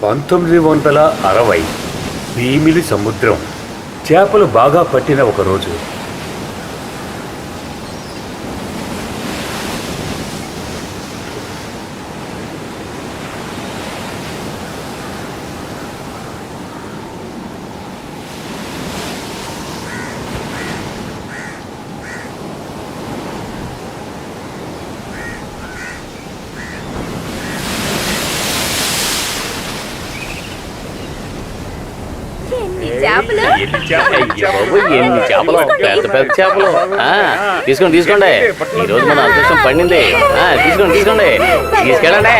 1960 భీమిలి సముద్రం చేపలు బాగా పట్టిన ఒక రోజు. ఎన్ని చేపలు, పెద్ద పెద్ద చేపలు. తీసుకోండి తీసుకోండి, ఈ రోజు మన అదృష్టం పండింది. తీసుకోండి తీసుకోండి, తీసుకెళ్ళండి.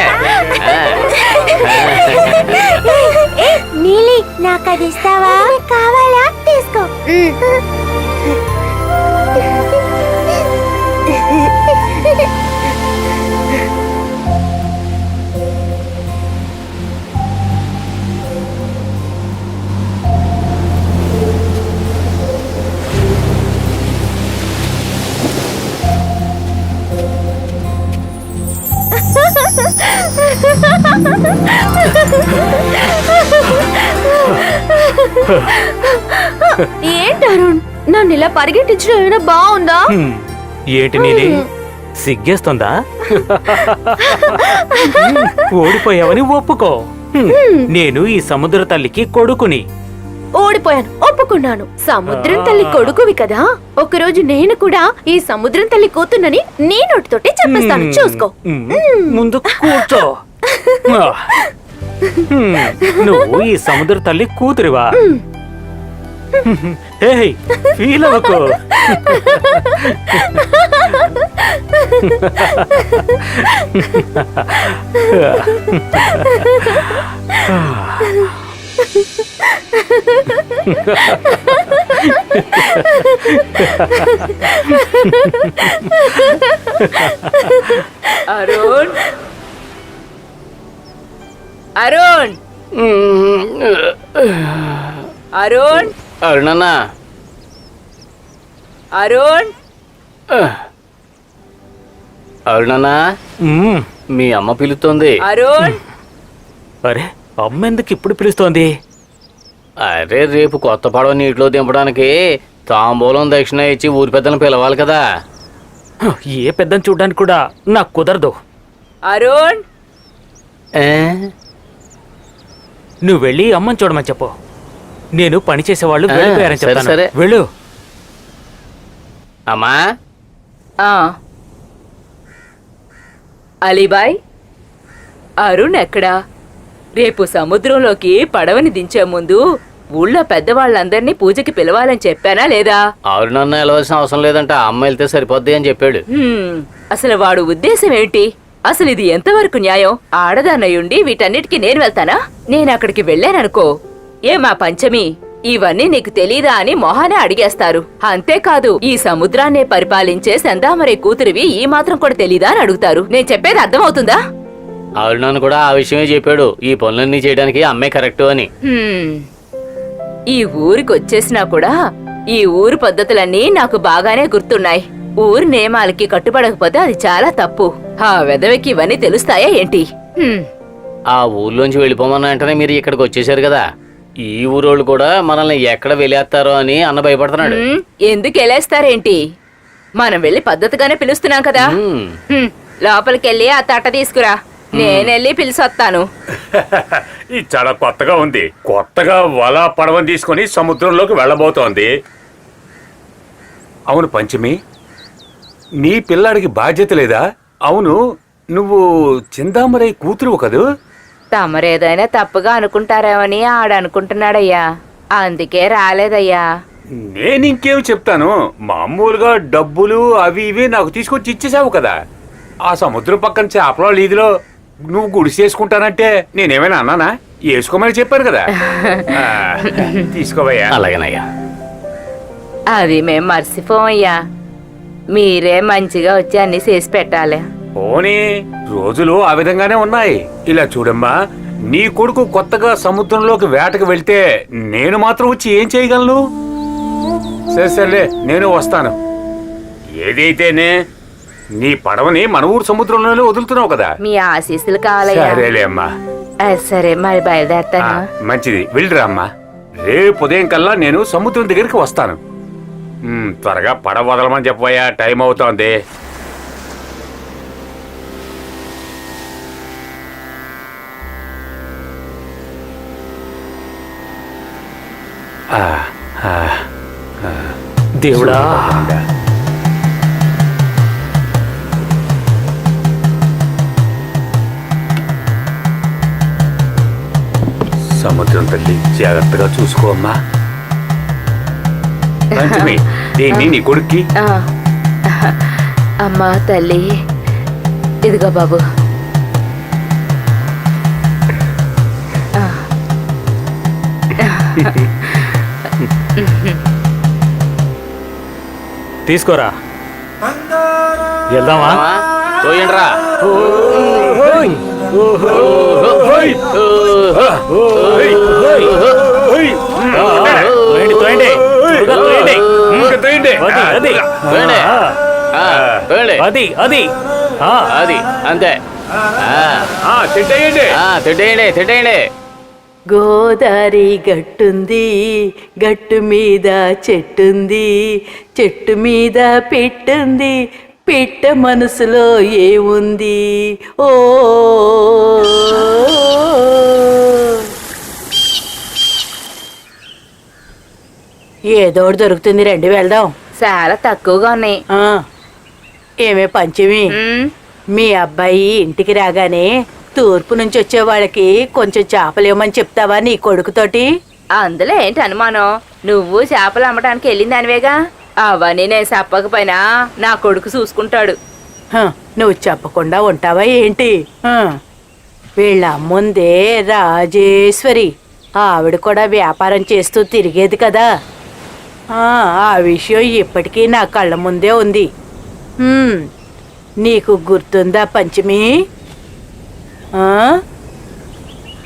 నీలి, నాకు అది ఇస్తావా? కావాలా? తీసుకో. ఏంటి అరుణ్, నన్ను ఇలా పరిగెట్టించడం ఏమైనా బాగుందా? ఏంటి నీలి, సిగ్గేస్తుందా? ఓడిపోయావని ఒప్పుకో. నేను ఈ సముద్ర తల్లికి కొడుకుని. ఓడిపోయాను, ఒప్పుకున్నాను. సముద్రం తల్లి కొడుకువి కదా, ఒకరోజు నేను కూడా ఈ సముద్రం తల్లి కూతున్నని నీ నోటితోటే చెప్పేస్తాను, చూసుకో. ముందు కూర్చో. నువ్వు ఈ సముద్ర తల్లి కూతురివా? ఫీల్ అవ్వకు. అరుణ్, అరుణ్, అరుణ్, అరుణన్నా, అరుణ్, అరుణన్నా, మీ అమ్మ పిలుస్తోంది. అరుణ్. అరే, అమ్మ ఎందుకు ఇప్పుడు పిలుస్తోంది? అరే, రేపు కొత్త పడవ నీటిలో దింపడానికి తాంబూలం దక్షిణ ఇచ్చి ఊరి పెద్దలను పిలవాలి కదా. ఏ పెద్దని చూడడానికి కూడా నాకు కుదరదు. అరుణ్, నువ్వు వెళ్ళి అమ్మని చూడమని చెప్పు. నేను పని చేసేవాళ్ళు వెళ్ళిపోయారని చెప్తాను. సరే. వెళ్ళు. అమ్మా. అలీబాయ్, అరుణ్ ఎక్కడా? రేపు సముద్రంలోకి పడవని దించే ముందు ఊళ్ళో పెద్దవాళ్ళందరినీ పూజకి పిలవాలని చెప్పానా లేదా? అరుణన్న వెళ్ళవలసిన అవసరం లేదంట, అమ్మ వెళ్తే సరిపోద్ది అని చెప్పాడు. అసలు వాడు ఉద్దేశం ఏంటి? అసలు ఇది ఎంతవరకు న్యాయం? ఆడదాన్నయుండి వీటన్నిటికీ నేను వెళ్తానా? నేను అక్కడికి వెళ్ళాననుకో, ఏమా పంచమి, ఇవన్నీ నీకు తెలీదా అని మొహానే అడిగేస్తారు. అంతేకాదు, ఈ సముద్రాన్నే పరిపాలించే సెందామరే కూతురివి ఈ మాత్రం కూడా తెలీదా అని అడుగుతారు. నేను చెప్పేది అర్థమవుతుందా? అరుణన్న కూడా ఆ విషయమే చెప్పాడు, ఈ పనులన్నీ చేయడానికి అమ్మే కరెక్ట్ అని. ఈ ఊరికి వచ్చేసినా కూడా ఈ ఊరు పద్ధతులన్నీ నాకు బాగానే గుర్తున్నాయి. ఊరి నియమాలకి కట్టుబడకపోతే అది చాలా తప్పు. ఆ వెధవకి ఇవన్నీ తెలుస్తాయా ఏంటి? ఆ ఊర్లోంచి వెళ్ళిపోమన్న వెంటనే మీరు ఇక్కడికి వచ్చేసారు కదా, ఈ ఊరోళ్ళు కూడా మనల్ని ఎక్కడ వెళ్ళేస్తారో అని అన్న భయపడుతున్నాడు. ఎందుకు వెళ్ళేస్తారేంటి? మనం వెళ్ళి పద్ధతిగానే పిలుస్తున్నాం కదా. లోపలికెళ్ళి ఆ తట్ట తీసుకురా, నేనెళ్ళి పిలిచొస్తాను. ఇది చాలా కొత్తగా ఉంది. కొత్తగా వల పడవని తీసుకొని సముద్రంలోకి వెళ్ళబోతోంది. అవును పంచమి, నీ పిల్లాడికి బాధ్యత లేదా? అవును, నువ్వు చిందామరై కూతురు కదూ? తమరేదైనా తప్పుగా అనుకుంటారేమని ఆడనుకుంటున్నాడయ్యా, అందుకే రాలేదయ్యా. నేనింకేం చెప్తాను, మామూలుగా డబ్బులు అవి ఇవి నాకు తీసుకొచ్చి ఇచ్చేసావు కదా. ఆ సముద్రం పక్కన చేపల వీధిలో నువ్వు గుడిసి చేసుకుంటానంటే నేనేమైనా అన్నానా? వేసుకోమని చెప్పాను కదా. తీసుకోవయ్యా. అలాగేనయ్యా. అది మేం మర్చిపోమయ్యా, మీరే మంచిగా వచ్చి అన్ని చేసి పెట్టాలి. పోనీ రోజులు ఆ విధంగానే ఉన్నాయి. ఇలా చూడమ్మా, నీ కొడుకు కొత్తగా సముద్రంలోకి వేటకు వెళ్తే నేను మాత్రం వచ్చి ఏం చేయగలను? సరే నేను వస్తాను. ఏదైతేనే నీ పడవని మన ఊరు సముద్రంలోనే వదులుతున్నావు కదా. మీ ఆశీస్సులు కావాలయ్యా. సరేలే అమ్మా. సరే మరి బయలుదేరతాను. మంచిది వెళ్ళిరా అమ్మా. రేపు ఉదయం కల్లా నేను సముద్రం దగ్గరికి వస్తాను. త్వరగా పడవ వదలమని చెప్పబోయా, టైం అవుతోంది. దేవుడా, సముద్రం తల్లి జాగ్రత్తగా చూసుకో అమ్మా. పంచమి, దీన్ని నీ కొడుక్కి. అమ్మా తల్లి, ఇదిగో బాబు. తీసుకోరా, వెళ్దామా? తోయండ్రా. తోయండి, తోయండి. అది అంతే. తిట్టేయండి, తిట్టేయండి. గోదారి గట్టుంది, గట్టు మీద చెట్టుంది, చెట్టు మీద పెట్టుంది, పిట్ట మనసులో ఏముంది? ఓ ఏదోటి దొరుకుతుంది, రండి వెళ్దాం. చాలా తక్కువగా ఉన్నాయి. ఏమే పంచమి, మీ అబ్బాయి ఇంటికి రాగానే తూర్పు నుంచి వచ్చే వాళ్ళకి కొంచెం చేపలేమని చెప్తావా నీ కొడుకుతోటి? అందులో ఏంటి అనుమానం? నువ్వు చేపలు అమ్మటానికి వెళ్ళిందానివేగా. అవన్నీ నేను చెప్పకపోయినా నా కొడుకు చూసుకుంటాడు. నువ్వు చెప్పకుండా ఉంటావా ఏంటి? వీళ్ళ అమ్ముందే రాజేశ్వరి, ఆవిడ కూడా వ్యాపారం చేస్తూ తిరిగేది కదా. ఆ విషయం ఇప్పటికీ నా కళ్ళ ముందే ఉంది. నీకు గుర్తుందా పంచమి?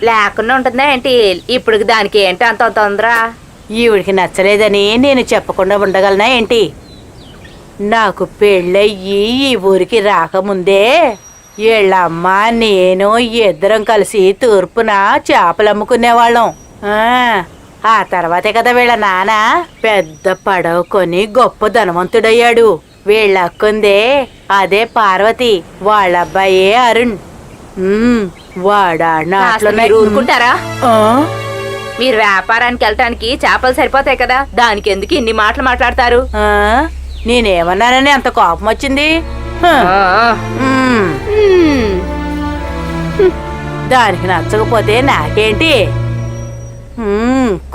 లేకుండా ఉంటుందా ఏంటి? ఇప్పుడు దానికి ఏంటి అంత తొందర? ఈవిడికి నచ్చలేదని నేను చెప్పకుండా ఉండగలనా ఏంటి? నాకు పెళ్ళయ్యి ఈ ఊరికి రాకముందే వీళ్ళమ్మ నేను ఇద్దరం కలిసి తూర్పున చేపలు అమ్ముకునేవాళ్ళం. ఆ తర్వాతే కదా వీళ్ళ నాన్న పెద్ద పడవ కొని గొప్ప ధనవంతుడయ్యాడు. వీళ్ళ అక్కుందే అదే పార్వతి, వాళ్ళ అబ్బాయే అరుణ్. మీరు ఊరుకుంటారా? మీరు వ్యాపారానికి వెళ్ళటానికి చేపలు సరిపోతాయి కదా, దానికి ఎందుకు ఇన్ని మాటలు మాట్లాడతారు? నేనేమన్నానని అంత కోపం వచ్చింది? దానికి నచ్చకపోతే నాకేంటి?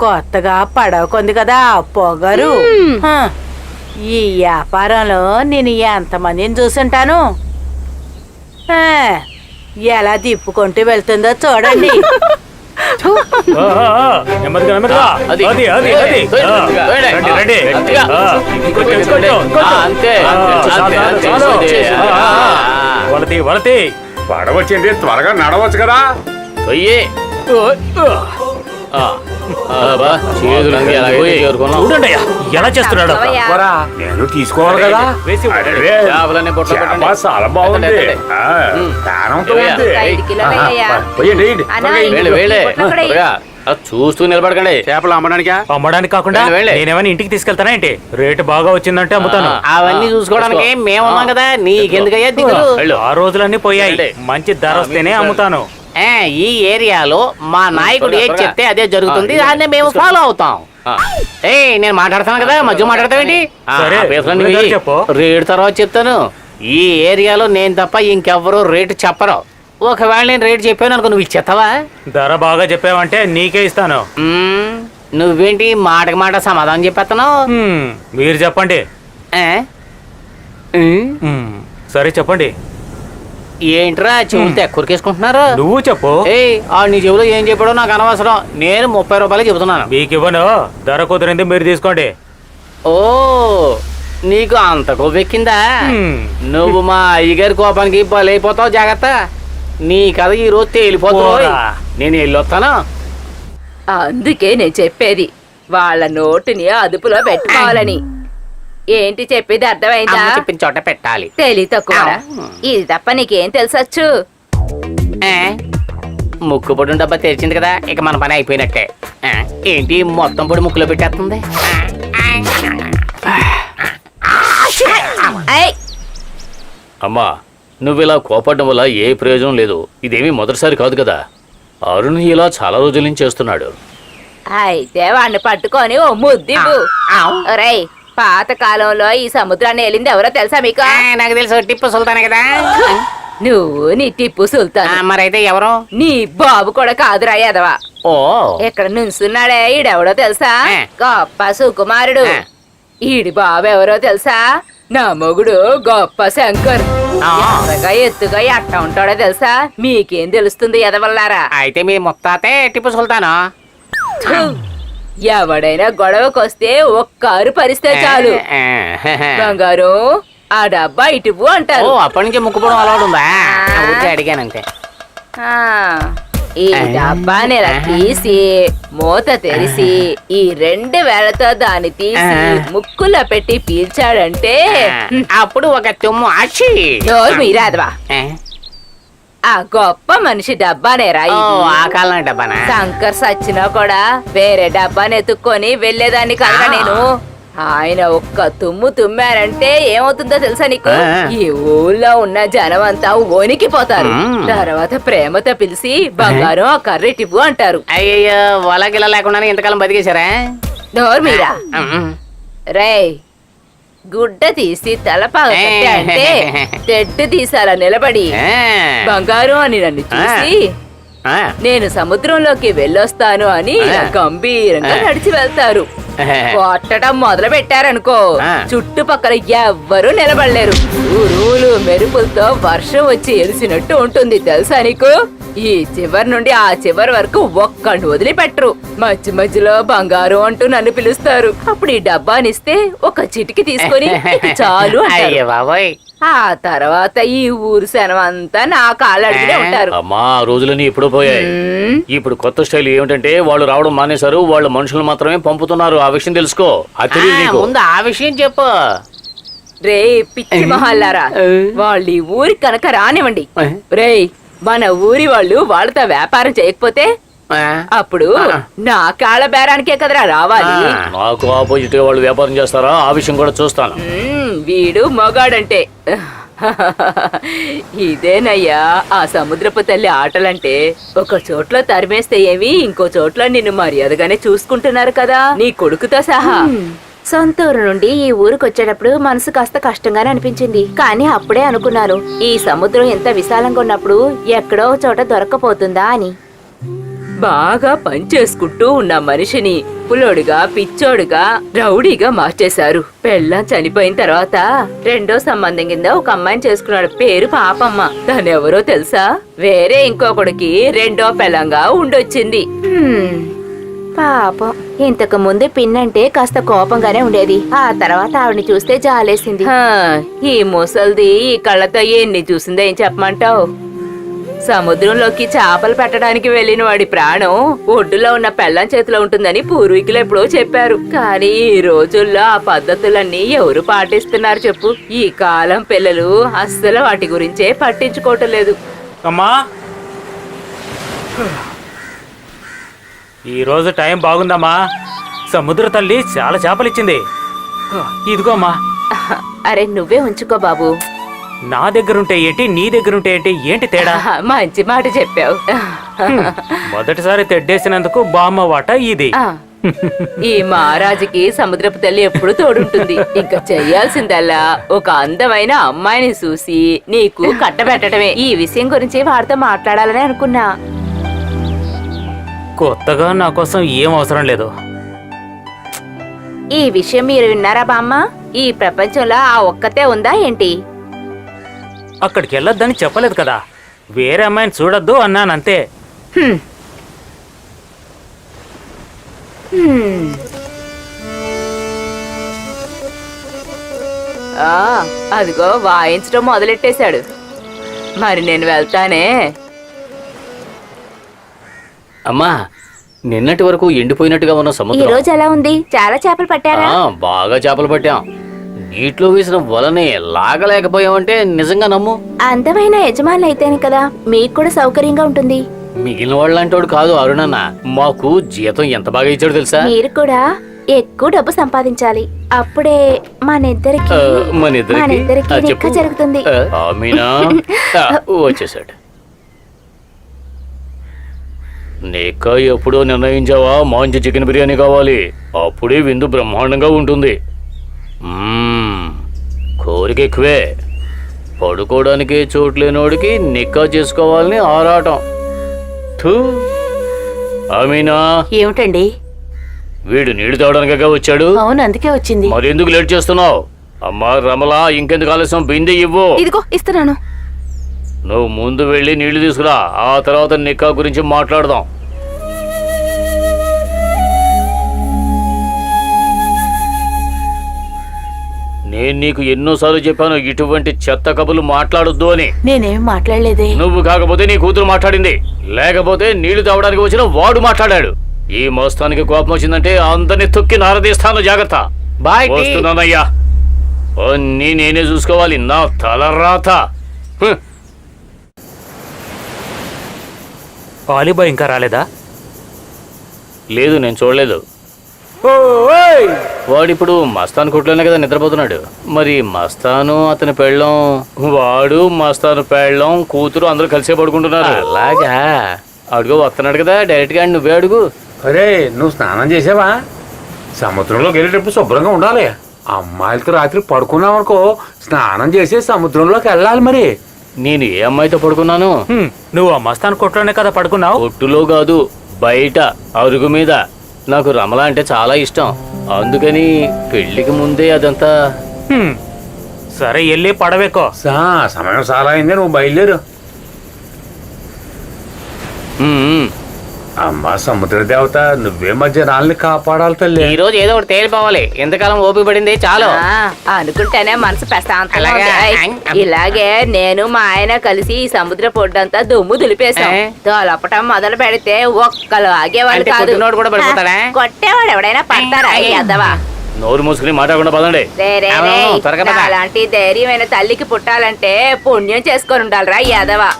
కొత్తగా పడవ కొంది కదా పొగరు. ఈ వ్యాపారంలో నేను ఎంతమందిని చూసుంటాను. ఎలా తిప్పుకుంటూ వెళ్తుందో చూడండి. పడవచ్చింది, త్వరగా నడవచ్చు కదా. చూడండి ఎలా చేస్తున్నాడు. నేను తీసుకోవాలి కదా. చాలా బాగుంది. చూస్తూ నిలబడకండి. చేపలు అమ్మడానికి కాకుండా నేనేమైనా ఇంటికి తీసుకెళ్తానా ఏంటి? రేటు బాగా వచ్చిందంటే అమ్ముతాను. అవన్నీ చూసుకోవడానికి మేమున్నాం కదా, నీకెందుకయ్యా దిగులు? ఆ రోజులన్నీ పోయాయి, మంచి ధర వస్తేనే అమ్ముతాను. ఈ ఏరియాలో మా నాయకుడు ఏది చెప్తే అదే జరుగుతుంది, దాన్ని మేము ఫాలో అవుతాం. నేను మాట్లాడతాను కదా, మధ్య మాట్లాడతావేంటి? చెప్పు. రేటు తర్వాత చెప్తాను. ఈ ఏరియాలో నేను తప్ప ఇంకెవ్వరూ రేటు చెప్పరు. ఒకవేళ నేను రేటు చెప్పాను అనుకో, నువ్వు ఇచ్చేస్తావా? ధర బాగా చెప్పావంటే నీకే ఇస్తాను. నువ్వేంటి మాటకి మాట సమాధానం చెప్పేస్తాను? మీరు చెప్పండి. సరే చెప్పండి. ఏంట్రా చెవులతో ఎక్కడికేసుకుంటున్నారు? నువ్వు చెప్పు. నీ చెవులో ఏం చెప్పాడో నాకు అనవసరం. నేను 30 రూపాయలు చెబుతున్నాను. మీకు ఇవ్వను, ధర కుదిరింది మీరు తీసుకోండి. ఓ, నీకు అంత కొవ్వెక్కిందా? నువ్వు మా అయ్యగారి కోపానికి బలైపోతావు, జాగ్రత్త. నీ కథ ఈ రోజు తేలిపోతావు. నేను వెళ్ళొస్తాను. అందుకే నేను చెప్పేది వాళ్ళ నోటిని అదుపులో పెట్టుకోవాలని. ఏంటి చెప్పేది అర్థమైందా? చెప్పిన చోట పెట్టాలి. తెలి తక్కువ. ఇది తప్ప నీకేం తెలుసొచ్చు? ముక్కు పొడి డబ్బా తెరిచింది కదా, ఇక మన పని అయిపోయినట్టే. ఆ, ఏంటి మొత్తం పొడి ముక్కులో పెట్టేస్తుంది? అమ్మా, నువ్వు ఇలా కోపడడం వల్ల ఏ ప్రయోజనం లేదు. ఇదేమీ మొదటిసారి కాదు కదా. అరుణ్ ఇలా చాలా రోజుల నుంచి చేస్తున్నాడు. అయితే వాడిని పట్టుకొని ఓ ముద్దివ్వు. ఒరేయ్, పాత కాలంలో ఈ సముద్రాన్ని వెళ్ళింది ఎవరో తెలుసా మీకు? నాకు తెలుసు, టిప్పు సుల్తానే కదా. నువ్వు నీ టిప్పు సుల్తాన్. మరైతే ఎవరు? నీ బాబు కూడా కాదురా యాదవా. ఓ, ఇక్కడ నుంచున్నాడే ఈడెవడో తెలుసా? ఆ. గొప్ప సుకుమారుడు. ఆ. ఈడి బాబు ఎవరో తెలుసా? నా మొగుడు గొప్ప శంకర్. ఆ. ఎర్రగా ఎత్తుగా ఎట్ట ఉంటాడో తెలుసా? మీకేం తెలుస్తుంది ఎదవల్లారా? అయితే మీ ముత్తాతే టిప్పు సుల్తాను. థు. ఎవడైనా గొడవకొస్తే ఒక్కారు పరిస్తే చాలు. బంగారు, ఆ డబ్బా ఇటువు ఓ, అంటారు. అప్పటి నుంచి ముక్కుపోవడం అలవాటు ఉందా? ఊరికే అడిగానంతే. ఆ, ఈ డబ్బాని ఇలా తీసి మూత తెరిసి ఈ 2 వేళ్లతో దాన్ని తీసి ముక్కులో పెట్టి పీల్చాడంటే అప్పుడు ఒక తుమ్ము ఆచి. నోరు మీరాదవా. ఆ గొప్ప మనిషి డబ్బానే ఓ, రాయి. ఆ కాలం డబ్బానా? శంకర్ సచ్చినా కూడా వేరే డబ్బాని ఎత్తుక్కొని వెళ్లేదాన్ని కదా నేను. ఆయన ఒక్క తుమ్ము తుమ్మారంటే ఏమవుతుందో తెలుసా నీకు? ఈ ఊళ్ళో ఉన్న జనం అంతా వణికిపోతారు. తర్వాత ప్రేమతో పిలిచి బంగారం ఆ కర్రెటివ్వు అంటారు. అయ్యయ్యో, వలగిల లేకుండానే ఇంతకాలం బతికేశారా? నోరు మీరా. రేయ్, గుడ్డ తీసి తలపాగ అంటే తెడ్డు తీసాలా నిలబడి బంగారం అని నన్ను చూసి నేను సముద్రంలోకి వెళ్ళొస్తాను అని గంభీరంగా నడిచి వెళ్తారు. కొట్టడం మొదలు పెట్టారనుకో, చుట్టుపక్కల ఎవ్వరూ నిలబడలేరు. ఊరులు మెరుపులతో వర్షం వచ్చి ఎలిసినట్టు ఉంటుంది తెలుసా నీకు? ఈ చివరి నుండి ఆ చివరి వరకు ఒక్కడిని వదిలిపెట్టరు. మధ్య మధ్యలో బంగారం అంటూ నన్ను పిలుస్తారు. అప్పుడు ఈ డబ్బానిస్తే ఒక చిటికి తీసుకొని "ఇక చాలు అంటారు. అయ్యో బాబోయ్. ఆ తర్వాత ఈ ఊరు శనం అంతా నా కాళ్ళడిగినే ఉంటారు. అమ్మా, ఆ రోజులని ఇప్పుడు పోయాయి. ఇప్పుడు కొత్త స్టైల్ ఏమిటంటే వాళ్ళు రావడం మానేశారు, వాళ్ళు మనుషులు మాత్రమే పంపుతున్నారు. ఆ విషయం తెలుసుకో. ముందు ఆ విషయం చెప్పు. రే పిచ్చి మహల్లారా, వాళ్ళు ఈ ఊరి కనుక రానివ్వండి. రేయ్, మన ఊరి వాళ్ళు వాళ్ళతో వ్యాపారం చేయకపోతే అప్పుడు నా కాళ్ళ బేరానికే కదరా రావాలి. నాకు ఆపోజిట్ వాళ్ళు వ్యాపారం చేస్తారా? ఆ విషయం కూడా చూస్తాను. వీడు మొగాడంటే ఇదేనయ్యా ఆ సముద్రపు తల్లి ఆటలంటే. ఒక చోట్ల తరిమేస్తే ఏమి, ఇంకో చోట్ల నిన్ను మర్యాదగానే చూసుకుంటున్నారు కదా నీ కొడుకుతో సహా. సొంత ఊరు నుండి ఈ ఊరికి వచ్చేటప్పుడు మనసు కాస్త కష్టంగానే అనిపించింది. కానీ అప్పుడే అనుకున్నాను, ఈ సముద్రం ఎంత విశాలంగా ఉన్నప్పుడు ఎక్కడో ఒక చోట దొరకపోతుందా అని. బాగా పనిచేసుకుంటూ ఉన్న మనిషిని పులోడుగా, పిచ్చోడుగా, రౌడీగా మార్చేశారు. పెళ్ళం చనిపోయిన తర్వాత రెండో సంబంధం కింద ఒక అమ్మాయిని చేసుకున్నాడు. పేరు పాపమ్మ. దానెవరో తెలుసా? వేరే ఇంకొకడికి రెండో పెళ్ళంగా ఉండొచ్చింది. పాపం, ఇంతకు ముందు పిన్నంటే కాస్త కోపంగానే ఉండేది. ఆ తర్వాత ఆవిడని చూస్తే జాలేసింది. ఈ ముసల్ది ఈ కళ్ళతో ఎన్ని చూసిందో ఏం చెప్పమంటావు? సముద్రంలోకి చేపలు పెట్టడానికి వెళ్లిన వాడి ప్రాణం ఒడ్డులో ఉన్న పెళ్ళం చేతిలో ఉంటుందని పూర్వీకులు ఎప్పుడో చెప్పారు. కానీ ఈ రోజుల్లో ఆ పద్ధతులన్నీ ఎవరు పాటిస్తున్నారు చెప్పు? ఈ కాలం పిల్లలు అస్సలు వాటి గురించే పట్టించుకోవటం లేదు. అమ్మా, ఈ రోజు టైం బాగుందమ్మా. సముద్ర తల్లి చాలా చేపలు ఇచ్చింది. ఇదిగోమ్మా. అరే నువ్వే ఉంచుకో బాబు. నా దగ్గరుంటే ఏంటి, నీ దగ్గరుంటే ఏంటి? ఏంటి తేడా? మంచి మాట చెప్పావు. మొదటిసారి తెడ్డేసినందుకు బామ్మ వాట ఇది. ఈ మహారాజుకి సముద్రపు తల్లి ఎప్పుడు తోడుంటుంది. ఇంకా చెయ్యాల్సిందల్లా ఒక అందమైన అమ్మాయిని చూసి నీకు కట్టబెట్టడమే. ఈ విషయం గురించి వాడితో మాట్లాడాలని అనుకున్నా. కొత్తగా నా కోసం ఏం అవసరం లేదు. ఈ విషయం మీరు విన్నారా బామ్మ? ఈ ప్రపంచంలో ఆ ఒక్కతే ఉందా ఏంటి? అక్కడికి వెళ్ళొద్దని చెప్పలేదు కదా, వేరే అమ్మాయిని చూడొద్దు అన్నానంతే. అదిగో వాయించడం మొదలెట్టేశాడు. మరి నేను వెళ్తానే. అమ్మా, నిన్నటి వరకు ఎండిపోయినట్టుగా ఉన్న ఈ సముద్రం రోజు ఎలా ఉంది? చాలా చేపలు పట్టారా? బాగా చేపలు పట్టాం. నీటిలో వేసిన వలని లాగలేకపోయామంటే నిజంగా నమ్ము. అందమైన యజమానులు అయితేనే కదా మీకు కూడా సౌకర్యంగా ఉంటుంది. మిగిలిన వాళ్ళంటోడు కాదు అరుణన్న. మాకు జీతం ఎంత బాగా ఇచ్చాడు తెలుసా? మీరు కూడా ఎక్కువ డబ్బు సంపాదించాలి. అప్పుడే మనిద్దరికి మనిద్దరికి లెక్క జరుగుతుంది. మీనా వచ్చేసాడు. నీక ఎప్పుడో నిర్ణయించావా మంచి చికెన్ బిర్యానీ కావాలి, అప్పుడే విందు బ్రహ్మాండంగా ఉంటుంది. కోరిక ఎక్కువే. పడుకోవడానికి చోటు లేనోడికి నిక్కా చేసుకోవాలని ఆరాటం. థూ. అమీనా, ఏమిటండి? వీడు నీళ్లు తాగడానికే వచ్చాడు. అవును, అందుకే వచ్చింది. మరెందుకు లేట్ చేస్తున్నావు? అమ్మా రమలా, ఇంకెందుకు ఆలస్యం, బిందె ఇవ్వు. ఇదిగో ఇస్తున్నాను. నువ్వు ముందు వెళ్ళి నీళ్లు తీసుకురా, ఆ తర్వాత నిక్కా గురించి మాట్లాడదాం. నేను నీకు ఎన్నోసార్లు చెప్పాను ఇటువంటి చెత్త కబులు మాట్లాడొద్దు అని. నేనేం మాట్లాడలేదే. నువ్వు కాకపోతే నీ కూతురు మాట్లాడింది, లేకపోతే నీళ్లు తాగడానికి వచ్చిన వాడు మాట్లాడాడు. ఈ మోస్తానికి కోపం వచ్చిందంటే అందరినీ తొక్కి నారదీస్తాను, జాగ్రత్త. బాయ్. వస్తున్నానయ్యా. అన్నీ నేనే చూసుకోవాలి, నా తలరాత. ఆలిబాయ్ ఇంకా రాలేదా? లేదు, నేను చూడలేదు. వాడిప్పుడు మస్తాన్ కొట్లోనే కదా నిద్రపోతున్నాడు. మరి మస్తాను, అతని పెళ్ళం, వాడు మస్తాను పెళ్ళం, కూతురు అందరూ కలిసే పడుకుంటున్నారు. అలాగా? అడుగు, వస్తున్నాడు కదా, డైరెక్ట్ గా నువ్వే అడుగు. అరే, నువ్వు స్నానం చేసావా? సముద్రంలోకి వెళ్ళేటప్పుడు శుభ్రంగా ఉండాలి. అమ్మాయిలతో రాత్రి పడుకున్నావు అనుకో, స్నానం చేసి సముద్రంలోకి వెళ్ళాలి. మరి నేను ఏ అమ్మాయితో పడుకున్నాను? నువ్వు ఆ మస్తాన్ కొట్లోనే కదా పడుకున్నావు. కొట్టులో కాదు, బయట అరుగు మీద. నాకు రమల అంటే చాలా ఇష్టం, అందుకని పెళ్లికి ముందే అదంతా. సరే, వెళ్ళి పడవేకో. సమయం చాలా అయింది, నువ్వు బయలుదేరు. అమ్మా సముద్ర దేవత, నువ్వే మధ్య రాళ్ళని కాపాడాలి తల్లి. ఈ రోజు ఏదో ఒకటి తేలిపోవాలి. ఎంతకాలం ఓపిక పడింది, చాలు. అనుకుంటేనే మనసు ప్రశాంతంగా ఉంది. ఇలాగే నేను మా ఆయన కలిసి ఈ సముద్ర పొడ్డంతా దుమ్ము దులిపేశాం. తోలపటం మొదలు పెడితే ఒక్కలు ఆగేవాళ్ళు కాదు. కొట్టినోడు కూడా పడిపోతాడా? కొట్టేవాడు ఎవడైనా పడతారా? అద్దవా. నోరు మూసుకుని మాట్లాడకుండా పదండి. అలాంటి ధైర్యమైన తల్లికి పుట్టాలంటే పుణ్యం చేసుకొని ఉండాలిరా యాదవా.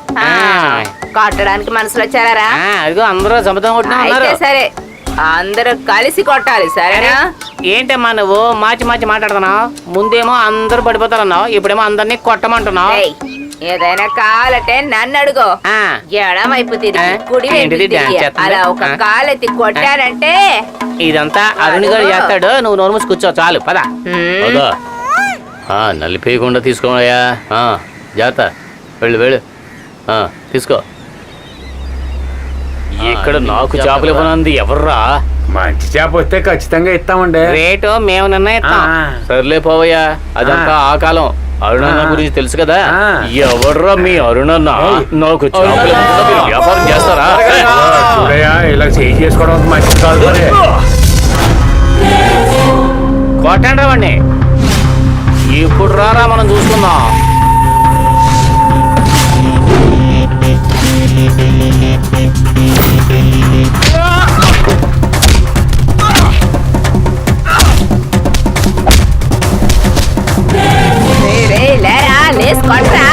కొట్టడానికి మనసులో వచ్చారా? అదిగో అందరూ సముద్రం అయితే సరే, అందరూ కలిసి కొట్టాలి, సరేనా? ఏంటమ్మా నువ్వు మార్చి మాట్లాడుతున్నావు? ముందేమో అందరూ పడిపోతారన్నావు, ఇప్పుడేమో అందరినీ కొట్టమంటున్నావు. ఏదైనా కావాలంటే నన్ను అడుగు. ఎడం వైపు తిరిగి కుడి వైపు తిరిగి అలా ఒక కాలెత్తి కొట్టానంటే ఇదంతా అరుణి గారు చేస్తాడు. నువ్వు నోరు మూసి కూర్చో, చాలు. పద. నలిపేయకుండా తీసుకోమయ్యా. జాగ్రత్త, వెళ్ళు. తీసుకో. ఇక్కడ నాకు చేపలు ఇవ్వనంది ఎవర్రా? మంచి చేప వస్తే ఖచ్చితంగా ఇస్తామండి. రేటు మేము నిర్ణయిస్తాం. సర్లే పోవయ్యా, అదంతా ఆ కాలం. అరుణన్న గురించి తెలుసు కదా. ఎవర్రా మీ అరుణన్న? నాకు చేపలు వ్యాపారం చేస్తారా? చూడయ్యా, ఇలా చేయి చేసుకోవడం మంచిది కాదు. కొట్టండి రావండి. ఇప్పుడు రారా, మనం చూసుకుందాం. లేరా, లేసి కొట్టరా.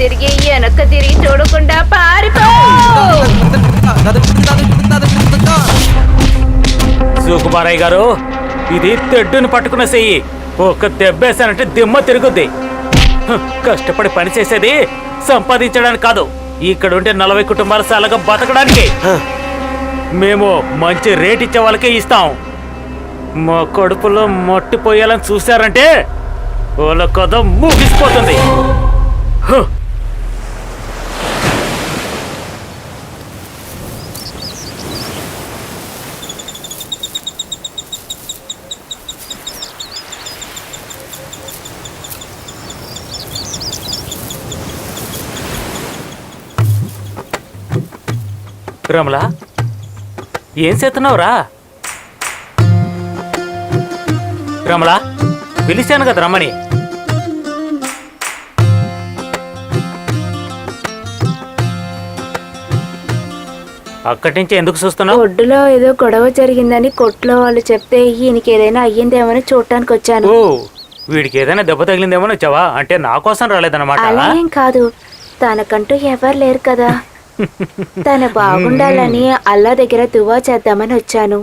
వెనక్కి తిరిగి చూడకుండా పారిపో. సుకుమారయ్య గారు, ఇది తెడ్డును పట్టుకున్న చెయ్యి. ఒక దెబ్బేశానంటే దిమ్మ తిరుగుద్ది. కష్టపడి పని చేసేది సంపాదించడానికి కాదు, ఇక్కడుంటే 40 కుటుంబాల సాలగా బతకడానికి. మేము మంచి రేట్ ఇచ్చే వాళ్ళకే ఇస్తాం. మా కడుపులో మట్టిపోయాలని చూశారంటే వాళ్ళ కథ ముగిసిపోతుంది. రమలా, ఏం చేస్తున్నావురా? రమలా, పిలిచాను కదా రమ్మని. అక్కడి నుంచి ఎందుకు చూస్తున్నావు? ఒడ్డులో ఏదో గొడవ జరిగిందని కొట్లో వాళ్ళు చెప్తే ఈయనకి ఏదైనా అయ్యిందేమని చూడటానికి వచ్చాను. ఓ, వీడికి ఏదైనా దెబ్బ తగిలిందేమో వచ్చావా? అంటే నా కోసం రాలేదన్నమాట. అలా ఏం కాదు, తనకంటూ ఎవరు లేరు కదా. తను బాగుండాలని అల్లా దగ్గర దువా చేద్దామని వచ్చాను.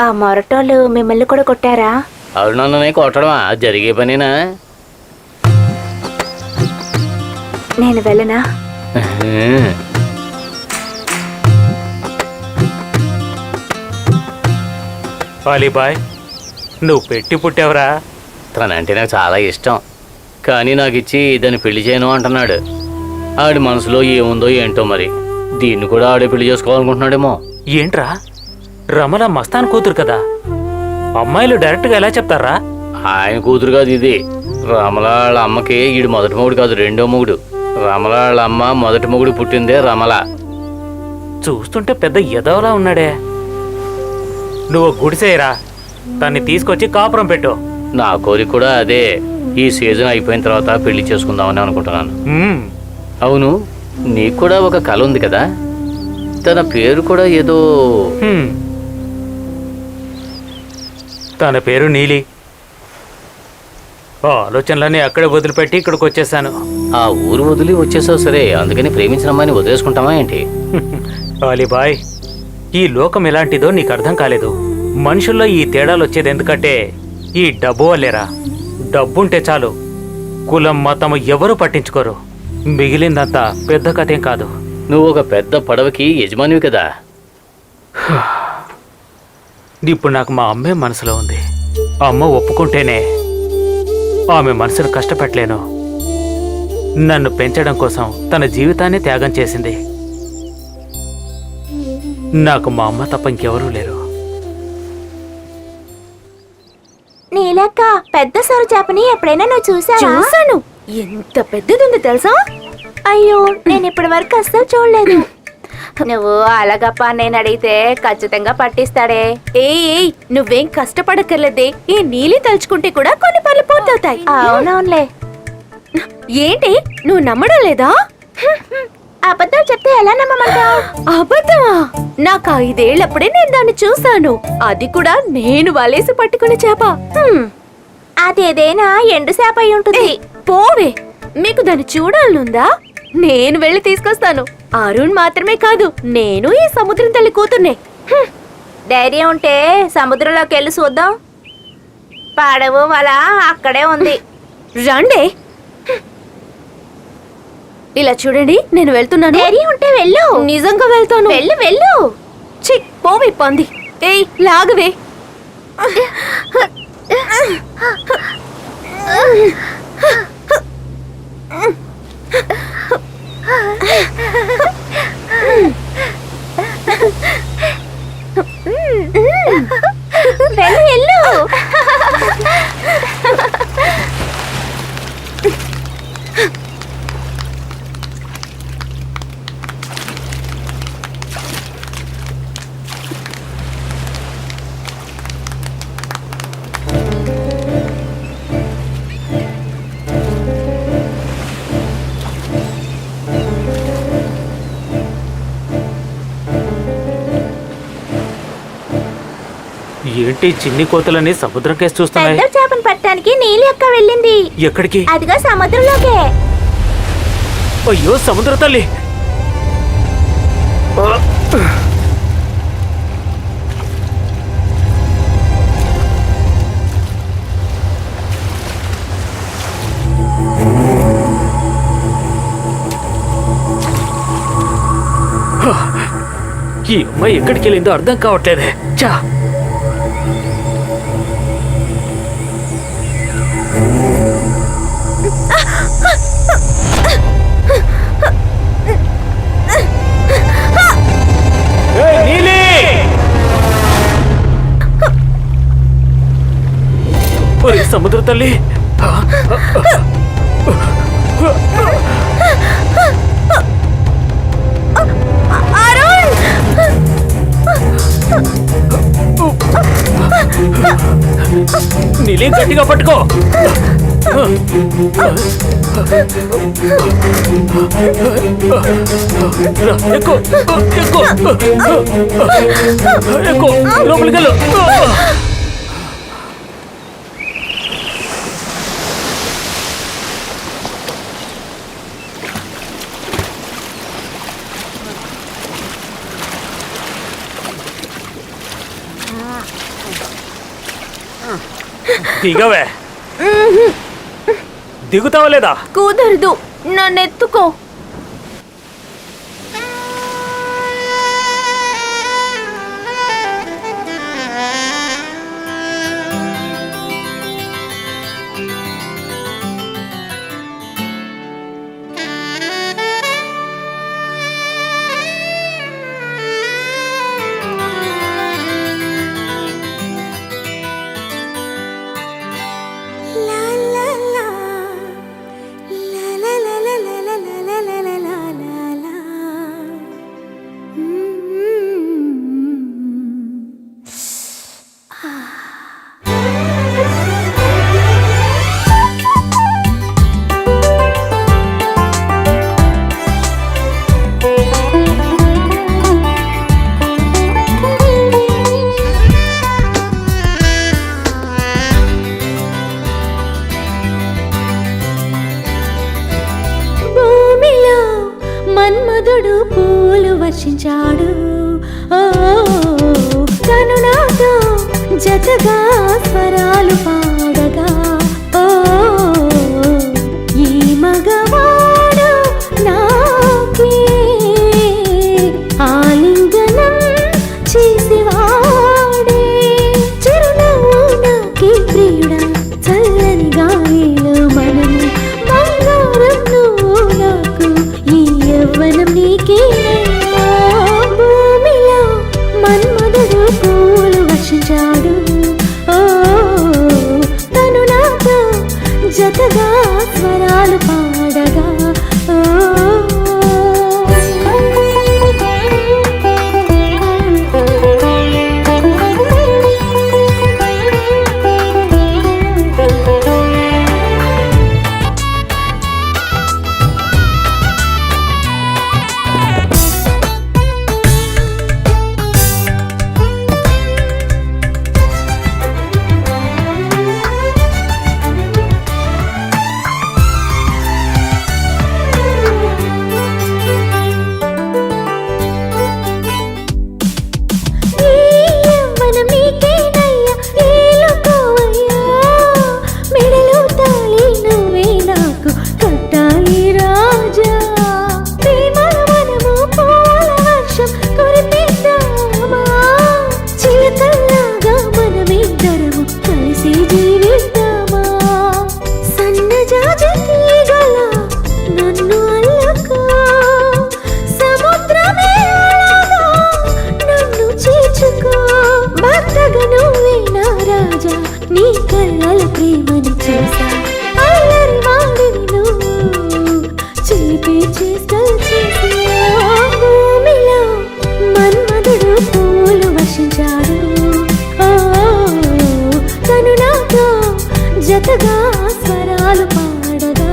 ఆ మొరటోళ్ళు మిమ్మల్ని కూడా కొట్టారా? అవునన్ననే కొట్టడమా? జరిగే పనేనా? నేను వెళ్ళనా? అలీబాయ్, నువ్వు పెట్టి పుట్టావురా. తనంటే నాకు చాలా ఇష్టం, కానీ నాకు ఇచ్చి దాన్ని పెళ్లి చేయను అంటున్నాడు. ఆడి మనసులో ఏముందో ఏంటో మరి. దీన్ని కూడా ఆడే పెళ్లి చేసుకోవాలనుకుంటున్నాడేమో. ఏంట్రా, రమల మస్తాన్ కూతురు కదా, అమ్మాయిలు డైరెక్ట్గా ఎలా చెప్తారా? ఆయన కూతురు కాదు ఇది. రమల వాళ్ళ అమ్మకి ఈడు మొదటి మొగుడు కాదు, రెండో మొగుడు. రమల వాళ్ళ అమ్మ మొదటి మొగుడు పుట్టిందే రమల. చూస్తుంటే పెద్ద ఎదవలా ఉన్నాడే. నువ్వు గుడిసేయరా, తన్ని తీసుకొచ్చి కాపురం పెట్టు. నా కోరిక కూడా అదే. ఈ సీజన్ అయిపోయిన తర్వాత పెళ్లి చేసుకుందామని అనుకుంటున్నాను. అవును, నీకు కూడా ఒక కళ ఉంది కదా, తన పేరు కూడా ఏదో. తన పేరు నీలి. ఆలోచనలన్నీ అక్కడే వదిలిపెట్టి ఇక్కడికి వచ్చేసాను. ఆ ఊరు వదిలి వచ్చేసావు సరే, అందుకని ప్రేమించిన అమ్మాయిని వదిలేసుకుంటామా ఏంటి? అలీబాయ్, ఈ లోకం ఎలాంటిదో నీకు అర్థం కాలేదు. మనుషుల్లో ఈ తేడాలు వచ్చేది ఎందుకంటే ఈ డబ్బు వల్లేరా. డబ్బుంటే చాలు, కులం మతం ఎవరూ పట్టించుకోరు. మిగిలిందంతా పెద్ద కథేం కాదు. నువ్వు ఒక పెద్ద పడవకి యజమానివి కదా. ఇప్పుడు నాకు మా అమ్మే మనసులో ఉంది. అమ్మ ఒప్పుకుంటేనే ఆమె మనసును కష్టపెట్టలేను. నన్ను పెంచడం కోసం తన జీవితాన్ని త్యాగం చేసింది. నాకు మా అమ్మ తప్ప ఇంకెవరూ లేరు. నీలక్క, పెద్ద సొర చేపని ఎప్పుడైనా నువ్వు చూసావా? చూసాను, ఎంత పెద్దదుంది తెలుసా? అయ్యో, నేను ఇప్పటి వరకు అస్సలు చూడలేదు. నువ్వు అలాగప్ప నేను అడిగితే ఖచ్చితంగా పట్టిస్తాడే. ఏయ్, నువ్వేం కష్టపడక్కర్లేదే. ఈ నీలి తలుచుకుంటే కూడా కొన్ని పనులు పూర్తవుతాయి. అవునవునులే. ఏంటి, నువ్వు నమ్మడం లేదా? అబద్ధం చెప్తే ఎలా నమ్మమంటావు? అబద్ధమా? నాకు 5 ఏళ్లప్పుడే నేను దాన్ని చూశాను. అది కూడా నేను వలేసి పట్టుకునే చేప. అదేదైనా ఎండు చేప అయి ఉంటుంది. పోవే, మీకు దాన్ని చూడాలనుందా? నేను వెళ్ళి తీసుకొస్తాను. అరుణ్ మాత్రమే కాదు, నేను ఈ సముద్రం తల్లి కూతుర్నే. ధైర్యం ఉంటే సముద్రంలోకి వెళ్ళి చూద్దాం. పడవు వల అక్కడే ఉంది. రండే, ఇలా చూడండి, నేను వెళ్తున్నాను. ధైర్యం ఉంటే వెళ్ళు. నిజంగా వెళ్తాను. వెళ్ళు వెళ్ళు. ఛీ, పోవే పంది. ఏయ్, లాగవే. వెళ్ళు వెళ్ళు. ఏంటి చిన్ని కోతలని సముద్రం కేసు చూస్తున్నాయి? పెద్ద చేపను పట్టడానికి నీలి అక్క వెళ్ళింది. ఎక్కడికి? అదిగా సముద్రంలోకే. అయ్యో సముద్ర తల్లి! ఈ అమ్మాయి ఎక్కడికి వెళ్ళిందో అర్థం కావట్లేదే. చా సముద్ర తల్లి, నీలి గట్టిగా పట్టుకో. ఎక్కువ ఎక్కువ ఎక్కువ లోపలికి వెళ్ళు. దిగవే. దిగుతావా లేదా? కుదరదు, నన్నెత్తుకో. మన్మధుడు పూలు వర్షించాడు, తను నాతో జతగా స్వరాలు పాడగా, ఈ మగవాడు నాకే ఆలింగనం చేసివాడే, చిరునవ్వు నాకే ప్రియుడా, చల్లని గాలిలో మనం బంగారం నువ్వు నాకు, ఈ యవ్వనం నీకే. భూమిలో మన్మధుడు పూలు వర్షించాడు, తను నాతో జతగా స్వరాలు పాడగా, నీ కళ్ళల ప్రేమని చూసా, అల్లరి వాడిని నువ్వు చిలిపి చేష్టలు చేసా. భూమిలో మన్మధుడు పూలు వర్షించాడు, తను నాతో జతగా స్వరాలు పాడగా,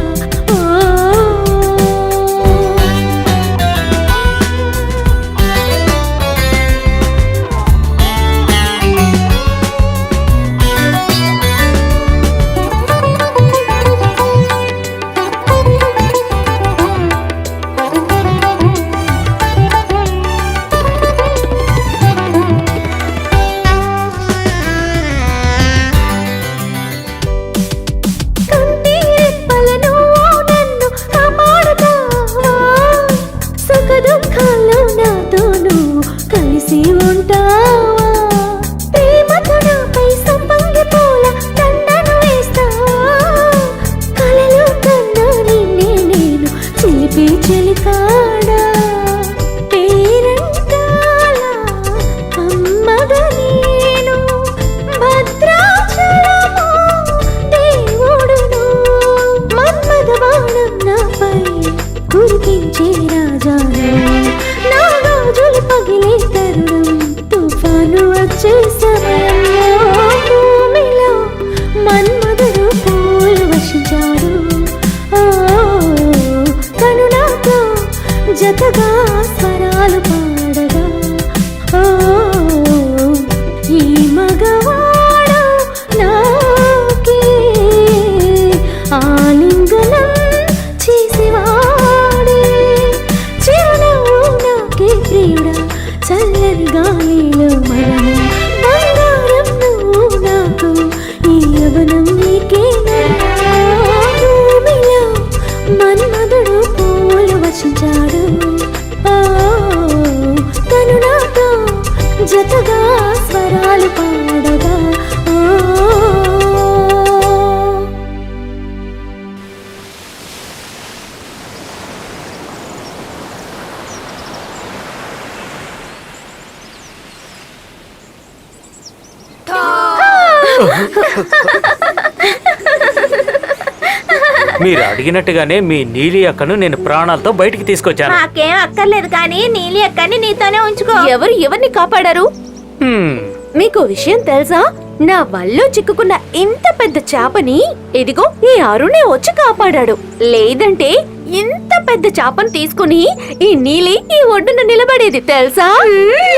చెలికాడా పేరంటాల అమ్మగా నేను భద్రాచలము దేవుడును మన్మథ బాణం నాపై కురిపించే రాజాను నా గాజులు పగిలే తరుణం తుఫాను వచ్చే సమయంలో భూమిలో మన్మథుడు పూలు వర్షించాడు తను నాతో జతగా స్వరాలు పాడగా ఈ మగవాడు నాకే ఆలింగనం చేసేవాడే చిరునవ్వు నాకే ప్రియుడా చల్లని గాలిలో మనము బంగారం నువ్వు నాకు ఈ యవనం నీకేనా భూమిలో మన్మథుడు పూలు వర్షించాడు తను నాతో జతగా స్వరాలు పాడగా మీరు అడిగినట్టుగానే మీ నీలి అక్కను నేను ప్రాణాలతో బయటికి తీసుకొచ్చాను. నాకేం అక్కర్లేదు కానీ నీలి అక్కని నీతోనే ఉంచుకో. ఎవరు ఎవరిని కాపాడారు? హ్మ్. మీకు విషయం తెలుసా? నా వల్లో చిక్కుకున్న ఇంత పెద్ద చేపని ఇదిగో ఈ అరుణే వచ్చి కాపాడాడు. లేదంటే ఇంత పెద్ద చేపను తీసుకుని ఈ నీలి ఈ ఒడ్డున నిలబడేది తెలుసా?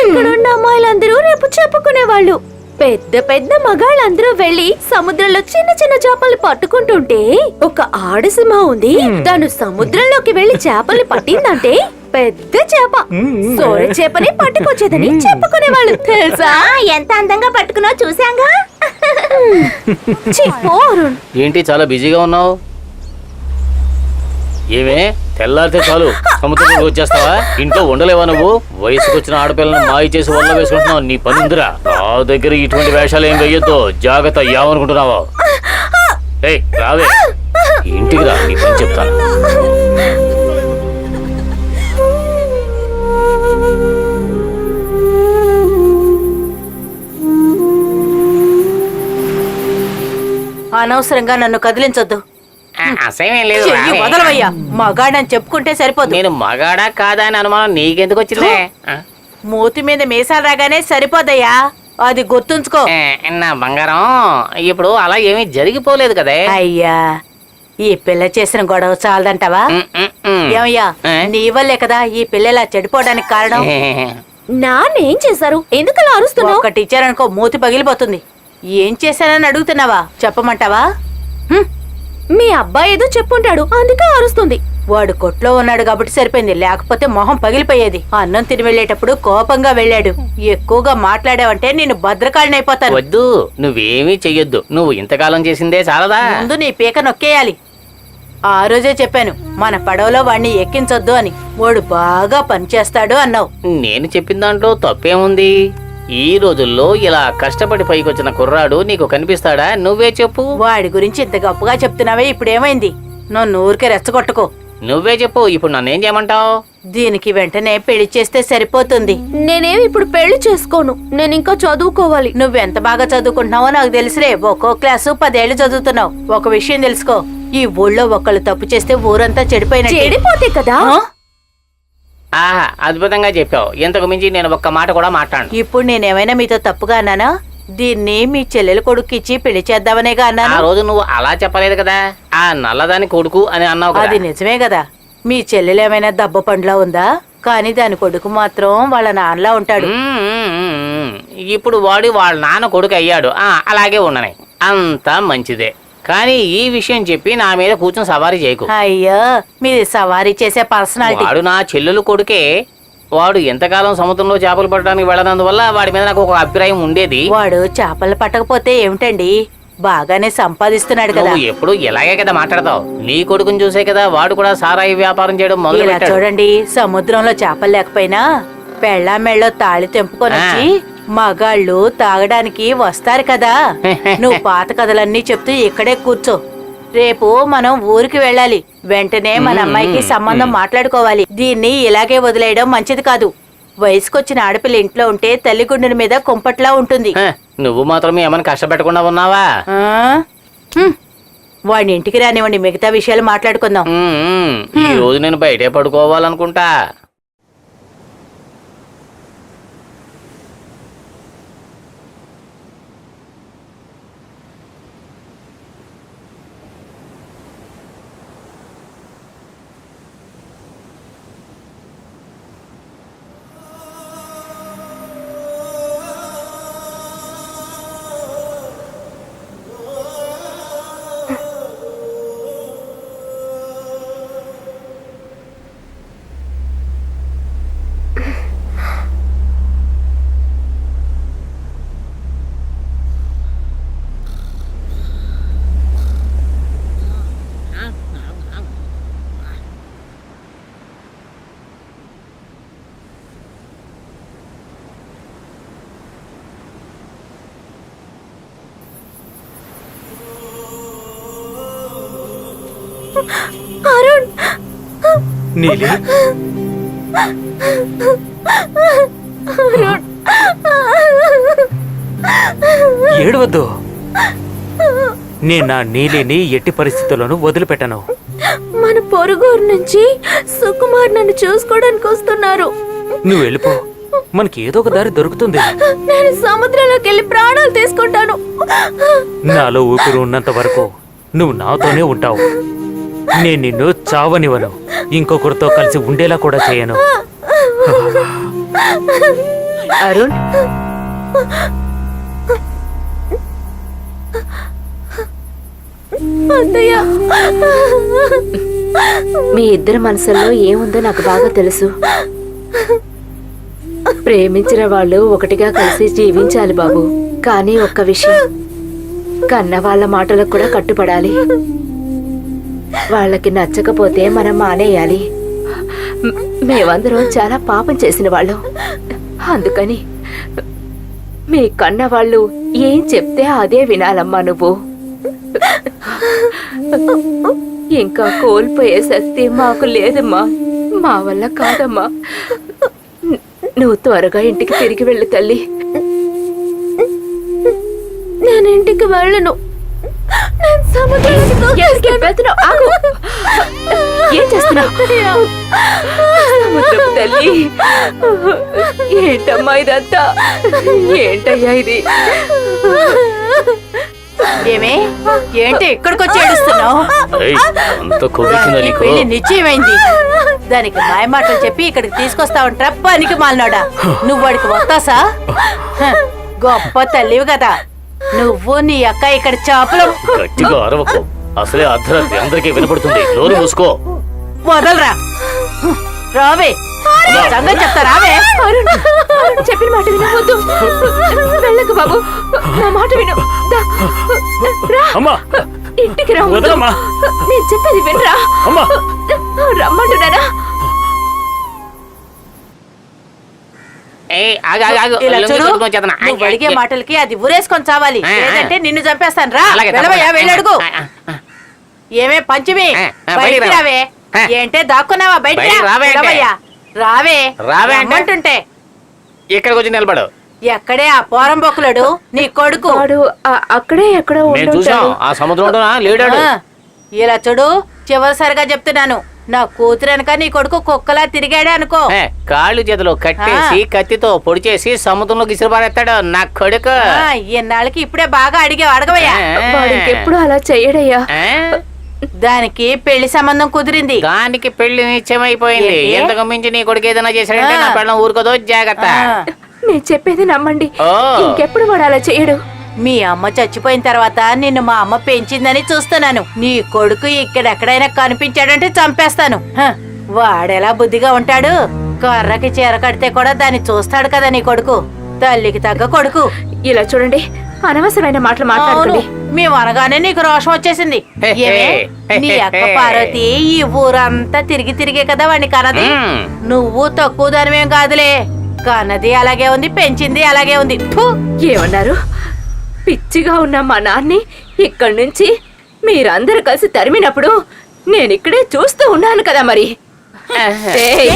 ఇక్కడున్న అమ్మాయిలందరూ రేపు చెప్పుకునేవాళ్ళు. పెద్ద పెద్ద మగాళ్ళందరూ వెళ్లి సముద్రంలో చిన్న చిన్న చేపలు పట్టుకుంటుంటే ఒక ఆడసింహ ఉంది. తను సముద్రంలోకి వెళ్లి చేపల్ని పట్టిందంటే పెద్ద చేప సోర చేపని పట్టుకొచ్చేదని చెప్పుకునేవాళ్ళు తెలుసా? ఎంత అందంగా పట్టుకున్నా చూసాంగా. ఏంటి చాలా బిజీగా ఉన్నావు? ఏమే తెల్లారితే చాలు సముద్రంలోకి వచ్చేస్తావా? ఇంట్లో ఉండలేవా నువ్వు? వయసుకు వచ్చిన ఆడపిల్లను మాయ చేసి వల్ల వేసుకుంటున్నావు. నీ పని ఉందిరా. నా దగ్గర ఇటువంటి వేషాలు ఏం వెయ్యొద్దు. జాగ్రత్త. ఏమనుకుంటున్నావా? ఏయ్ రావే, ఇంటికి రా, నీ పని చెప్తాను. అనవసరంగా నన్ను కదిలించొద్దు. అసహ్యం లేదు. చెయ్యి వదలవయ్యా. మగాడని చెప్పుకుంటే సరిపోదు. నేను మగాడా కాదా అని అనుమానం నీకెందుకు వచ్చిందే? మూతి మీద మీసాలు రాగానే సరిపోదయ్యా. అది గుర్తుంచుకో. నా బంగారం, ఇప్పుడు అలా ఏమీ జరిగిపోలేదు కదే. అయ్యా, ఈ పిల్ల చేసిన గొడవ చాలదంటావా? ఏమయ్యా, నీ వల్లే కదా ఈ పిల్ల ఇలా చెడిపోవడానికి కారణం. నాన్నేం చేశారు? ఎందుకలా అరుస్తున్నావు? ఒకటి ఇచ్చారనుకో మూతి పగిలిపోతుంది. ఏం చేశానని అడుగుతున్నావా? చెప్పమంటావా? మీ అబ్బాయి ఏదో చెప్పుంటాడు, అందుకే అరుస్తుంది. వాడు కొట్లో ఉన్నాడు కాబట్టి సరిపోయింది, లేకపోతే మొహం పగిలిపోయేది. అన్నం తిని వెళ్ళేటప్పుడు కోపంగా వెళ్ళాడు. ఎక్కువగా మాట్లాడావంటే నేను భద్రకాళిని అయిపోతాను. వద్దు, నువ్వేమీ చెయ్యొద్దు. నువ్వు ఇంతకాలం చేసిందే చాలదా? ముందు నీ పీక నొక్కేయాలి. ఆ రోజే చెప్పాను మన పడవలో వాణ్ణి ఎక్కించొద్దు అని. వాడు బాగా పనిచేస్తాడు అన్నావు. నేను చెప్పిన దాంట్లో తప్పేముంది? ఈ రోజుల్లో ఇలా కష్టపడి పైకొచ్చిన కుర్రాడు నీకు కనిపిస్తాడా? నువ్వే చెప్పు. వాడి గురించి ఇంత గొప్పగా చెప్తున్నావే, ఇప్పుడేమైంది? నన్ను ఊరికే రెచ్చగొట్టుకో. నువ్వే చెప్పు, ఇప్పుడు నన్నేం చేయమంటావు? దీనికి వెంటనే పెళ్లి చేస్తే సరిపోతుంది. నేనేమి ఇప్పుడు పెళ్లి చేసుకోను. నేను ఇంకా చదువుకోవాలి. నువ్వెంత బాగా చదువుకుంటున్నావో నాకు తెలుసులే. ఒక్కో క్లాసు 10 ఏళ్లు చదువుతున్నావు. ఒక విషయం తెలుసుకో, ఈ ఊళ్ళో ఒకళ్ళు తప్పు చేస్తే ఊరంతా చెడిపోయినట్టే. చెడిపోతే కదా. ఆహా, అద్భుతంగా చెప్పావు. ఇంతకు మించి నేను ఒక్క మాట కూడా మాట్లాడను. ఇప్పుడు నేనేమైనా మీతో తప్పుగా అన్నానా? దీన్ని మీ చెల్లెలు కొడుక్కిచ్చి పెళ్లి చేద్దామనేగా అన్నాను. ఆ రోజు నువ్వు అలా చెప్పలేదు కదా. ఆ నల్లదాని కొడుకు అని అన్నావు కదా. అది నిజమే కదా. మీ చెల్లెలు ఏమైనా దెబ్బ పండ్లా ఉందా? కానీ దాని కొడుకు మాత్రం వాళ్ళ నాన్నలా ఉంటాడు. ఇప్పుడు వాడు వాళ్ళ నాన్న కొడుకు అయ్యాడు. అలాగే ఉండని, అంతా మంచిదే. కానీ ఈ విషయం చెప్పి నా మీద కూర్చొని సవారీ చేయకు. అయ్యో, మీది సవారీ చేసే పర్సనాలిటీ. వాడు నా చెల్లెలు కొడుకే. వాడు ఎంతకాలం సముద్రంలో చేపలు పట్టడానికి వెళ్ళనందువల్ల వాడి మీద నాకు ఒక అభిప్రాయం ఉండేది. వాడు చేపలు పట్టకపోతే ఏమిటండి, బాగానే సంపాదిస్తున్నాడు కదా. నువ్వు ఎప్పుడు ఇలాగే కదా మాట్లాడతావు. నీ కొడుకుని చూసే కదా వాడు కూడా సారాయి వ్యాపారం చేయడం మొదలు ఇలా పెట్టాడు. చూడండి, సముద్రంలో చేపలు లేకపోయినా పెళ్ళా మెళ్ళో తాళి తెంపుకొని వచ్చి మగాళ్ళు తాగడానికి వస్తారు కదా. నువ్వు పాత కథలన్నీ చెప్తూ ఇక్కడే కూర్చో. రేపు మనం ఊరికి వెళ్ళాలి. వెంటనే మన అమ్మాయికి సంబంధం మాట్లాడుకోవాలి. దీన్ని ఇలాగే వదిలేయడం మంచిది కాదు. వయసుకొచ్చిన ఆడపిల్ల ఇంట్లో ఉంటే తల్లి గుండెల మీద కుంపట్లా ఉంటుంది. నువ్వు మాత్రం ఏమైనా కష్టపెట్టకుండా ఉన్నావా? ఆ? వాడిని ఇంటికి రానివ్వండి, మిగతా విషయాలు మాట్లాడుకుందాం. ఈ రోజు నేను బయటే పడుకోవాలనుకుంటా. అరుణ్, నీలి, ఏడవద్దు. నేను నా నీలిని ఎట్టి పరిస్థితుల్లోనూ వదిలిపెట్టను. మన పొరుగురు నుంచి సుకుమార్ నన్ను చూసుకోవడానికి వస్తున్నారు. నువ్వు వెళ్ళిపో, మనకి ఏదో ఒక దారి దొరుకుతుంది. నేను సముద్రంలోకి వెళ్ళి ప్రాణాలు తీసుకుంటాను. నాలో ఊపిరి ఉన్నంత వరకు నువ్వు నాతోనే ఉంటావు. నేను నిన్ను చావనివ్వను, ఇంకొకరితో కలిసి ఉండేలా కూడా చేయను. అరుణ్, అత్తయ్య, మీ ఇద్దరి మనసుల్లో ఏముందో నాకు బాగా తెలుసు. ప్రేమించిన వాళ్ళు ఒకటిగా కలిసి జీవించాలి బాబు. కానీ ఒక్క విషయం, కన్న వాళ్ళ మాటలకు కూడా కట్టుపడాలి. వాళ్ళకి నచ్చకపోతే మనం మానేయాలి. మేమందరం చాలా పాపం చేసిన వాళ్ళం. అందుకని మీ కన్న వాళ్ళు ఏం చెప్తే అదే వినాలమ్మా నువ్వు. ఇంకా కోల్పోయే శక్తి మాకు లేదమ్మా. మా వల్ల కాదమ్మా. నువ్వు త్వరగా ఇంటికి తిరిగి వెళ్ళు తల్లి. నేను ఇంటికి వెళ్ళను. నేను సముద్రంలోకి వెళ్తున్నావు? ఆగు. ఏం చేస్తున్నావు? సముద్రపు తల్లి, ఏంటమ్మా ఇదంతా? ఏంటయ్యా ఇది? ఏమే, ఏంటి ఇక్కడికి వచ్చి ఏడుస్తున్నావు? అంత కొవ్వెక్కిందా నీకు? పెళ్లి నిశ్చయమైంది. దానికి మాయమాటలు చెప్పి ఇక్కడికి తీసుకొస్తా ఉంటా. పనికి మాలినాడా నువ్వు? వాడికి వస్తాసా? గొప్ప తల్లివి కదా నువ్వు. నీ అక్క ఇక్కడ చేపలు. గట్టిగా అరవకు, అసలే అర్ధరాత్రి అందరికీ వినపడుతుంది. నోరు మూసుకో. వదలరా, రావే, సంగతి చెప్తా. రావే. చెప్పిన మాట వినవద్దు. వెళ్ళకు బాబు, నా మాట విను. దా, రా. అమ్మా, ఇంటికి రా. వదలమ్మా. నేను చెప్పేది వినరా. అమ్మా, రమ్మంటున్నానా? ఇలా చూడు, నువ్వు అడిగే మాటలకి అది ఊరేసుకొని చావాలి, లేదంటే నిన్ను చంపేస్తాను. రా, వెళ్ళవయ్యా, వెళ్ళడుగు. ఏమే పంచమి, బయటికి రావే. ఏంటే దాక్కున్నావా? బయటికి రావయ్యా. రావే, రావే అంటుంటే. ఇక్కడికి వచ్చి నిలబడు. ఎక్కడే ఆ పోరంబొక్కులడు, నీ కొడుకు? వాడు అక్కడే ఎక్కడో నేను చూసాం, ఆ సముద్రంలో లేడాడు. ఇలా చూడు, చివరిసారిగా చెప్తున్నాను, నా కూతురు వెనక నీ కొడుకు కుక్కలా తిరిగాడే అనుకో. కాళ్ళు చేతులు కట్టేసి కత్తితో పొడి చేసి సముద్రంలోకి ఇసురుపారేస్తాడు నా కొడుకు. ఇన్నాళ్ళకి ఇప్పుడే బాగా అడిగావు. అడగవయ్యా. వాడికి ఎప్పుడు అలా చెయ్యడయ్యా. దానికి పెళ్లి సంబంధం కుదిరింది. దానికి పెళ్లి నిశ్చయమైపోయింది. ఏంటి? ఎంతకు మించి నీ కొడుకు ఏదైనా చేశాడంటే నా పెళ్ళం ఊరుకోదో, జాగ్రత్త. నేను చెప్పేది నమ్మండి. ఓ. ఇంకెప్పుడు వాడు అలా చెయ్యడు. మీ అమ్మ చచ్చిపోయిన తర్వాత నిన్ను మా అమ్మ పెంచిందని చూస్తున్నాను. నీ కొడుకు ఇక్కడెక్కడైనా కనిపించాడంటే చంపేస్తాను. వాడెలా బుద్ధిగా ఉంటాడు? కర్రకి చీర కడితే కూడా దాన్ని చూస్తాడు కదా నీ కొడుకు. తల్లికి తగ్గ కొడుకు. ఇలా చూడండి, అనవసరమైన మాటలు మాట్లాడుతుంది. మేము అనగానే నీకు రోషం వచ్చేసింది. ఏమే, నీ అక్క పార్వతి ఈ ఊరంతా తిరిగి తిరిగే కదా వాడిని కనది. నువ్వు తక్కువ దానివేం కాదులే. కన్నది అలాగే ఉంది, పెంచింది అలాగే ఉంది. ఏమన్నారు? పిచ్చిగా ఉన్న మా నాన్ని ఇక్కడి నుంచి మీరందరూ కలిసి తరిమినప్పుడు నేనిక్కడే చూస్తూ ఉన్నాను కదా మరి. ఏయ్,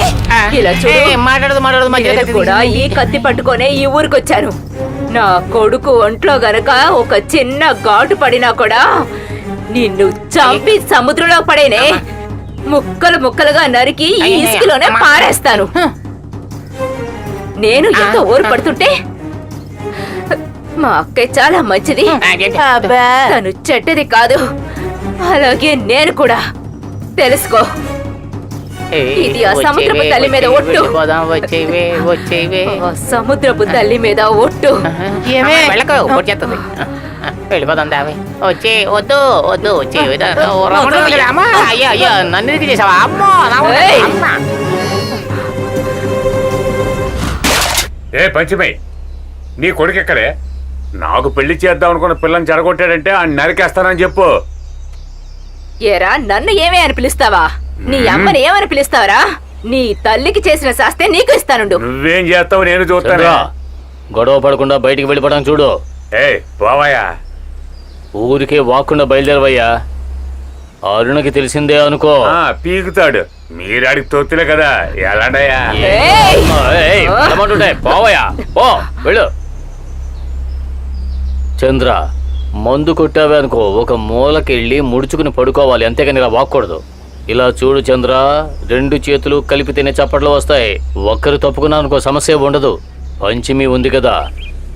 ఇలా చూడు. మాట్లాడదు నేను కూడా ఈ కత్తి పట్టుకొనే ఈ ఊరికొచ్చాను. నా కొడుకు ఒంట్లో గనక ఒక చిన్న ఘాటు పడినా కూడా నిన్ను చంపి సముద్రంలో పడేనే. ముక్కలు ముక్కలుగా నరికి ఈ ఇసుకలోనే పారేస్తాను. నేను ఎంత ఊరు పడుతుంటే మా అక్క చాలా మంచిది. అబ్బా తను చెడ్డది కాదు. అలాగే నేను కూడా. తెలుసుకో, ఇది ఆ సముద్రపు తల్లి మీద ఒట్టు. ఆ సముద్రపు తల్లి మీద ఒట్టు. ఏమే వెళ్ళిపోదాం దావి వచ్చి వద్దు వద్దు వచ్చి అయ్యో అయ్యో నన్ను ఎందుకు చేసావా అమ్మో ఏయ్! ఏ పంచమి, నీ కొడుకు ఎక్కడే? నాకు పెళ్లి చేద్దాం అనుకున్న పిల్లని చెడగొట్టాడంటే ఆ నరికేస్తానని చెప్పు. ఏరా, నన్ను ఏమే అని పిలుస్తావా? నీ అమ్మని ఏమని పిలుస్తావరా? నీ తల్లికి చేసిన శాస్తే నీకు ఇస్తానుండు. నువ్వేం చేస్తావు నేను చూస్తాను. చంద్రా, గొడవ పడకుండా బయటికి వెళ్ళిపోవడం చూడు. ఏ పోవయ్యా. ఊరికే వాక్కుండా బయలుదేరవయ్యా. అరుణకి తెలిసిందే అనుకో. పీకుతాడు. మీరాడికి తొత్తులే కదా, ఎలాడయ్యా? ఏయ్! ఏయ్, వెళ్ళమంటుంటే పోవయ్యా, పో వెళ్ళు. చంద్ర, మందు కొట్టావే అనుకో, ఒక మూలకెళ్ళి ముడుచుకుని పడుకోవాలి, అంతేగాని ఇలా వాక్కూడదు. ఇలా చూడు చంద్ర, 2 చేతులు కలిపితేనే చప్పట్లు వస్తాయి. ఒక్కరు తప్పుకున్నా అనుకో సమస్య ఉండదు. పంచమి ఉంది కదా,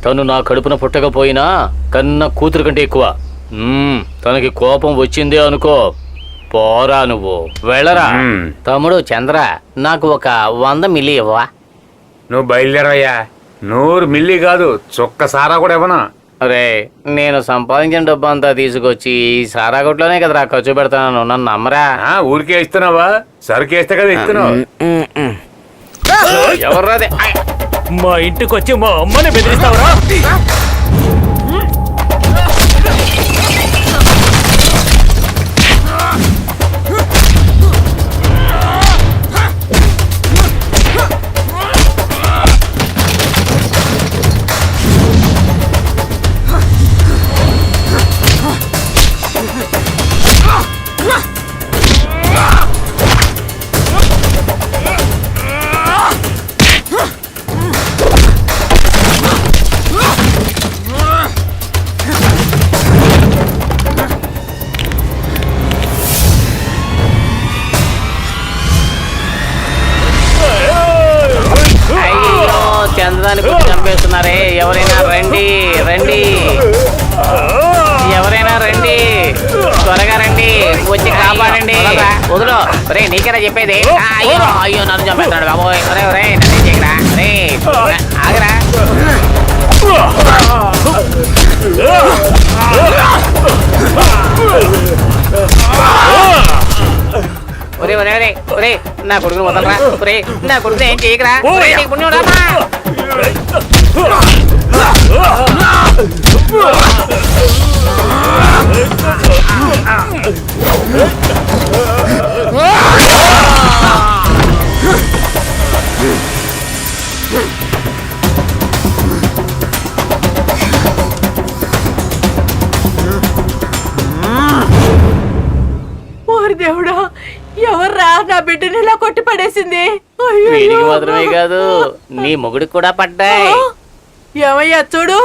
తను నా కడుపున పుట్టకపోయినా కన్న కూతురు కంటే ఎక్కువ. తనకి కోపం వచ్చిందే అనుకో, పోరా నువ్వు, వెళ్ళరా. తమ్ముడు చంద్ర, నాకు ఒక 100 మిల్లీ ఇవ్వవా? నువ్వు బయలుదేరవయ్యా. 100 మిల్లీ కాదు, చుక్క సారా కూడా ఇవ్వనా? అరే, నేను సంపాదించిన డబ్బు అంతా తీసుకొచ్చి ఈ సారా కొట్లోనే కదరా ఖర్చు పెడతాను, నన్ను నమ్మరా? ఊరికే ఇస్తున్నావా? సరుకేస్తే కదా ఇస్తున్నావు. ఎవర్రాదే? మా ఇంటికి వచ్చి మా అమ్మని బెదిరిస్తావరా? అయ్యో, చంద్రాన్ని కొట్టి చంపేస్తున్నారే. ఎవరైనా రండి రండి, ఎవరైనా రండి, త్వరగా రండి, వచ్చి కాపాడండి. వదులు, రే నీకేనా చెప్పేది? అయ్యో అయ్యో, నన్ను చంపేస్తున్నాడు బాబోయ్. రే రే, నన్ను చేయరా రే, ఆగరా. ఒరే ఒరే ఒరే ఒరే, నా కొడుకుని వదలరా. ఒరే, నా కొడుకుని ఏం చేయకరా. ఒరే, నీకు పుణ్యం రామా. ఓరి దేవుడా, ఎవర్రా నా బిడ్డని ఇలా కొట్టి పడేసింది? అయ్యో! వీడికి మాత్రమే కాదు, నీ మొగుడికి కూడా పడ్డాయి. ఏమయ్యా చూడు,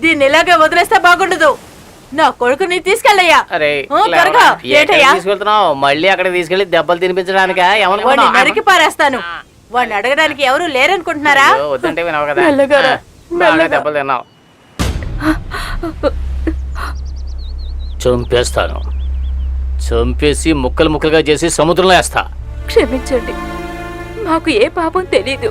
దీన్ని ఇలాగే వదిలేస్తే బాగుండదు. నా కొడుకుని తీసుకెళ్ళయ్యా. అరే, త్వరగా. ఏంటయ్యా? తీసుకెళ్తున్నావు? మళ్ళీ అక్కడ తీసుకెళ్లి దెబ్బలు తినిపించడానికా? వాడిని నరికి పారేస్తాను. వాడిని అడగడానికి ఎవరు లేరనుకుంటున్నారా? వద్దంటే వినవు కదా. మెల్లగారా, బాగా దెబ్బలు తిన్నావు. చంపేస్తాను. చంపేసి ముక్కలు ముక్కలుగా చేసి సముద్రంలో వేస్తా. క్షమించండి, మాకు ఏ పాపం తెలీదు.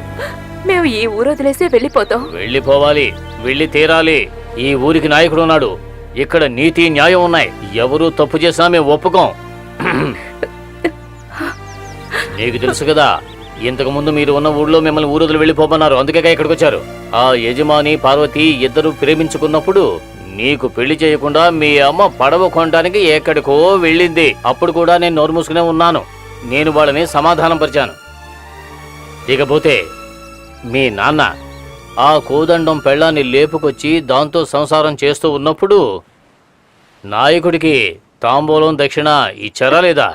మేము ఈ ఊరు వదిలేసే వెళ్ళిపోతాం. వెళ్ళిపోవాలి, వెళ్ళి తీరాలి. ఈ ఊరికి నాయకుడు ఉన్నాడు. ఇక్కడ నీతి న్యాయం ఉన్నాయి. ఎవరు తప్పు చేసినా మేము ఒప్పుకోం. నీకు తెలుసు కదా, ఇంతకు ముందు మీరు ఉన్న ఊళ్ళో మిమ్మల్ని ఊరొదిలి వెళ్ళిపోమన్నారు, అందుకే ఇక్కడికి వచ్చారు. ఆ యజమాని పార్వతి ఇద్దరు ప్రేమించుకున్నప్పుడు నీకు పెళ్లి చేయకుండా మీ అమ్మ పడవ కొనడానికి ఎక్కడికో వెళ్ళింది. అప్పుడు కూడా నేను నోరు మూసుకునే ఉన్నాను. నేను వాళ్ళని సమాధానం పరిచాను. ఇకపోతే మీ నాన్న ఆ కోదండం పెళ్ళాన్ని లేపుకొచ్చి దాంతో సంసారం చేస్తూ ఉన్నప్పుడు నాయకుడికి తాంబూలం దక్షిణ ఇచ్చారా లేదా?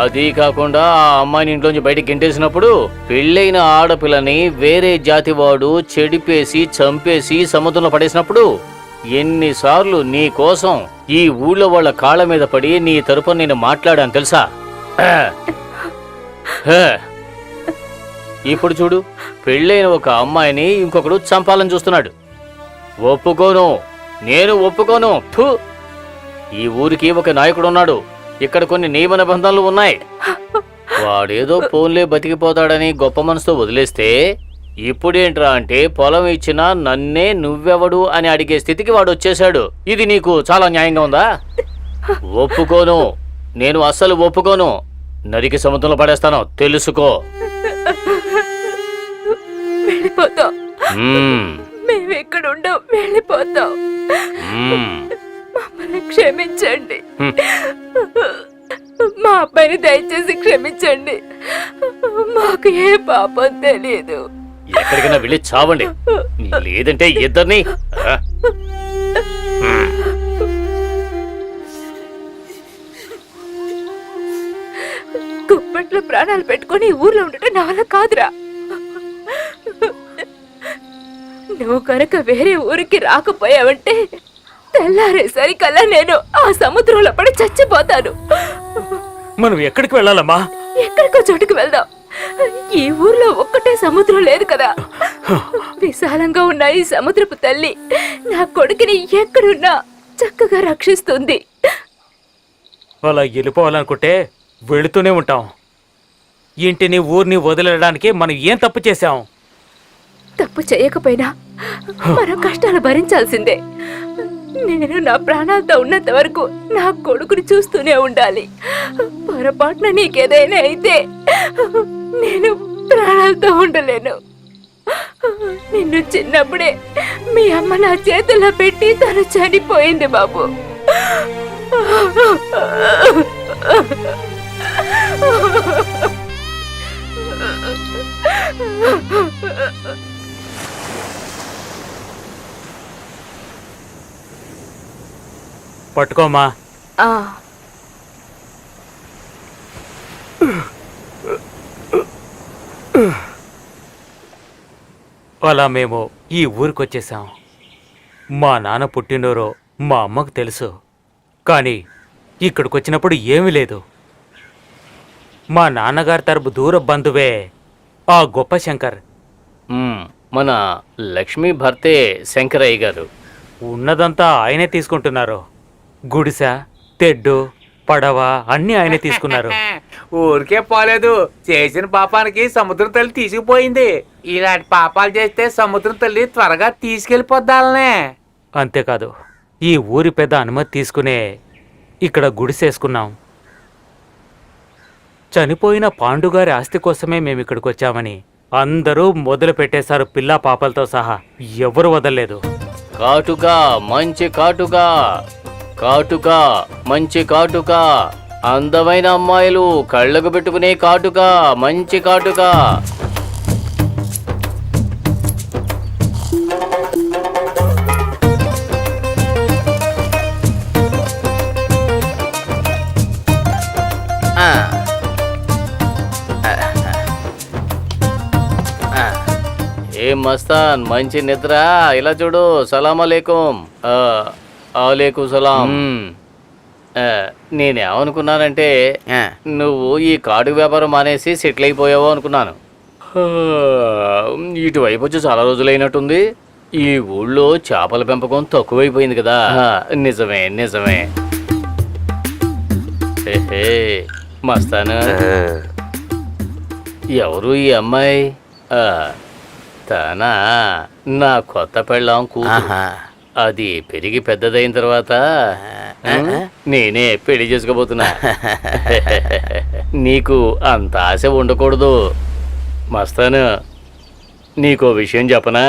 అది కాకుండా ఆ అమ్మాయిని ఇంట్లోంచి బయటికి గెంటేసినప్పుడు పెళ్ళైన ఆడపిల్లని వేరే జాతి వాడు చెడిపేసి చంపేసి సముద్రంలో పడేసినప్పుడు ఎన్నిసార్లు నీ కోసం ఈ ఊళ్ళో వాళ్ళ కాళ్ళ మీద పడి నీ తరపున నేను మాట్లాడాను తెలుసా? ఇప్పుడు చూడు, పెళ్ళైన ఒక అమ్మాయిని ఇంకొకడు చంపాలని చూస్తున్నాడు. ఒప్పుకోను, నేను ఒప్పుకోను. ఫు! ఈ ఊరికి ఒక నాయకుడు ఉన్నాడు, ఇక్కడ కొన్ని నియమ నిబంధనలు ఉన్నాయి. వాడేదో పోన్లే బతికిపోతాడని గొప్ప మనసుతో వదిలేస్తే ఇప్పుడేంట్రా అంటే పొలం ఇచ్చినా నన్నే నువ్వెవడు అని అడిగే స్థితికి వాడు వచ్చేశాడు. ఇది నీకు చాలా న్యాయంగా ఉందా? ఒప్పుకోను, నేను అస్సలు ఒప్పుకోను. నరికి సముద్రంలో పడేస్తాను, తెలుసుకో. వెళ్ళిపోతాం, మేమెక్కడ ఉండవు, వెళ్ళిపోతాం. మమ్మల్ని క్షమించండి, మా అబ్బాయిని దయచేసి క్షమించండి. మాకు ఏ పాపం తెలియదు. ఎక్కడికైనా వెళ్ళి చావండి, లేదంటే ఇద్దరిని. గుప్పట్లో ప్రాణాలు పెట్టుకొని ఊర్లో ఉండటం నా వల్ల కాదురా. నువ్వు కనుక వేరే ఊరికి రాకపోయావంటే తెల్లారేసరికల్లా నేను ఆ సముద్రంలో పడి చచ్చిపోతాను. మనం ఎక్కడికి వెళ్ళాలమ్మా? ఎక్కడికో చోటుకు వెళ్దాం. ఈ ఊర్లో ఒక్కటే సముద్రం లేదు కదా. విశాలంగా ఉన్న ఈ సముద్రపు తల్లి నా కొడుకుని ఎక్కడున్నా చక్కగా రక్షిస్తుంది. అలా వెళ్ళిపోవాలనుకుంటే వెళుతూనే ఉంటాం. ఇంటిని ఊరిని వదిలేయడానికి మనం ఏం తప్పు చేశాం? తప్పు చేయకపోయినా మనం కష్టాలు భరించాల్సిందే. నేను నా ప్రాణాలతో ఉన్నంత వరకు నా కొడుకుని చూస్తూనే ఉండాలి. పొరపాటున నీకేదైనా అయితే నేను ప్రాణాలతో ఉండలేను. నిన్ను చిన్నప్పుడే మీ అమ్మ నా చేతుల్లో పెట్టి తను చనిపోయింది బాబు. పట్టుకోమా. అలా మేము ఈ ఊరికొచ్చేసాం. మా నాన్న పుట్టినరోజు మా అమ్మకు తెలుసు, కానీ ఇక్కడికి వచ్చినప్పుడు ఏమీ లేదు. మా నాన్నగారి తరపు దూర బంధువే ఆ గొప్ప శంకర్. మన లక్ష్మీ భర్తే శంకరయ్య గారు. ఉన్నదంతా ఆయనే తీసుకుంటున్నారు. గుడిసె, తెడ్డు, పడవ అన్నీ ఆయనే తీసుకున్నారు. ఊరికే పోలేదు, చేసిన పాపానికి సముద్రం తల్లి తీసుకుపోయింది. ఇలాంటి పాపాలు చేస్తే సముద్రం తల్లి త్వరగా తీసుకెళ్లిపోద్దాలనే. అంతేకాదు, ఈ ఊరి పెద్ద అనుమతి తీసుకునే ఇక్కడ గుడిసేసుకున్నాం. చనిపోయిన పాండుగారి ఆస్తి కోసమే మేము ఇక్కడికి వచ్చామని అందరూ మొదలు పెట్టేశారు, పిల్లా పాపలతో సహా. ఎవరు వదలలేదు. కాటుక, మంచి కాటుక, కాటుక, మంచి కాటుక, అందమైన అమ్మాయిలు కళ్ళకు పెట్టుకునే కాటుక, మంచి కాటుక. ఏం మస్తాన్, మంచి నిద్ర. ఇలా చూడు. సలాం అలేకుం. అలేకుం సలాం. నేనేమనుకున్నానంటే నువ్వు ఈ కాడు వ్యాపారం మానేసి సెటిల్ అయిపోయావో అనుకున్నాను. ఇటువైపు వచ్చి చాలా రోజులైనట్టుంది. ఈ ఊళ్ళో చేపల పెంపకం తక్కువైపోయింది కదా. నిజమే నిజమే. మస్తాను, ఎవరు ఈ అమ్మాయి? తనా నా కొత్త పెళ్ళాం కూతురు. అది పెరిగి పెద్దదైన తర్వాత నేనే పెళ్లి చేసుకోబోతున్నా. నీకు అంత ఆశ ఉండకూడదు మస్తాను. నీకో విషయం చెప్పనా?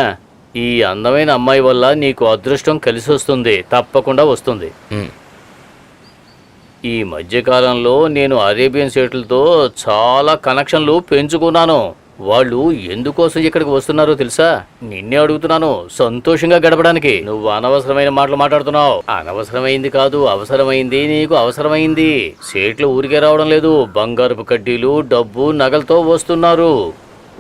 ఈ అందమైన అమ్మాయి వల్ల నీకు అదృష్టం కలిసి వస్తుంది, తప్పకుండా వస్తుంది. ఈ మధ్యకాలంలో నేను అరేబియన్ స్టేట్లతో చాలా కనెక్షన్లు పెంచుకున్నాను. వాళ్ళు ఎందుకోసం ఇక్కడికి వస్తున్నారో తెలుసా? నిన్నే అడుగుతున్నాను, సంతోషంగా గడపడానికి. నువ్వు అనవసరమైన మాటలు మాట్లాడుతున్నావు. అనవసరమైంది కాదు, అవసరమైంది. నీకు అవసరమైంది. సేట్లు ఊరికే రావడం లేదు, బంగారపు కడ్డీలు, డబ్బు, నగలతో వస్తున్నారు.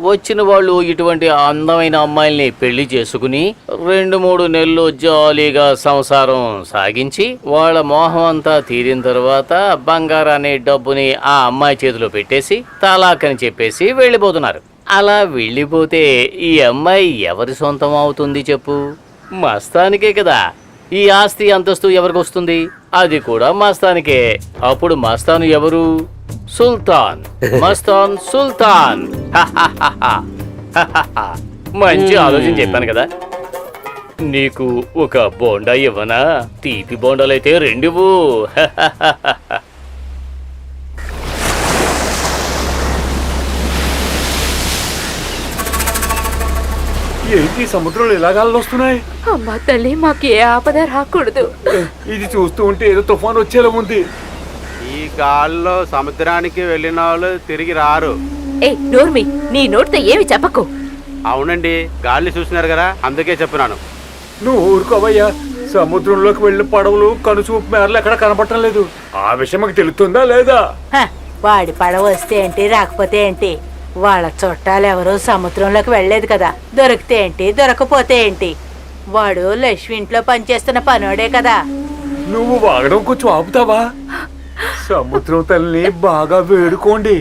వచ్చిన వాళ్ళు ఇటువంటి అందమైన అమ్మాయిల్ని పెళ్లి చేసుకుని 2-3 నెలలు జాలీగా సంసారం సాగించి వాళ్ళ మోహం అంతా తీరిన తర్వాత బంగారాన్ని, డబ్బుని ఆ అమ్మాయి చేతిలో పెట్టేసి తలాకని చెప్పేసి వెళ్ళిపోతున్నారు. అలా వెళ్ళిపోతే ఈ అమ్మాయి ఎవరి సొంతం అవుతుంది చెప్పు? మస్తానికే కదా. ఈ ఆస్తి అంతస్తు ఎవరికి వస్తుంది? అది కూడా మస్తానికే. అప్పుడు మస్తాను ఎవరు? సుల్తాన్. మస్తాన్ సుల్తాన్. మంచి ఆలోచన చెప్పాను కదా. నీకు ఒక బోండా ఇవ్వనా? తీపి బోండాలైతే 2. ఏంటి సముద్రంలో ఇలా గాలులు వస్తున్నాయి? అమ్మా తల్లి, మాకు ఏ ఆపద రాకూడదు. ఇది చూస్తూ ఉంటే ఏదో తుఫాన్ వచ్చేలా ఉంది. ఈ గాల్లో సముద్రానికి వెళ్ళిన వాళ్ళు తిరిగి రారు. ఏ నోర్మి, నీ నోటితో ఏమి చెప్పకు. అవునండి, గాలి చూసినారు కదా, అందుకే చెప్పినాను. నువ్వు ఊరుకోవయ్యా. సముద్రంలోకి వెళ్ళిన పడవలు కనుచూపు మేరలు ఎక్కడ కనపడటం లేదు. ఆ విషయం మాకు తెలుస్తుందా లేదా? హ, వాడి పడవ వస్తే ఏంటి, రాకపోతే ఏంటి? వాళ్ళ చుట్టాలు ఎవరు సముద్రంలోకి వెళ్ళలేదు కదా. దొరికితే ఏంటి, దొరకపోతే ఏంటి? వాడు లక్ష్మి ఇంట్లో పనిచేస్తున్న పనోడే కదా. నువ్వు వాగడం కొంచెం ఆపుతావా? సముద్రం తల్లిని బాగా వేడుకోండి.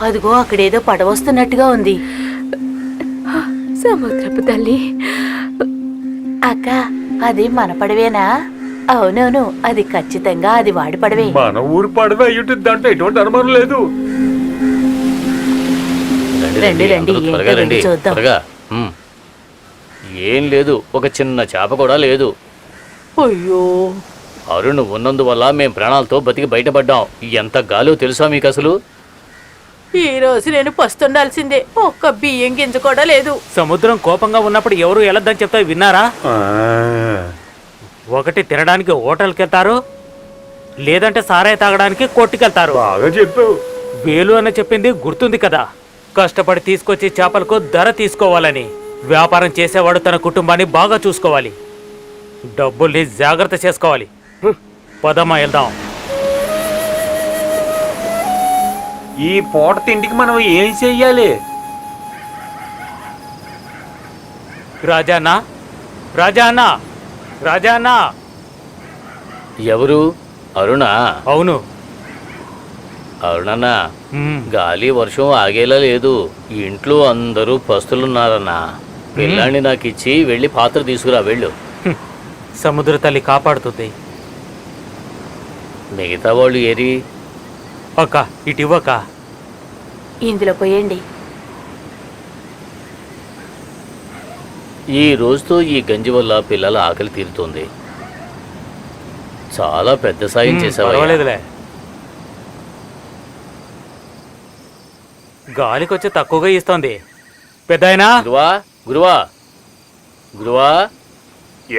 అదిగో అక్కడేదో పడవ వస్తున్నట్టుగా ఉంది. సముద్రపు తల్లి, అక్క, అది మన పడవేనా? అవునవును, అది ఖచ్చితంగా అది వాడి పడవే. మన ఊరు పడవ అయ్యుంటుంది, దాంట్లో ఎటువంటి అనుమానం లేదు. రండి, రండి, అందరూ త్వరగా ఏంటో రండి, చూద్దాం. త్వరగా. ఏం లేదు, ఒక చిన్న చేప కూడా లేదు. అయ్యో, అరుణ్ ఉన్నందువల్ల మేం ప్రాణాలతో బతికి బయటపడ్డాం. ఎంత గాలో తెలుసా మీకు అసలు? ఈ రోజు నేను పస్తుండాల్సిందే. ఒక్క బియ్యం గింజ కూడా లేదు. సముద్రం కోపంగా ఉన్నప్పుడు ఎవరు వెళ్ళొద్దని చెప్తా విన్నారా? ఆ, ఒకటి తినడానికి హోటల్కి వెళ్తారు, లేదంటే సారాయి తాగడానికి కొట్టుకెళ్తారు. బాగా చెప్పావు. వేలు అని చెప్పింది గుర్తుంది కదా. కష్టపడి తీసుకొచ్చి చేపలకు ధర తీసుకోవాలని. వ్యాపారం చేసేవాడు తన కుటుంబాన్ని బాగా చూసుకోవాలి, డబ్బుల్ని జాగ్రత్త చేసుకోవాలి. పదమ్మా వెళ్దాం. ఈ పూట తిండికి మనం ఏం చెయ్యాలి? రాజానా, రాజానా, రాజానా. ఎవరు? అరుణా? అవును. అరుణన్నా, మ్మ్. గాలి వర్షం ఆగేలా లేదు. ఇంట్లో అందరూ పస్తులున్నారన్నా. పిల్లాన్ని నాకు ఇచ్చి వెళ్ళి పాత్ర తీసుకురా, వెళ్ళు. సముద్ర తల్లి కాపాడుతుంది. మిగతా వాళ్ళు ఏరి? అక్క ఇటు ఇవ్వక. ఇందులో పోయండి. ఈ రోజుతో ఈ గంజి వల్ల పిల్లల ఆకలి తీరుతోంది. చాలా పెద్ద సాయం చేసావా? పర్వాలేదులే. గాలికొచ్చి తక్కువగా ఇస్తోంది. పెద్దాయనా, గురువా, గురువా, గురువా.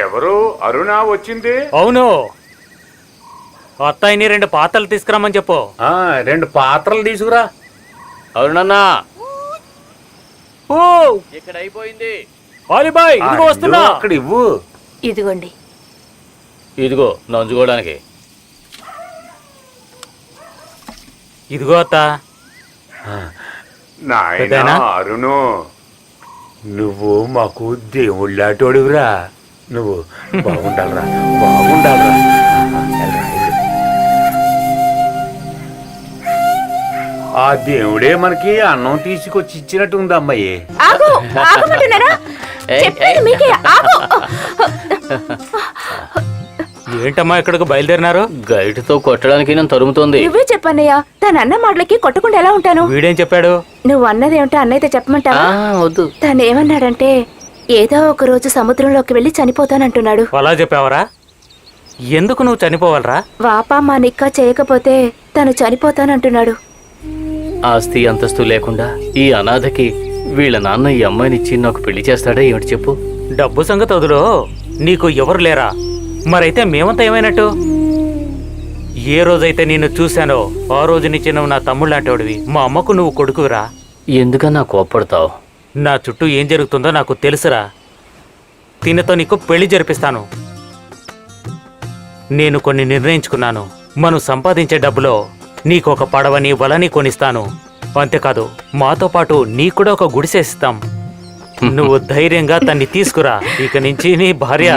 ఎవరు? అరుణా వచ్చింది. అవును. అత్తాయిని 2 పాత్రలు తీసుకురమ్మని చెప్పు. 2 పాత్రలు తీసుకురా. అరుణన్నా, ఓ ఇక్కడ అయిపోయింది. ఆలిబాయ్, ఇదిగో వస్తున్నా. అక్కడ ఇవ్వు. ఇదిగోండి. ఇదిగో నంజుకోవడానికి. ఇదిగో అత్త. నాయనా పెద్దాయనా? అరుణు, నువ్వు మాకు దేవుళ్ళాటోడురా. నువ్వు బాగుండాలరా, బాగుండాలరా. వెళ్ళరా, వెళ్ళు. ఆ దేవుడే మనకి అన్నం తీసుకొచ్చి ఇచ్చినట్టు ఉంది అమ్మాయి. ఆగు, ఆగమంటున్నారా? ఏయ్, చెప్పేది ఏయ్. మీకే. ఆగు. ఏంటమ్మా ఇక్కడికి బయలుదేరినారు? గైడ్తో కొట్టడానికి నేను తరుముతోంది. నువ్వే చెప్పన్నయ్యా. తన అన్న మాటలకి కొట్టకుండా ఎలా ఉంటాను? వీడేం చెప్పాడు? నువ్వు అన్నదేమిటో అన్నయ్యతో చెప్పమంటావా? వద్దు. తను ఏమన్నాడంటే ఏదో ఒక రోజు సముద్రంలోకి వెళ్ళి చనిపోతానంటున్నాడు. అలా చెప్పావరా? ఎందుకు నువ్వు చనిపోవాలరా? వాపా మా నిక్కా చేయకపోతే తను చనిపోతానంటున్నాడు. ఆస్తి అంతస్తు లేకుండా ఈ అనాథకి వీళ్ళ నాన్న ఈ అమ్మాయినిచ్చి నాకు పెళ్లి చేస్తాడా ఏమిటి చెప్పు? డబ్బు సంగతి వదులు. నీకు ఎవరు లేరా? మరైతే మేమంతా ఏమైనట్టు? ఏ రోజైతే నిన్ను చూశానో ఆ రోజు నుంచి నువ్వు నా తమ్ముడు లాంటివాడివి. మా అమ్మకు నువ్వు కొడుకురా. ఎందుకన్నా కోప్పడతావు? నా చుట్టూ ఏం జరుగుతుందో నాకు తెలుసురా. తినతో నీకు పెళ్లి జరిపిస్తాను. నేను కొన్ని నిర్ణయించుకున్నాను. మనం సంపాదించే డబ్బులో నీకు ఒక పడవని వలని కొనిస్తాను. అంతేకాదు మాతో పాటు నీకు కూడా ఒక గుడిసేస్తాం. నువ్వు ధైర్యంగా తన్ని తీసుకురా. ఇక నుంచి నీ భార్య.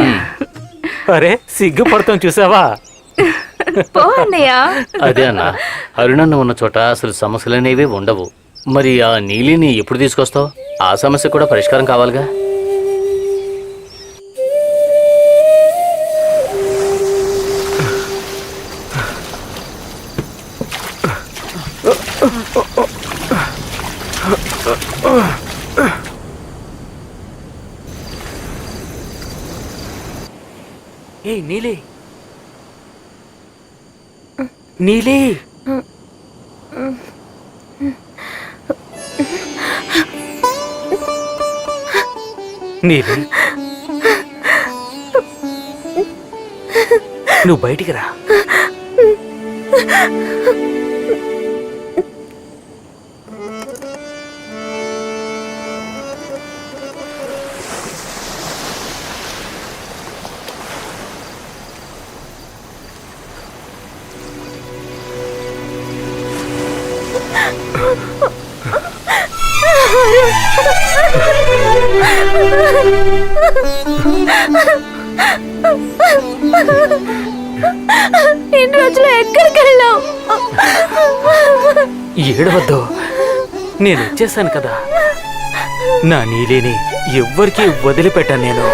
అరే సిగ్గుపడతాం చూసావా? పో అన్నయ్య. అదే అన్న, అరుణన్న ఉన్న చోట అసలు సమస్యలనేవి ఉండవు. మరి ఆ నీలిని ఎప్పుడు తీసుకొస్తావు? ఆ సమస్య కూడా పరిష్కారం కావాలిగా. ఏయ్ నీలి, నీలి, నీలి, నువ్వు బయటికి రా. ఇన్ని రోజులు ఎక్కడికి వెళ్ళావు? ఏడవద్దు, నేను వచ్చేసాను కదా. నా నీలిని ఎవ్వరికీ వదిలిపెట్టాను నేను.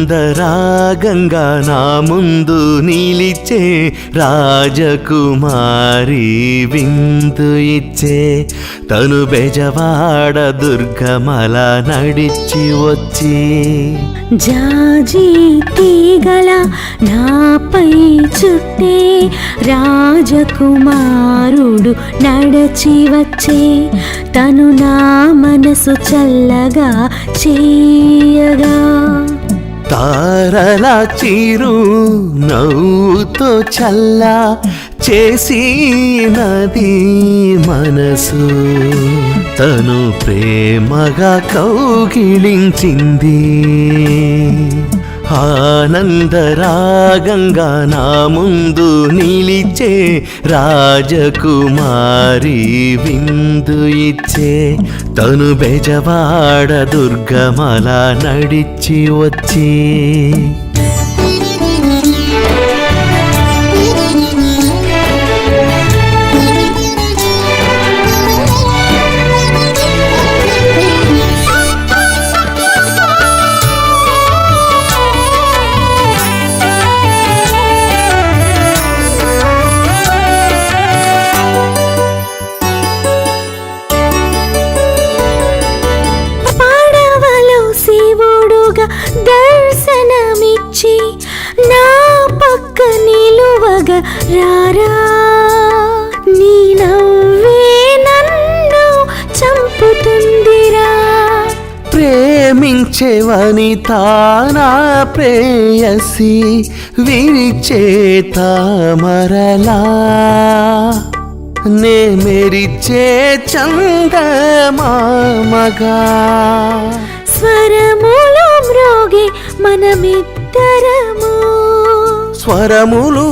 ఆనందరాగంగా నా ముందు నిలిచే రాజకుమారి విందు ఇచ్చే తను బెజవాడ దుర్గమల నడిచి వచ్చి జాజి తీగల నాపై చుట్టే రాజకుమారుడు నడచి వచ్చే తను నా మనసు చల్లగా చేయగా తారల చిరు నవ్వుతో చల్లా చేసి నది మనసు తను ప్రేమగా కౌగిలించింది. ఆనందరాగంగా నా ముందు నిలిచే రాజకుమారి విందు ఇచ్చే తను బెజవాడ దుర్గమల నడిచి వచ్చి దర్శనమిచ్చి నా పక్క నిలువగా రారా నీ నవ్వే నన్ను చంపుతుందిరా. ప్రేమించే వనిత నా ప్రేయసి విరిచే తామరలా నే మెరిచే చందమామగా స్వరములు మ్రోగే మనమిద్దరము స్వరములు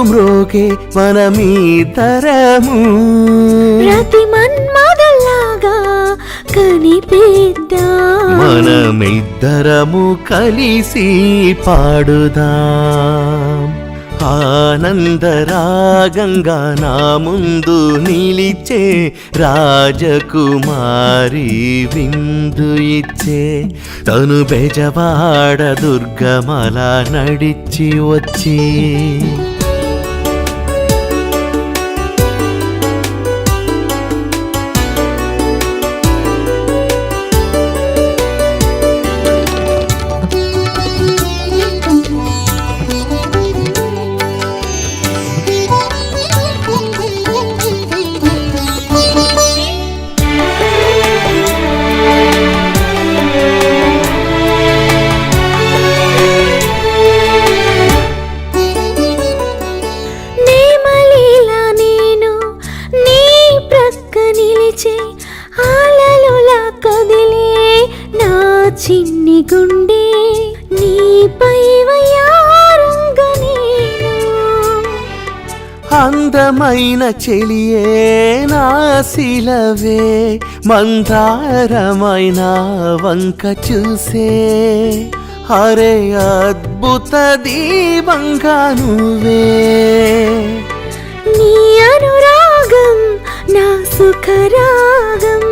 మ్రోగే మనమిద్దరము ప్రతి మన్మదల్లాగా కనిపిద్దాం మనం మనమిద్దరము కలిసి పాడుదాం ఆనందరాగంగా నా ముందు నిలిచే రాజకుమారి విందు ఇచ్చే తను బెజవాడ దుర్గమల నడిచి వచ్చి చిన్ని గుండె నీపై వయ్యారంగా నేను అందమైన చెలియే నా శిలవే మందారమైన వంక చూసే హరే అద్భుత దీవంగా నువ్వే నీ అనురాగం నా సుఖరాగం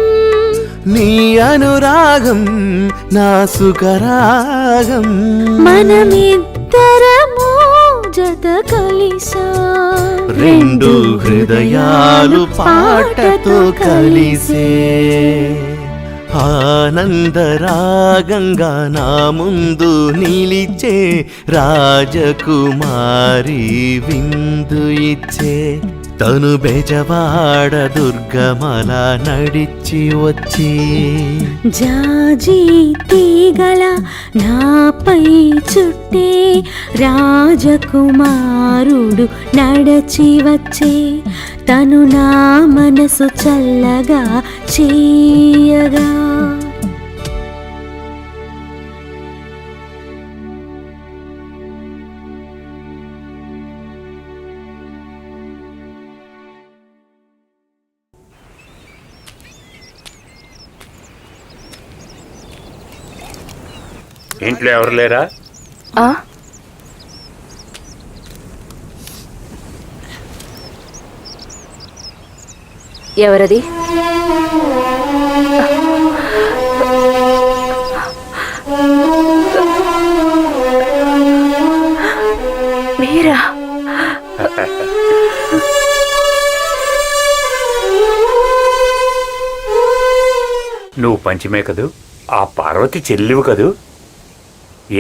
నీ అనురాగం నా సుఖరాగం మనమిద్దరము జత కలిసాం రెండు హృదయాలు పాటతో కలిసే ఆనందరాగంగా నా ముందు నిలిచే రాజకుమారి విందు ఇచ్చే తను బెజవాడ దుర్గమల నడిచి వచ్చి జాజి తీగల నాపై చుట్టే రాజకుమారుడు నడచి వచ్చే తను నా మనసు చల్లగా చేయగా ఇంట్లో ఎవరు లేరా? ఎవరది? మీరా? నువ్వు పంచమే కదూ? ఆ పార్వతి చెల్లివు కదూ?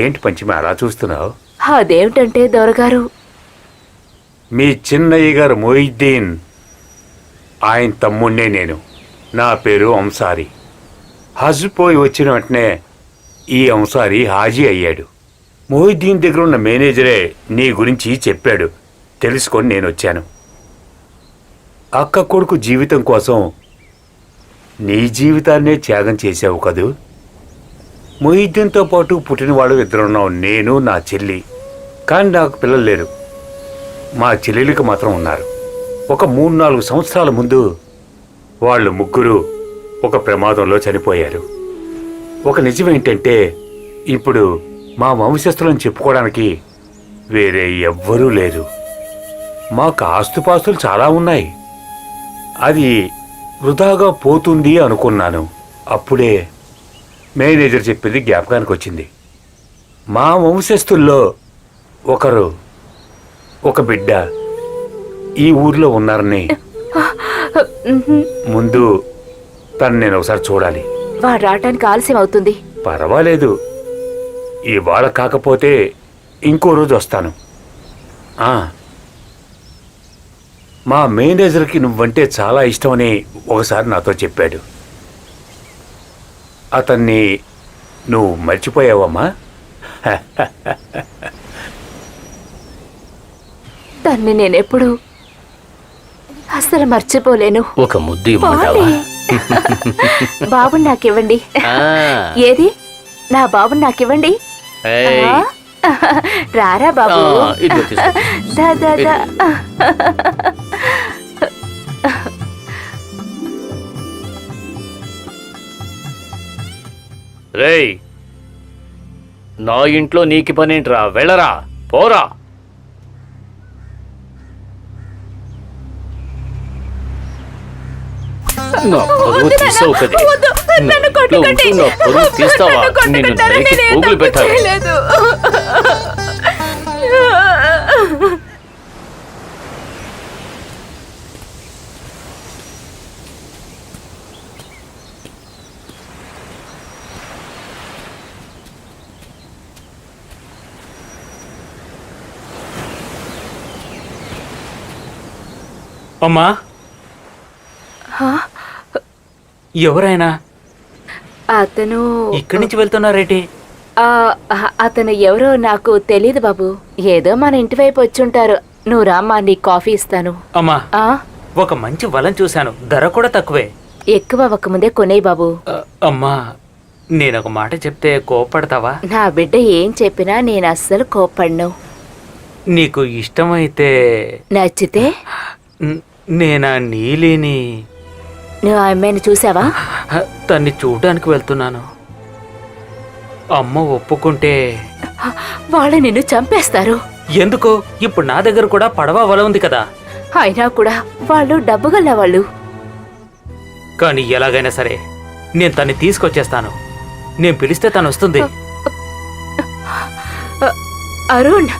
ఏంటి పంచమే అలా చూస్తున్నావు? అదేమిటంటే దొరగారు, మీ చిన్నయ్య గారు మొయిద్దీన్, ఆయన తమ్ముణ్ణే నేను. నా పేరు అంసారి. హజ్ పోయి వచ్చిన వెంటనే ఈ అంసారి హాజీ అయ్యాడు. మొయిద్దీన్ దగ్గర ఉన్న మేనేజరే నీ గురించి చెప్పాడు. తెలుసుకొని నేను వచ్చాను. అక్క కొడుకు జీవితం కోసం నీ జీవితాన్నే త్యాగం చేసావు కదూ? మొయిద్దీన్తో పాటు పుట్టినవాడు ఇద్దరున్నాం, నేను నా చెల్లి. కానీ నాకు పిల్లలు లేరు. మా చెల్లెలికి మాత్రం ఉన్నారు. ఒక 3-4 సంవత్సరాల ముందు వాళ్ళు ముగ్గురు ఒక ప్రమాదంలో చనిపోయారు. ఒక నిజమేంటంటే ఇప్పుడు మా వంశస్థులను చెప్పుకోవడానికి వేరే ఎవ్వరూ లేరు. మాకు ఆస్తుపాస్తులు చాలా ఉన్నాయి. అది వృధాగా పోతుంది అనుకున్నాను. అప్పుడే మేనేజర్ చెప్పింది జ్ఞాపకానికి వచ్చింది. మా వంశస్థుల్లో ఒక బిడ్డ ఈ ఊర్లో ఉన్నారని. ముందు తను నేను ఒకసారి చూడాలి. వాడు రావటానికి ఆలస్యం అవుతుంది. పర్వాలేదు, ఇవాళ కాకపోతే ఇంకో రోజు వస్తాను. మా మేనేజర్కి నువ్వంటే చాలా ఇష్టమని ఒకసారి నాతో చెప్పాడు. అతన్ని నువ్వు మర్చిపోయావమ్మా? దాన్ని నేనెప్పుడు అస్సలు మర్చిపోలేను. ఒక ముద్దు ఇవ్వమంటావా? బాబుని నాకివ్వండి. ఏది నా బాబుని నాకివ్వండి. ఏయ్, రారా బాబు. ఇదిగో తీసుకో. దా, దా, దా. రేయ్, నా ఇంట్లో నీకి పనేంట్రా? వెళ్ళరా, పోరా. నా పరువు తీసావు కదే. నా ఇంట్లో ఉంటూ నా పరువు తీస్తావా? నిన్ను నరికి పోగులు పెట్టాలి. అమ్మా, ఎవరైనా అతను ఇక్కడి నుంచి వెళ్తున్నారేటి? అతను ఎవరో నాకు తెలీదు బాబు. ఏదో మన ఇంటి వైపు వచ్చుంటారు. నువ్వు రామ్మా, నీ కాఫీ ఇస్తాను. అమ్మా, ఆ ఒక మంచి వలం చూశాను, ధర కూడా తక్కువే. ఎక్కువ అవ్వకముందే కొనేయి బాబు. అమ్మా, నేనొక మాట చెప్తే కోపడతావా? నా బిడ్డ ఏం చెప్పినా నేను అస్సలు కోపడ్ను. నీకు ఇష్టమైతే నచ్చితే నేనా నీలిని నువ్వు ఆ అమ్మాయిని చూసావా? తన్ని చూడడానికి వెళ్తున్నాను. అమ్మ ఒప్పుకుంటే వాళ్ళు నిన్ను చంపేస్తారు. ఎందుకో? ఇప్పుడు నా దగ్గర కూడా పడవ వల ఉంది కదా. అయినా కూడా వాళ్ళు డబ్బు గల్ల వాళ్ళు. కానీ ఎలాగైనా సరే నేను తన్ని తీసుకొచ్చేస్తాను. నేను పిలిస్తే తను వస్తుంది. అరుణ్,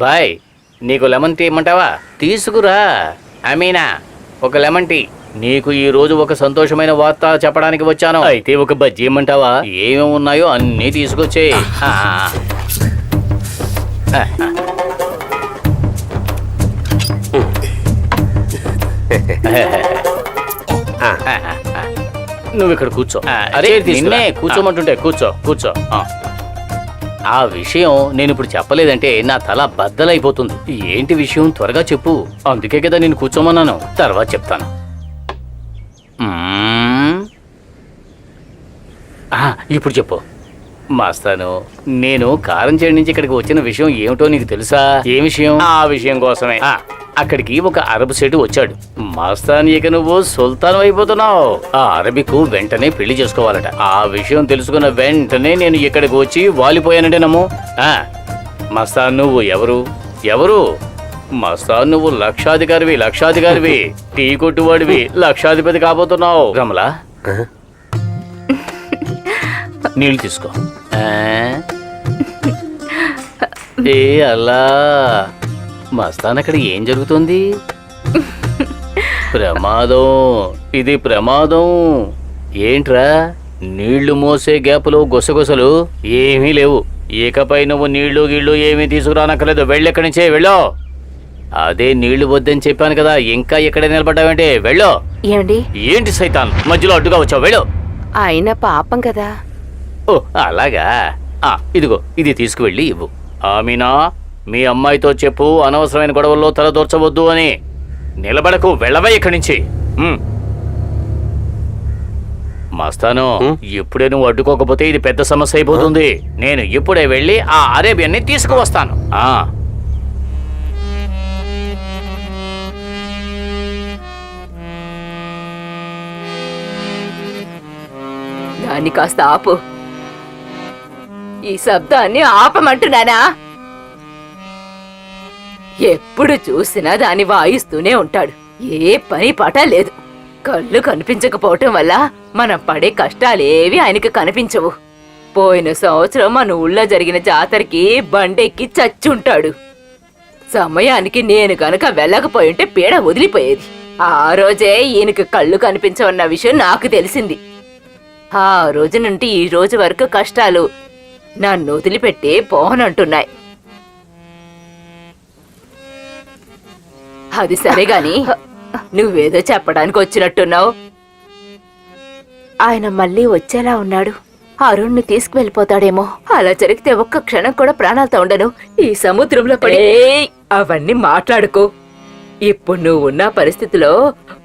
బాయ్, నీకు లెమన్ టీ ఇమ్మంటావా? తీసుకురా. అమీనా, ఒక లెమన్ టీ. నీకు ఈ రోజు ఒక సంతోషమైన వార్త చెప్పడానికి వచ్చాను. అయితే ఒక బజ్జీ ఇమ్మంటావా? ఏమేమి ఉన్నాయో అన్నీ తీసుకొచ్చే. నువ్వు ఇక్కడ కూర్చో. అరే నిన్నే కూర్చోమంటుంటే కూర్చో కూర్చో. ఆ విషయం నేను ఇప్పుడు చెప్పలేదంటే నా తల బద్దలైపోతుంది. ఏంటి విషయం? త్వరగా చెప్పు. అందుకే కదా నేను కూర్చోమన్నాను. తర్వాత చెప్తాను. ఇప్పుడు చెప్పు. మాస్తాను, నేను కారంచేడు నుంచి ఇక్కడికి వచ్చిన విషయం ఏమిటో నీకు తెలుసా? ఏ విషయం? ఆ విషయం కోసమే అక్కడికి ఒక అరబ్ సెటు వచ్చాడు. మాస్తాన్, ఇక నువ్వు సుల్తాన్ అయిపోతున్నావు. ఆ అరబికు వెంటనే పెళ్లి చేసుకోవాలట. ఆ విషయం తెలుసుకున్న వెంటనే నేను ఇక్కడికి వచ్చి వాలిపోయానంటే నమ్ము. మస్తాన్, నువ్వు ఎవరు? మస్తాన్, నువ్వు లక్షాధికారివి. టీ కొట్టువాడివి, లక్షాధిపతి కాబోతున్నావు. రమలా, నీళ్ళు తీసుకో. ఏ అల్లా, మస్తాన్, అక్కడ ఏం జరుగుతుంది? ప్రమాదం, ఇది ప్రమాదం. ఏంట్రా, నీళ్లు మోసే గ్యాపులో గుసగుసలు ఏమీ లేవు. ఇకపై నువ్వు నీళ్లు గీళ్లు ఏమీ తీసుకురానక్కర్లేదు. వెళ్ళెక్కడి నుంచే వెళ్ళో. అదే నీళ్లు వద్దని చెప్పాను కదా, ఇంకా ఎక్కడే నిలబడ్డావంటే వెళ్ళో. ఏంటి సైతాన్, మధ్యలో అడ్డుగా వచ్చావు? వెళ్ళు. ఆయన పాపం కదా. ఓ అలాగా. ఇదిగో, ఇది తీసుకువెళ్ళి ఇవ్వు. ఆమీనా, మీ అమ్మాయితో చెప్పు అనవసరమైన గొడవల్లో తలదూర్చవద్దు అని. నిలబడకు, వెళ్ళవా ఇక్కడి నుంచి. మస్తాను, ఇప్పుడే నువ్వు అడ్డుకోకపోతే ఇది పెద్ద సమస్య అయిపోతుంది. నేను ఇప్పుడే వెళ్ళి ఆ అరేబియన్ని తీసుకువస్తాను. దాన్ని కాస్త ఆపు. ఈ శబ్దాన్ని ఆపమంటున్నానా? ఎప్పుడు చూసినా దాన్ని వాయిస్తూనే ఉంటాడు. ఏ పని పాట లేదు. కళ్ళు కనిపించకపోవటం వల్ల మనం పడే కష్టాలేవి ఆయనకి కనిపించవు. పోయిన సంవత్సరం మన ఊళ్ళో జరిగిన జాతరకి బండెక్కి చచ్చుంటాడు. సమయానికి నేను గనక వెళ్ళకపోయింటే పీడ వదిలిపోయేది. ఆ రోజే ఈయనకి కళ్ళు కనిపించవన్న విషయం నాకు తెలిసింది. ఆ రోజు నుండి ఈ రోజు వరకు కష్టాలు నన్ను వదిలిపెట్టి పోనంటున్నాయి. అది సరే గాని, నువ్వేదో చెప్పడానికి వచ్చినట్టున్నావు. ఆయన మళ్ళీ వచ్చేలా ఉన్నాడు. అరుణ్ని తీసుకువెళ్ళిపోతాడేమో. అలా జరిగితే ఒక్క క్షణం కూడా ప్రాణాలతో ఉండను. ఈ సముద్రంలో పడి అవన్నీ మాట్లాడుకో. ఇప్పుడు నువ్వు ఉన్న పరిస్థితిలో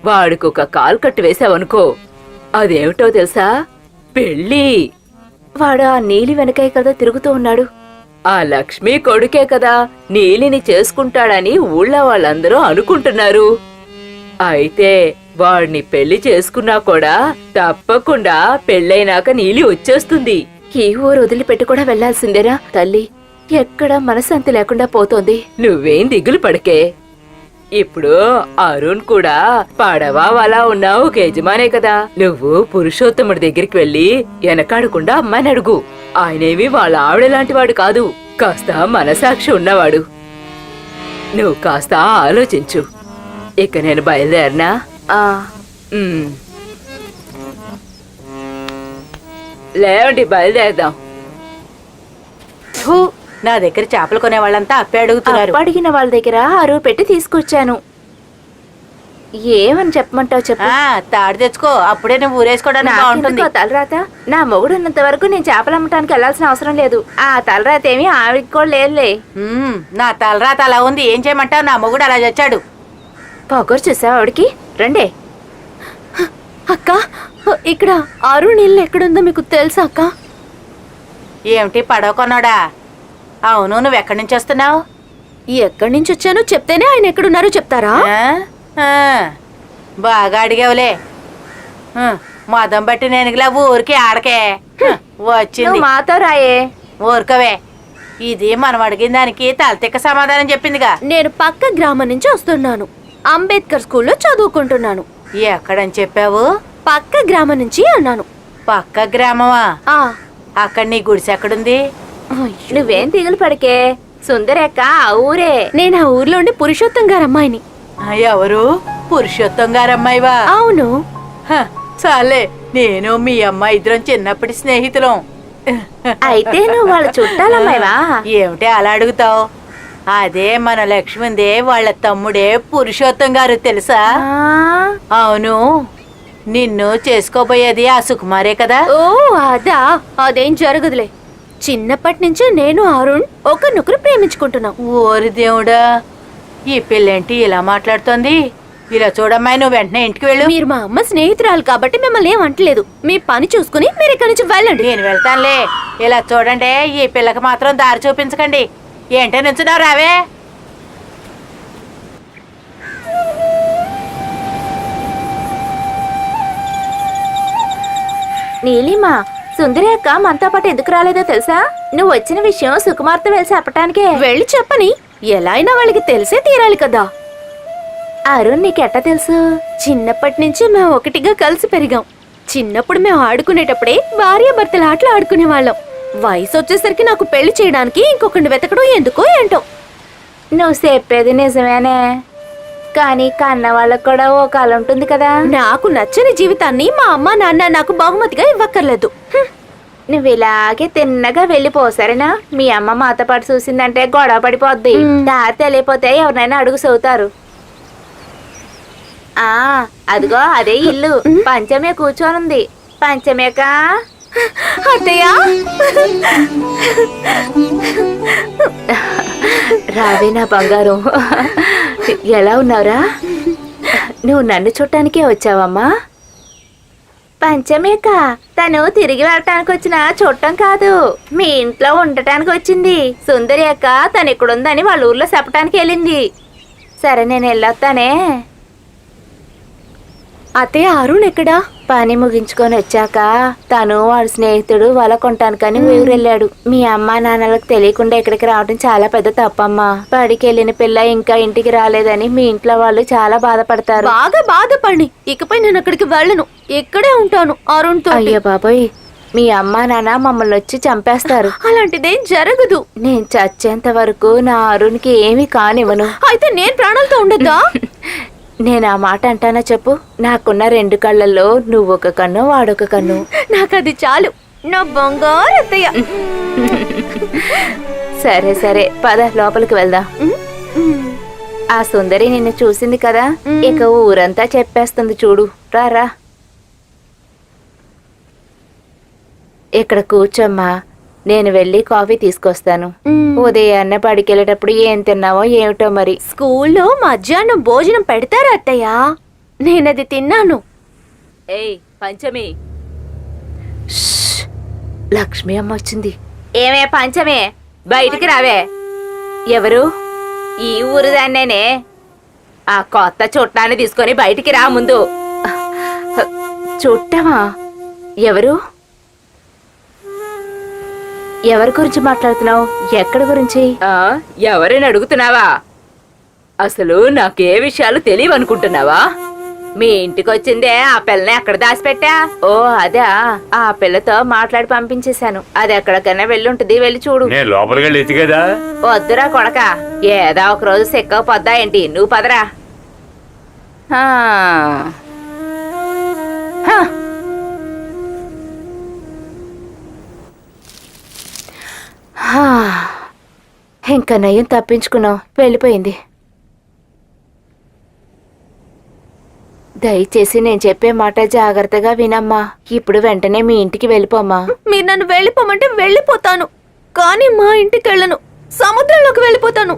వాడికి ఒక కాలు కట్టు వేసావనుకో, అదేమిటో తెలుసా? పెళ్ళి. వాడు ఆ నీలి వెనకే కదా తిరుగుతూ ఉన్నాడు. ఆ లక్ష్మి కొడుకే కదా నీలిని చేసుకుంటాడని ఊళ్ళో వాళ్ళందరూ అనుకుంటున్నారు. అయితే వాడిని పెళ్లి చేసుకున్నా కూడా తప్పకుండా పెళ్ళైనాక నీలి వచ్చేస్తుంది. ఈ ఊరు వదిలిపెట్టి కూడా వెళ్లాల్సిందేరా తల్లి. ఎక్కడ మనశాంతి లేకుండా పోతోంది. నువ్వేం దిగులు పడకే. ఇప్పుడు అరుణ్ కూడా పడవా వలా ఉన్న ఒక యజమానే కదా. నువ్వు పురుషోత్తముడి దగ్గరికి వెళ్లి వెనకాడకుండా అమ్మాయిని అడుగు. ఆయనేవి వాళ్ళ ఆవిడ లాంటి వాడు కాదు, కాస్త మనసాక్షి ఉన్నవాడు. నువ్వు కాస్త ఆలోచించు. ఇక నేను బయలుదేరినా? లేవండి, బయలుదేరదాం. థూ, నా దగ్గర చేపలు కొనే వాళ్ళంతా అప్పే అడుగుతున్నారు. అడిగిన వాళ్ళ దగ్గర అరువు పెట్టి తీసుకొచ్చాను. ఏమని చెప్పమంటావు చెప్పు. తాడు తెచ్చుకో, అప్పుడే నువ్వు ఊరేసుకోవడానికి బాగుంటుంది. తలరాత నా మొగుడు ఉన్నంత వరకు నేను చేపలు అమ్మటానికి వెళ్లాల్సిన అవసరం లేదు. ఆ తలరాత ఏమి ఆవిడకి కూడా లేదులే. నా తలరాత అలా ఉంది, ఏం చేయమంటావు? నా మొగుడు అలా చచ్చాడు. పొగరు చూసావు ఆవిడికి. రండే. అక్క, ఇక్కడ అరుణ్ ఇల్లు ఎక్కడుందో మీకు తెలుసా అక్క? ఏమిటి పడవ కొన్నాడా? అవును, నువ్వు ఎక్కడి నుంచి వస్తున్నావు? ఎక్కడి నుంచి వచ్చానో చెప్తేనే ఆయన ఎక్కడున్నారో చెప్తారా? బాగా అడిగావులే. మదం బట్టి నేనుగులా ఊరికి ఆడకే వచ్చింది. మాతో రాయే. ఊరుకవే, ఇది మనం అడిగిన దానికి తలతిక్క సమాధానం చెప్పిందిగా. నేను పక్క గ్రామం నుంచి వస్తున్నాను. అంబేద్కర్ స్కూల్లో చదువుకుంటున్నాను. ఎక్కడని చెప్పావు? పక్క గ్రామం నుంచి అన్నాను. పక్క గ్రామమా? అక్కడ నీ గుడిసె ఎక్కడుంది? నువ్వేం దిగులు పడకే, సుందరేక్క ఆ ఊరే. నేను ఆ ఊర్లోని పురుషోత్తం గారు అమ్మాయిని. ఎవరు? పురుషోత్తం గారు అమ్మాయివా? అవును. చాలే, నేను మీ అమ్మాయి ఇద్దరం చిన్నప్పటి స్నేహితులం. అయితే నువ్వు వాళ్ళ చుట్టాలమ్మాయివా? ఏమిటి అలా అడుగుతావు? అదే మన లక్ష్మిదే వాళ్ళ తమ్ముడే పురుషోత్తం గారు, తెలుసా? అవును, నిన్ను చేసుకోబోయేది ఆ సుకుమారే కదా. ఓ అదా, అదేం జరగదులే. చిన్నప్పటి నుంచి నేను అరుణ్ ఒకరినొకరు ప్రేమించుకుంటున్నాం. ఓరి దేవుడా, ఈ పిల్లేంటి ఇలా మాట్లాడుతోంది? ఇలా చూడమ్మాయి, నువ్వు వెంటనే ఇంటికి వెళ్ళు. మీరు మా అమ్మ స్నేహితురాలు కాబట్టి మిమ్మల్ని ఏమంటలేదు. మీ పని చూసుకుని మీరు ఇక్కడి నుంచి వెళ్ళండి. నేను వెళ్తానులే. ఇలా చూడండి, ఈ పిల్లకి మాత్రం దారి చూపించకండి. ఏంటో నుంచున్నావు, రావే. నీలిమా, సుందరి అక్క మనతో పాటు ఎందుకు రాలేదో తెలుసా? నువ్వు వచ్చిన విషయం సుకుమార్తో వెళ్ళి చెప్పటానికే. వెళ్ళి చెప్పని, ఎలా అయినా వాళ్ళకి తెలిసే తీరాలి కదా. అరుణ్ నీకెట్టా తెలుసు? చిన్నప్పటి నుంచి మేము ఒకటిగా కలిసి పెరిగాం. చిన్నప్పుడు మేము ఆడుకునేటప్పుడే భార్యాభర్తల ఆటలు ఆడుకునేవాళ్ళం. వయసు వచ్చేసరికి నాకు పెళ్లి చేయడానికి ఇంకొకరిని వెతకడం ఎందుకో ఏంటో. నువ్వు చెప్పేది నిజమేనే, కానీ కన్న వాళ్ళకు కూడా ఓ కాలం ఉంటుంది కదా. నాకు నచ్చని జీవితాన్ని మా అమ్మ నాన్న నాకు బహుమతిగా ఇవ్వక్కర్లేదు. నువ్వు ఇలాగే తిన్నగా వెళ్ళిపో, సరేనా? మీ అమ్మ మాతో పాటు చూసిందంటే గొడవ పడిపోద్ది. దారి తెలియపోతే ఎవరినైనా అడుగు సౌతారు. అదిగో అదే ఇల్లు. పంచమే కూర్చోనుంది. పంచమేక అత్తయ్య, రావే నా బంగారం. ఎలా ఉన్నావురా? నువ్వు నన్ను చూడటానికే వచ్చావమ్మా? పంచమేక తను తిరిగి వెళ్ళటానికి వచ్చిన చూడటం కాదు, మీ ఇంట్లో ఉండటానికి వచ్చింది. సుందరి అక్క తను ఇక్కడుందని వాళ్ళ ఊర్లో చెప్పటానికి వెళ్ళింది. సరే, నేను వెళ్ళొస్తానే. అత్తయ్య, అరుణ్ ఎక్కడా? పని ముగించుకొని వచ్చాక తను వాడి స్నేహితుడు వల కొంటానికని ఊరెళ్ళాడు. మీ అమ్మా నాన్నలకు తెలియకుండా ఇక్కడికి రావడం చాలా పెద్ద తప్పమ్మా. బడికి వెళ్ళిన పిల్ల ఇంకా ఇంటికి రాలేదని మీ ఇంట్లో వాళ్ళు చాలా బాధపడతారు. బాగా బాధపడి, ఇకపై నేను అక్కడికి వెళ్ళను, ఇక్కడే ఉంటాను అరుణ్ తో. అయ్యో బాబోయ్, మీ అమ్మా నాన్న మమ్మల్ని వచ్చి చంపేస్తారు. అలాంటిదేం జరగదు. నేను చచ్చేంత వరకు నా అరుణ్కి ఏమీ కానివ్వను. అయితే నేను ప్రాణాలతో ఉండద్దా? నేను ఆ మాట అంటానా చెప్పు? నాకున్న 2 కళ్ళల్లో నువ్వొక కన్ను, వాడొక కన్ను. నాకు అది చాలు, నా బంగారు అత్తయ్య. సరే సరే, పద లోపలికి వెళ్దాం. ఆ సుందరి నిన్ను చూసింది కదా, ఇక ఊరంతా చెప్పేస్తుంది చూడు. రారా, ఇక్కడ కూర్చోమ్మా. నేను వెళ్ళి కాఫీ తీసుకొస్తాను. ఉదయాన్నే బడికెళ్ళేటప్పుడు ఏం తిన్నావో ఏమిటో మరి. స్కూల్లో మధ్యాహ్నం భోజనం పెడతారా అత్తయ్య? నేనది తిన్నాను. ఏయ్ పంచమి, లక్ష్మి అమ్మ వచ్చింది. ఏమే పంచమే, బయటికి రావే. ఎవరు? ఈ ఊరు దాన్నేనే. ఆ కొత్త చుట్టాన్ని తీసుకొని బయటికి రా ముందు. చుట్టమా? ఎవరు? ఎవరి గురించి మాట్లాడుతున్నావు? ఎక్కడి గురించి? ఎవరిని అడుగుతున్నావా? అసలు నాకే విషయాలు తెలియవనుకుంటున్నావా? మీ ఇంటికి వచ్చిందే ఆ పిల్లని ఎక్కడ దాచిపెట్టా? ఓ అదా, ఆ పిల్లతో మాట్లాడి పంపించేశాను. అది ఎక్కడికైనా వెళ్ళుంటది, వెళ్ళి చూడు. నేను లోపలికి వెళ్ళి ఎత్తి కదా. వద్దురా కొడక, ఏదో ఒక రోజు సెక్కకపోద్దా ఏంటి? నువ్వు పదరా. హా. హా. హా. ఇంకా నయ్యం తప్పించుకున్నావు, వెళ్ళిపోయింది. దయచేసి నేను చెప్పే మాట జాగ్రత్తగా వినమ్మా. ఇప్పుడు వెంటనే మీ ఇంటికి వెళ్ళిపోమ్మా. మీరు నన్ను వెళ్ళిపోమంటే వెళ్ళిపోతాను, కానీ మా ఇంటికి వెళ్ళను. సముద్రంలోకి వెళ్ళిపోతాను.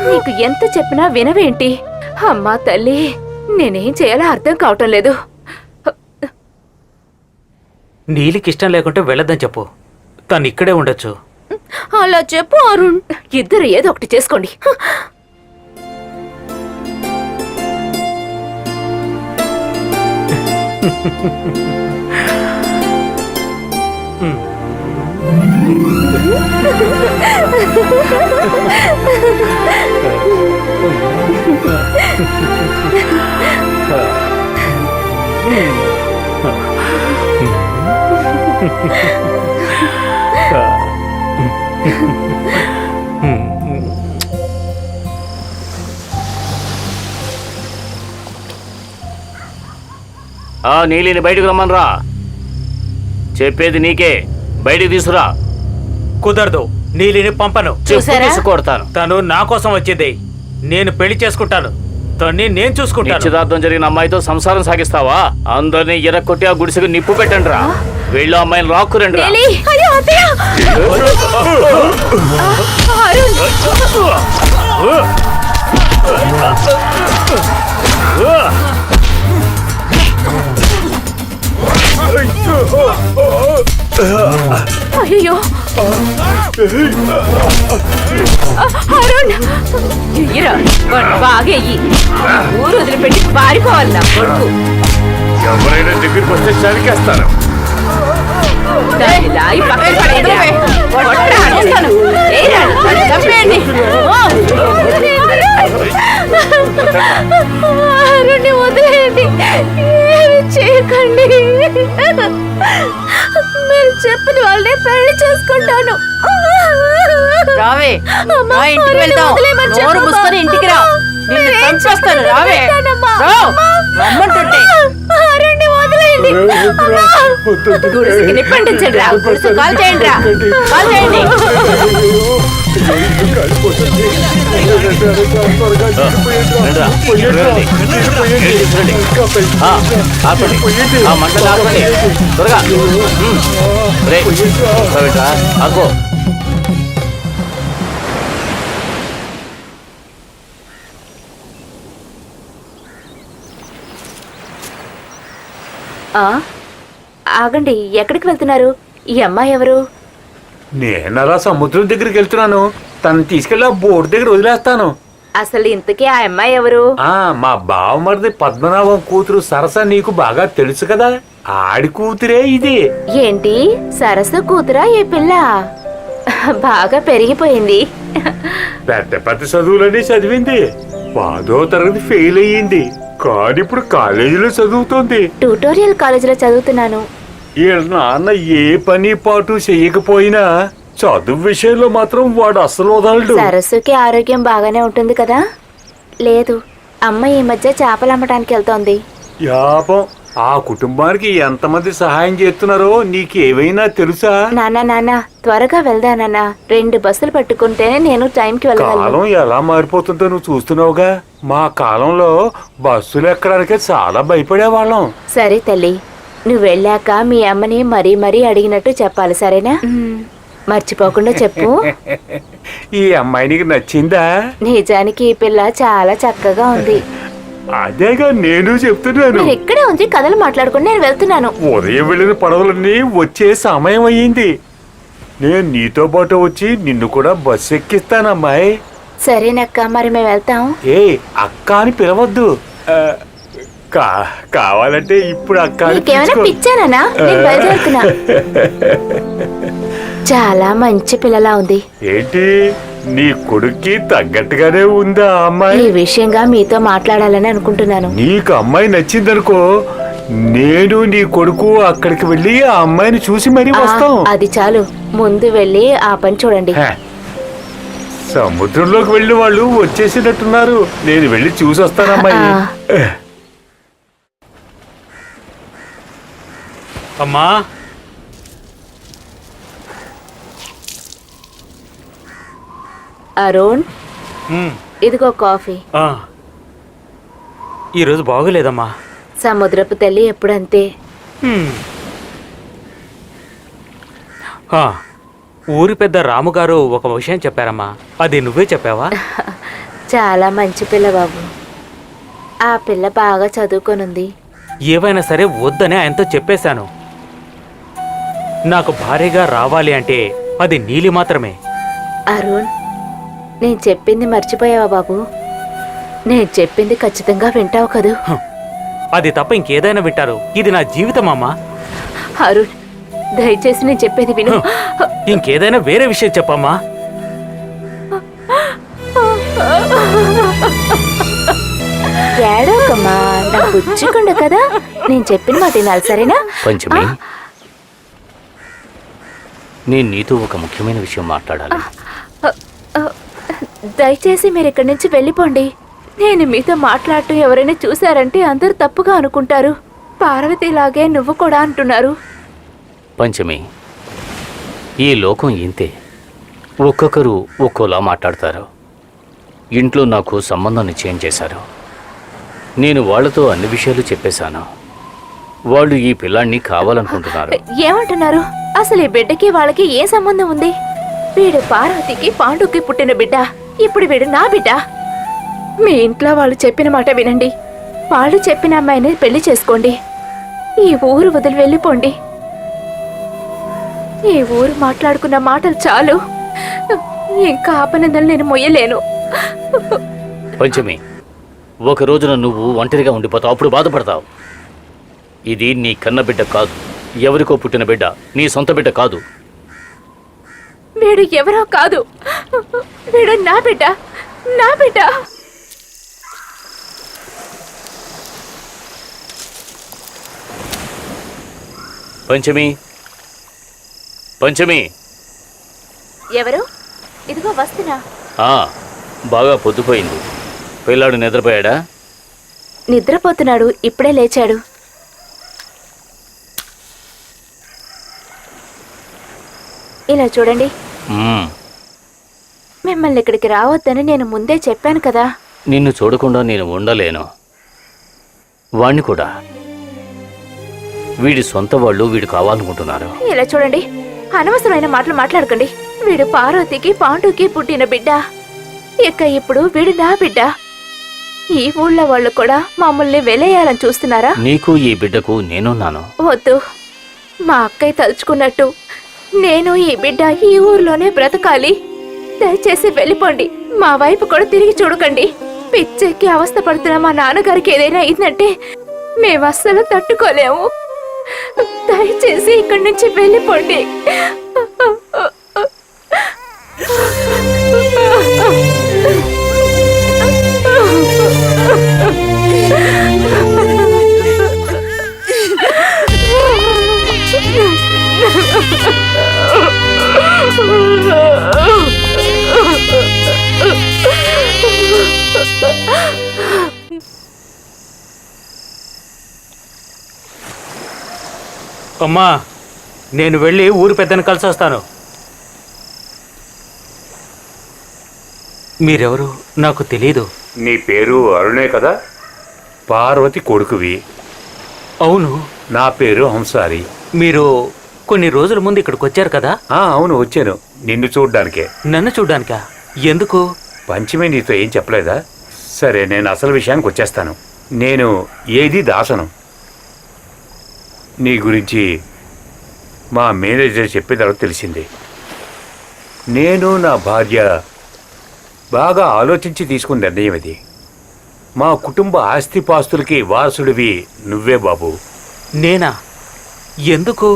నీకు ఎంత చెప్పినా వినవేంటి? అమ్మా తల్లి, నేనేం చేయాలో అర్థం కావటం లేదు. నీలికి ఇష్టం లేకుంటే వెళ్ళొద్దని చెప్పు, తను ఇక్కడే ఉండొచ్చు. అలా చెప్పు అరుణ్. ఇద్దరు ఏదో ఒకటి చేసుకోండి. ఆ నీలిని బయటకు రమ్మనరా. చెప్పేది నీకే, బయటికి తీసుకురా. కుదరదు, నీలిని పంపను. చూసారా? తీసుకొడతాను. తను నా కోసం వచ్చింది, నేను పెళ్లి చేసుకుంటాను, తన్ని నేను చూసుకుంటాను. నిశ్చితార్థం జరిగిన అమ్మాయితో సంసారం సాగిస్తావా? అందరినీ ఎరక్కొట్టి ఆ గుడిసెకు నిప్పు పెట్టండి రా. వీళ్ళు అమ్మాయిని రాక్కురండి రా. అయ్యో అత్తయ్య! అయ్యో అరుణ్, ఇయ్యరా, వాడిని బాగా ఎయ్యి. ఊరు వదిలిపెట్టి పారిపోవాలి నా కొడుకు. ఎవరైనా దగ్గరికి వస్తే చనికేస్తాను. దాన్ని లాగి పక్కన పడేయరా. కొట్టరా, అనేస్తాను. ఏయ్రా, వాడిని చంపేయండి. అరుణ్ని వదిలేయండి, ఏమి చేయకండి. మీరు చెప్పిన వాళ్ళని పెళ్లి చేసుకుంటాను. రావే, మా ఇంటికి వెళ్దాం. నోరు మూసుకొని ఇంటికి రా. నిన్ను చంపేస్తాను. రావే, రా. రమ్మంటుంటే. అరుణ్ని వదిలేయండి. గుడిసెకి నిప్పంటించండి రా. గుడిసె కాల్ చేయండి రా, కాల్ చేయండి. రండిరా. రండి. రండి. ఆపండి. ఆ మంటలు ఆపండి త్వరగా. రే, ఒకసారి ఆగో. ఆగండి, ఎక్కడికి వెళ్తున్నారు? ఈ అమ్మాయి ఎవరు? నేను అలా సముద్రం దగ్గరికి వెళ్తున్నాను, తను తీసుకెళ్ళి ఆ బోర్డు దగ్గర వదిలేస్తాను. అసలు ఇంతకీ ఆ అమ్మాయి ఎవరు? మా బావమరిది పద్మనాభం కూతురు సరస నీకు బాగా తెలుసు కదా, ఆడి కూతురే ఇది. ఏంటి, సరస్సు కూతురా ఏ పిల్ల? బాగా పెరిగిపోయింది. పెద్ద పెద్ద చదువులన్నీ చదివింది, 10వ తరగతి ఫెయిల్ అయ్యింది, కానీ ఇప్పుడు కాలేజీలో చదువుతోంది. ట్యూటోరియల్ కాలేజీలో చదువుతున్నాను. వీళ్ళ నాన్న ఏ పని పాటు చెయ్యకపోయినా చదువు విషయంలో మాత్రం వాడు అసలు వదలడు. సరస్సుకి ఆరోగ్యం బాగానే ఉంటుంది కదా? లేదు, అమ్మ ఈ మధ్య చేపలు అమ్మటానికి వెళ్తోంది. యాపం, ఆ కుటుంబానికి ఎంతమంది సహాయం చేస్తున్నారో నీకేమైనా తెలుసా? నాన్న త్వరగా వెళ్దానన్నా. 2 బస్సులు పట్టుకుంటేనే నేను టైంకి వెళ్ళగలను. కాలం ఎలా మారిపోతుందో నువ్వు చూస్తున్నావుగా. మా కాలంలో బస్సులు ఎక్కడానికే చాలా భయపడేవాళ్ళం. సరే తల్లి, నువ్వు వెళ్ళాక మీ అమ్మని మరీ అడిగినట్టు చెప్పాలి, సరేనా? మర్చిపోకుండా చెప్పు. ఈ అమ్మాయి నీకు నచ్చిందా? నిజానికి ఈ పిల్ల చాలా చక్కగా ఉంది. అదేగా నేను చెప్తున్నాను. మీరు ఇక్కడే ఉంచి కథలు మాట్లాడుకుని నేను వెళ్తున్నాను. ఉదయం వెళ్ళిన పడవలన్నీ వచ్చే సమయం అయ్యింది. నేను నీతో పాటు వచ్చి నిన్ను కూడా బస్సు ఎక్కిస్తానమ్మాయి. సరేనక్క, మరి మేము వెళ్తాం. ఏ అక్క అని పిలవద్దు. కావాలంటే ఇప్పుడు అక్క అని నీకేమైనా పిలుచుకో. పిచ్చానా? నేను బయలుదేరుతున్నా. చాలా మంచి పిల్లలా ఉంది. ఏంటి నీ కొడుక్కి తగ్గట్టుగానే ఉందా ఆ ఈ అమ్మాయి? విషయంగా మీతో మాట్లాడాలని అనుకుంటున్నాను. నీకు అమ్మాయి నచ్చిందనుకో, నేను నీ కొడుకు అక్కడికి వెళ్ళి ఆ అమ్మాయిని చూసి మరీ వస్తాం. అది చాలు, ముందు వెళ్ళి ఆ పని చూడండి. హ, సముద్రంలోకి వెళ్ళి వాళ్ళు వచ్చేసినట్టున్నారు. నేను వెళ్ళి చూసి వస్తానమ్మాయి. అమ్మా, అరుణ్, ఉమ్, ఇదిగో కాఫీ. ఆ. ఈరోజు బాగోలేదమ్మా. సముద్రపు తల్లి ఎప్పుడంతే. హ్మ్. ఆ, ఊరి పెద్ద రాముగారు ఒక విషయం చెప్పారమ్మా, అది నువ్వే చెప్పావా? చాలా మంచి పిల్ల బాబు. ఆ పిల్ల బాగా చదువుకొనుంది. ఏవైనా సరే వద్దని ఆయనతో చెప్పేశాను. నాకు భారీగా రావాలి అంటే అది నీలి మాత్రమే. అరుణ్, నేను చెప్పింది మర్చిపోయావా బాబు? నేను చెప్పింది ఖచ్చితంగా వింటావు కదూ? అది తప్ప ఇంకేదైనా వింటారు. ఇది నా జీవితం అమ్మా. అరుణ్, దయచేసి నేను చెప్పేది విను. ఇంకేదైనా వేరే విషయం చెప్పమ్మా. ఏడోకమ్మా, నా బుజ్జికొండ కదా. నేను చెప్పిన మాట వినాలి, సరేనా? పంచమి, నేను నీతో ఒక ముఖ్యమైన విషయం మాట్లాడాలి. దయచేసి మీరు ఇక్కడి నుంచి వెళ్ళిపోండి. నేను మీతో మాట్లాడుతూ ఎవరైనా చూశారంటే అందరూ తప్పుగా అనుకుంటారు. పార్వతిలాగే నువ్వు కూడా అంటున్నారు. పంచమి, ఈ లోకం ఇంతే. ఒక్కొక్కరు ఒక్కోలా మాట్లాడతారు. ఇంట్లో నాకు సంబంధం నిశ్చయం చేశారు. నేను వాళ్లతో అన్ని విషయాలు చెప్పేశాను. వాళ్ళు ఈ పిల్లాన్ని కావాలనుకుంటున్నారు. ఏమంటున్నారు? అసలు ఈ బిడ్డకి వాళ్ళకి ఏ సంబంధం ఉంది? వీడు పార్వతికి పాండుకి పుట్టిన బిడ్డ. ఇప్పుడు వీడు నా బిడ్డ. మీ ఇంట్లో వాళ్ళు చెప్పిన మాట వినండి. వాళ్ళు చెప్పిన అమ్మాయిని పెళ్లి చేసుకోండి. ఈ ఊరు వదిలి వెళ్ళిపోండి. ఈ ఊరు మాట్లాడుకున్న మాటలు చాలు. ఇంకా అపనిందలు నేను మొయ్యలేను. పంచమి, ఒక రోజున నువ్వు ఒంటరిగా ఉండిపోతావు, అప్పుడు బాధపడతావు. ఇది నీ కన్న బిడ్డ కాదు, ఎవరికో పుట్టిన బిడ్డ, నీ సొంత బిడ్డ కాదు. వీడు ఎవరో కాదు, వీడు నా బిడ్డ, నా బిడ్డ. పంచమి, పంచమి. ఎవరు? ఇదిగో వస్తున్నా. బాగా పొద్దుపోయింది. పిల్లాడు నిద్రపోయాడా? నిద్రపోతున్నాడు, ఇప్పుడే లేచాడు. ఇలా చూడండి, మిమ్మల్ని ఇక్కడికి రావద్దని నేను ముందే చెప్పాను కదా. నిన్ను చూడకుండా నేను ఉండలేను. వాణ్ణి కూడా. వీడి సొంత వాళ్ళు వీడు కావాలనుకుంటున్నారు. ఇలా చూడండి, అనవసరమైన మాటలు మాట్లాడకండి. వీడు పార్వతికి పాండుకి పుట్టిన బిడ్డ. ఇక ఇప్పుడు వీడు నా బిడ్డ. ఈ ఊళ్ళో వాళ్ళు కూడా మమ్మల్ని వెలేయాలని చూస్తున్నారా? నీకు ఈ బిడ్డకు నేనున్నాను. వద్దు. మా అక్కయ్య తలుచుకున్నట్టు నేను ఈ బిడ్డ ఈ ఊర్లోనే బ్రతకాలి. దయచేసి వెళ్ళిపోండి. మా వైపు కూడా తిరిగి చూడకండి. పిచ్చెక్కి అవస్థ పడుతున్న మా నాన్నగారికి ఏదైనా అయిందంటే మేము అస్సలు తట్టుకోలేము. దయచేసి ఇక్కడి నుంచి వెళ్ళిపోండి. అమ్మా, నేను వెళ్ళి ఊరి పెద్దను కలిసి వస్తాను. మీరెవరు నాకు తెలీదు. నీ పేరు అరుణే కదా? పార్వతి కొడుకువి. అవును. నా పేరు హంసారి. మీరు కొన్ని రోజుల ముందు ఇక్కడికి వచ్చారు కదా? అవును, వచ్చాను. నిన్ను చూడ్డానికే. నన్ను చూడ్డానికా? ఎందుకు? పంచమే నీతో ఏం చెప్పలేదా? సరే, నేను అసలు విషయానికి వచ్చేస్తాను. నేను ఏది దాసను. నీ గురించి మా మేనేజర్ చెప్పే తర్వాత తెలిసింది. నేను నా భార్య బాగా ఆలోచించి తీసుకున్న నిర్ణయం ఇది. మా కుటుంబ ఆస్తిపాస్తులకి వారసుడివి నువ్వే బాబు. నేనా? ఎందుకు?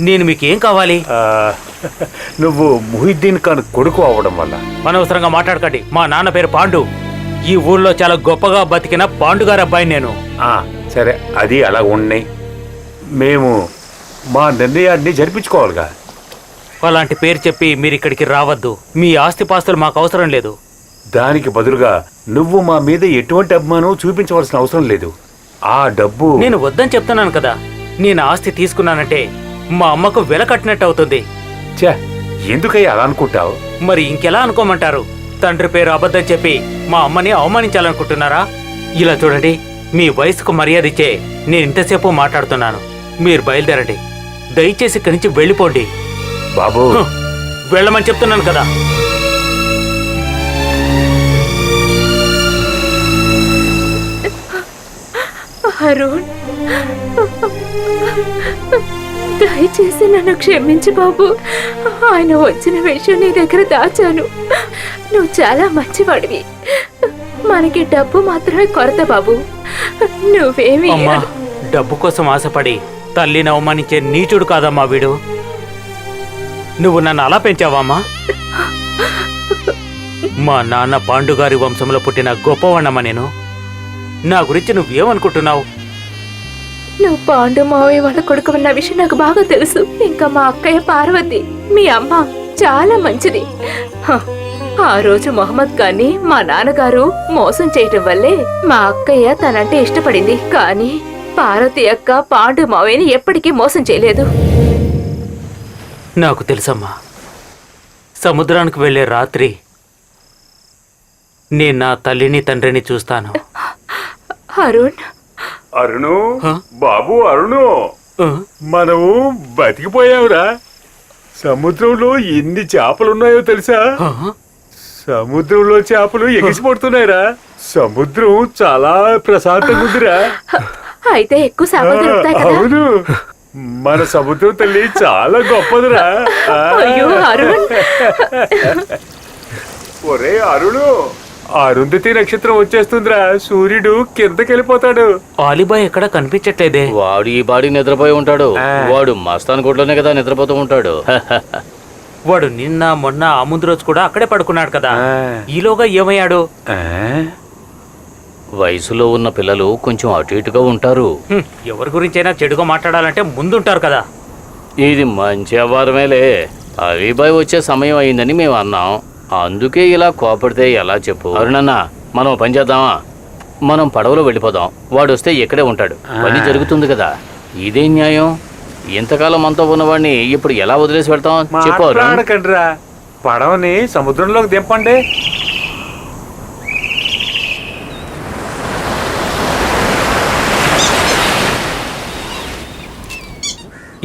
నేను మీకేం కావాలి? నువ్వు ముహిద్దీన్ ఖాన్ కొడుకు అవ్వడం వల్ల. అనవసరంగా మాట్లాడకండి. మా నాన్న పేరు పాండు. ఈ ఊళ్ళో చాలా గొప్పగా బతికిన పాండుగారి అబ్బాయి నేను. సరే, అది అలా ఉన్నాయి. మేము మా నిర్ణయాన్ని జరిపించుకోవాలిగా. అలాంటి పేరు చెప్పి మీరు ఇక్కడికి రావద్దు. మీ ఆస్తిపాస్తులు మాకు అవసరం లేదు. దానికి బదులుగా నువ్వు మా మీద ఎటువంటి అభిమానం చూపించవలసిన అవసరం లేదు. ఆ డబ్బు నేను వద్దని చెప్తున్నాను కదా. నేను ఆస్తి తీసుకున్నానంటే మా అమ్మకు వెల కట్టినట్టు అవుతుంది. ఎందుకయ్యా అలా అనుకుంటావు? మరి ఇంకెలా అనుకోమంటారు? తండ్రి పేరు అబద్ధం చెప్పి మా అమ్మని అవమానించాలనుకుంటున్నారా? ఇలా చూడండి, మీ వయసుకు మర్యాద ఇచ్చే నేను ఇంతసేపు మాట్లాడుతున్నాను. మీరు బయలుదేరండి. దయచేసి ఇక్కడి నుంచి వెళ్ళిపోండి. బాబు, వెళ్ళమని చెప్తున్నాను కదా. అరుణ్, దయచేసి నన్ను క్షమించు బాబు. ఆయన వచ్చిన విషయం నీ దగ్గర దాచాను. నువ్వు చాలా మంచివాడివి. మనకి డబ్బు మాత్రమే కొరత బాబు. నువ్వేమి అమ్మా, డబ్బు కోసం ఆశపడి తల్లిని అవమానించే నీచుడు కాదమ్మా వీడు. నువ్వు నన్ను అలా పెంచావమ్మా? మా నాన్న పాండుగారి వంశంలో పుట్టిన గొప్పవాణ్ణమ్మా నేను. నా గురించి నువ్వేమనుకుంటున్నావు? నువ్వు పాండు మావయ్య వాళ్ళ కొడుకు ఉన్న విషయం నాకు బాగా తెలుసు. ఇంకా మా అక్కయ్య పార్వతి, మీ అమ్మ చాలా మంచిది. ఆ రోజు మొహమ్మద్ ఖాన్ని మా నాన్నగారు మోసం చేయటం వల్లే మా అక్కయ్య తనంటే ఇష్టపడింది. కానీ పార్వతి అక్క పాండు మావయ్యని ఎప్పటికీ మోసం చేయలేదు. నాకు తెలుసమ్మా. సముద్రానికి వెళ్లే రాత్రి నేను నా తల్లిని తండ్రిని చూస్తాను. అరుణ్, అరుణు, బాబు అరుణు, మనము బతికిపోయావురా. సముద్రంలో ఎన్ని చేపలున్నాయో తెలుసా? సముద్రంలో చేపలు ఎగిసిపడుతున్నాయిరా. సముద్రం చాలా ప్రశాంతంగా ఉందిరా. అయితే ఎక్కువ చేపలు దొరుకుతాయి కదా? అవును, మన సముద్రం తల్లి చాలా గొప్పదిరా. అయ్యో అరుణ్. ఒరే అరుణు, అరుంధతి నక్షత్రం వచ్చేస్తుందిరా. సూర్యుడు కిందకెళ్ళిపోతాడు. ఆలిబాయ్ ఎక్కడ కనిపించట్లేదే. వాడు ఈ బాడీ నిద్రపోయి ఉంటాడు. వాడు మస్తాన్ కోట్లోనే కదా నిద్రపోతూ ఉంటాడు. వాడు నిన్న మొన్న ఆ ముందు రోజు కూడా అక్కడే పడుకున్నాడు కదా. ఈలోగా ఏమయ్యాడు? వయసులో ఉన్న పిల్లలు కొంచెం అటు ఇటుగా ఉంటారు. ఎవరి గురించైనా చెడుగా మాట్లాడాలంటే ముందుంటారు కదా. ఇది మంచి అవారమేలే. అలీబాయ్ వచ్చే సమయం అయిందని మేము అన్నాం. అందుకే ఇలా కోపడితే ఎలా చెప్పు? అరుణన్న, మనం పని చేద్దామా? మనం పడవలో వెళ్ళిపోదాం. వాడు వస్తే ఇక్కడే ఉంటాడు. పని జరుగుతుంది కదా. ఇదే న్యాయం. ఇంతకాలం మనతో ఉన్నవాడిని ఇప్పుడు ఎలా వదిలేసి వెళ్తాం చెప్పు అరుణ్. మాట్లాడకండిరా. పడవని సముద్రంలోకి దింపండి.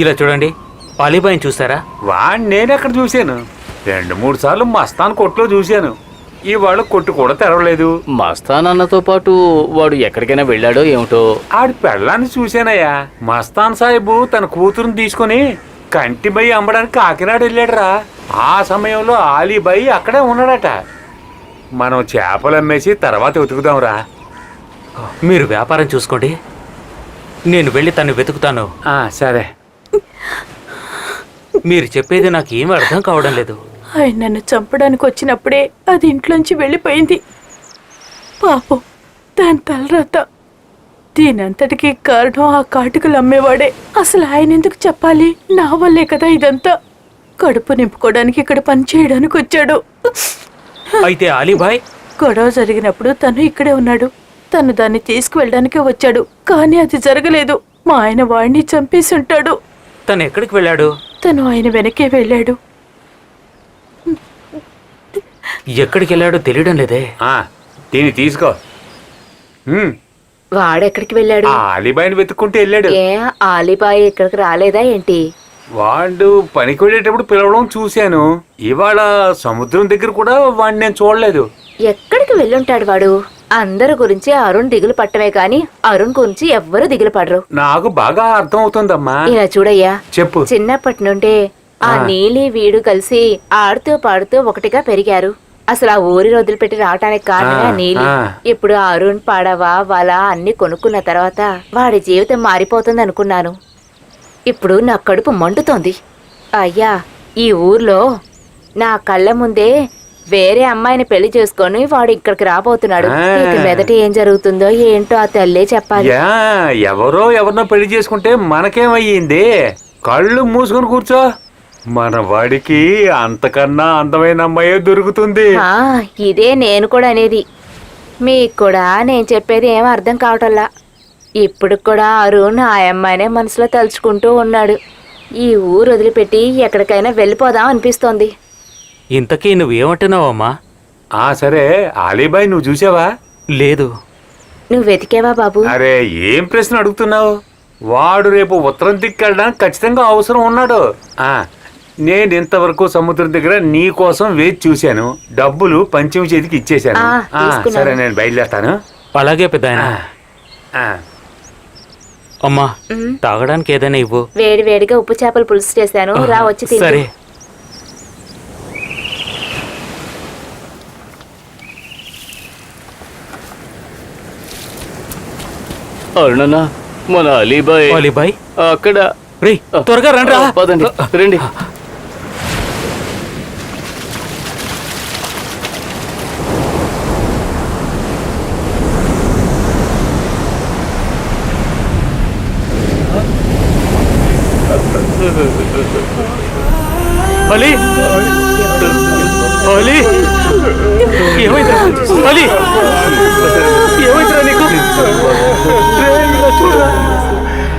ఇలా చూడండి, అలీబాయ్ని చూసారా? వాడిని నేనెక్కడ చూశాను. 2-3 సార్లు మస్తాన్ కొట్లో చూశాను. ఇవాళ కొట్టు కూడా తెరవలేదు. మస్తాన్ అన్నతో పాటు వాడు ఎక్కడికైనా వెళ్ళాడో ఏమిటో. ఆడి పెళ్ళాన్ని చూశానయ్యా. మస్తాన్ సాహిబు తన కూతురుని తీసుకుని కంటిబై అమ్మడానికి కాకినాడ వెళ్ళాడురా. ఆ సమయంలో ఆలీబాయి అక్కడే ఉన్నాడట. మనం చేపలు అమ్మేసి తర్వాత వెతుకుదాంరా. మీరు వ్యాపారం చూసుకోండి, నేను వెళ్ళి తను వెతుకుతాను. సరే. మీరు చెప్పేది నాకు ఏమీ అర్థం కావడం లేదు. ఆయన నన్ను చంపడానికి వచ్చినప్పుడే అది ఇంట్లోంచి వెళ్ళిపోయింది. పాపం, దాని తలరాత. దీనంతటికీ కారణం ఆ కాటుకలు అమ్మేవాడే. అసలు ఆయన ఎందుకు చెప్పాలి? నా వల్లే కదా ఇదంతా. కడుపు నింపుకోవడానికి ఇక్కడ పని చేయడానికి వచ్చాడు. అయితే అలీబాయ్ గొడవ జరిగినప్పుడు తను ఇక్కడే ఉన్నాడు. తను దాన్ని తీసుకువెళ్ళడానికే వచ్చాడు. కానీ అది జరగలేదు. మా ఆయన వాడిని చంపేసి ఉంటాడు. తను ఎక్కడికి వెళ్ళాడు? తను ఆయన వెనకే వెళ్ళాడు. ఎక్కడికి వెళ్ళాడో తెలియడం లేదే. దీన్ని తీసుకో. వాడెక్కడికి వెళ్ళాడు? ఆలీబాయిని వెతుక్కుంటూ వెళ్ళాడు. ఏ ఆలిబాయ్ ఇక్కడికి రాలేదా ఏంటి? వాడు పనికి వెళ్ళేటప్పుడు పిలవడం చూశాను. ఇవాళ సముద్రం దగ్గర కూడా వాడిని నేను చూడలేదు. ఎక్కడికి వెళ్ళుంటాడు వాడు? అందరి గురించి అరుణ్ దిగులు పట్టమే కాని అరుణ్ గురించి ఎవ్వరూ దిగులు పడరు. నాకు బాగా అర్థం అవుతుందమ్మా. ఇలా చూడయ్యా, చెప్పు. చిన్నప్పటి నుండే ఆ నీలి వీడు కలిసి ఆడుతూ పాడుతూ ఒకటిగా పెరిగారు. అసలు ఆ ఊరి వదిలిపెట్టి రావటానికి కారణమే ఆ నీలి. ఇప్పుడు అరుణ్ పడవ వల అన్ని కొనుక్కున్న తర్వాత వాడి జీవితం మారిపోతుంది అనుకున్నాను. ఇప్పుడు నా కడుపు మండుతోంది. అయ్యా, ఈ ఊర్లో నా కళ్ళ ముందే వేరే అమ్మాయిని పెళ్లి చేసుకొని వాడు ఇక్కడికి రాబోతున్నాడు. ఇక మెదట ఏం జరుగుతుందో ఏంటో ఆ తల్లే చెప్పాలి. ఎవరినో పెళ్లి చేసుకుంటే మనకేమయ్యింది? కళ్ళు మూసుకొని కూర్చో. మన వాడికి అంతకన్నా అందమైన అమ్మాయే దొరుకుతుంది. ఇదే నేను కూడా అనేది. మీకు కూడా నేను చెప్పేది ఏం అర్థం కావటల్లా. ఇప్పుడు కూడా అరుణ్ ఆ అమ్మాయినే మనసులో తలుచుకుంటూ ఉన్నాడు. ఈ ఊరు వదిలిపెట్టి ఎక్కడికైనా వెళ్ళిపోదాం అనిపిస్తోంది. ఇంతకీ నువ్వేమంటున్నావమ్మా? సరే, అలీబాయ్ నువ్వు చూసావా? లేదు. నువ్వు వెతికేవా బాబు? అరే, ఏం ప్రశ్న అడుగుతున్నావు? వాడు రేపు ఉత్తరం దిక్కెళ్ళడానికి ఖచ్చితంగా అవసరం ఉన్నాడు. నేను ఇంతవరకు సముద్రం దగ్గర నీ కోసం వేచి చూశాను. డబ్బులు పంచమి చేతికి ఇచ్చేశాను. సరే, నేను బయలుదేరతాను. అలాగే పెద్దాయన. అమ్మా, తాగడానికి ఏదైనా ఇవ్వు. వేడి వేడిగా ఉప్పు చేపలు పులుసు చేశాను, రా వచ్చి తిను. సరే. అరుణన్న, మన అలీబాయ్ అక్కడ. త్వరగా రండి. పదండి, రండి. అలీ, అలీ, ఏమైందిరా? అలీ, ఏమైందిరా నీకు?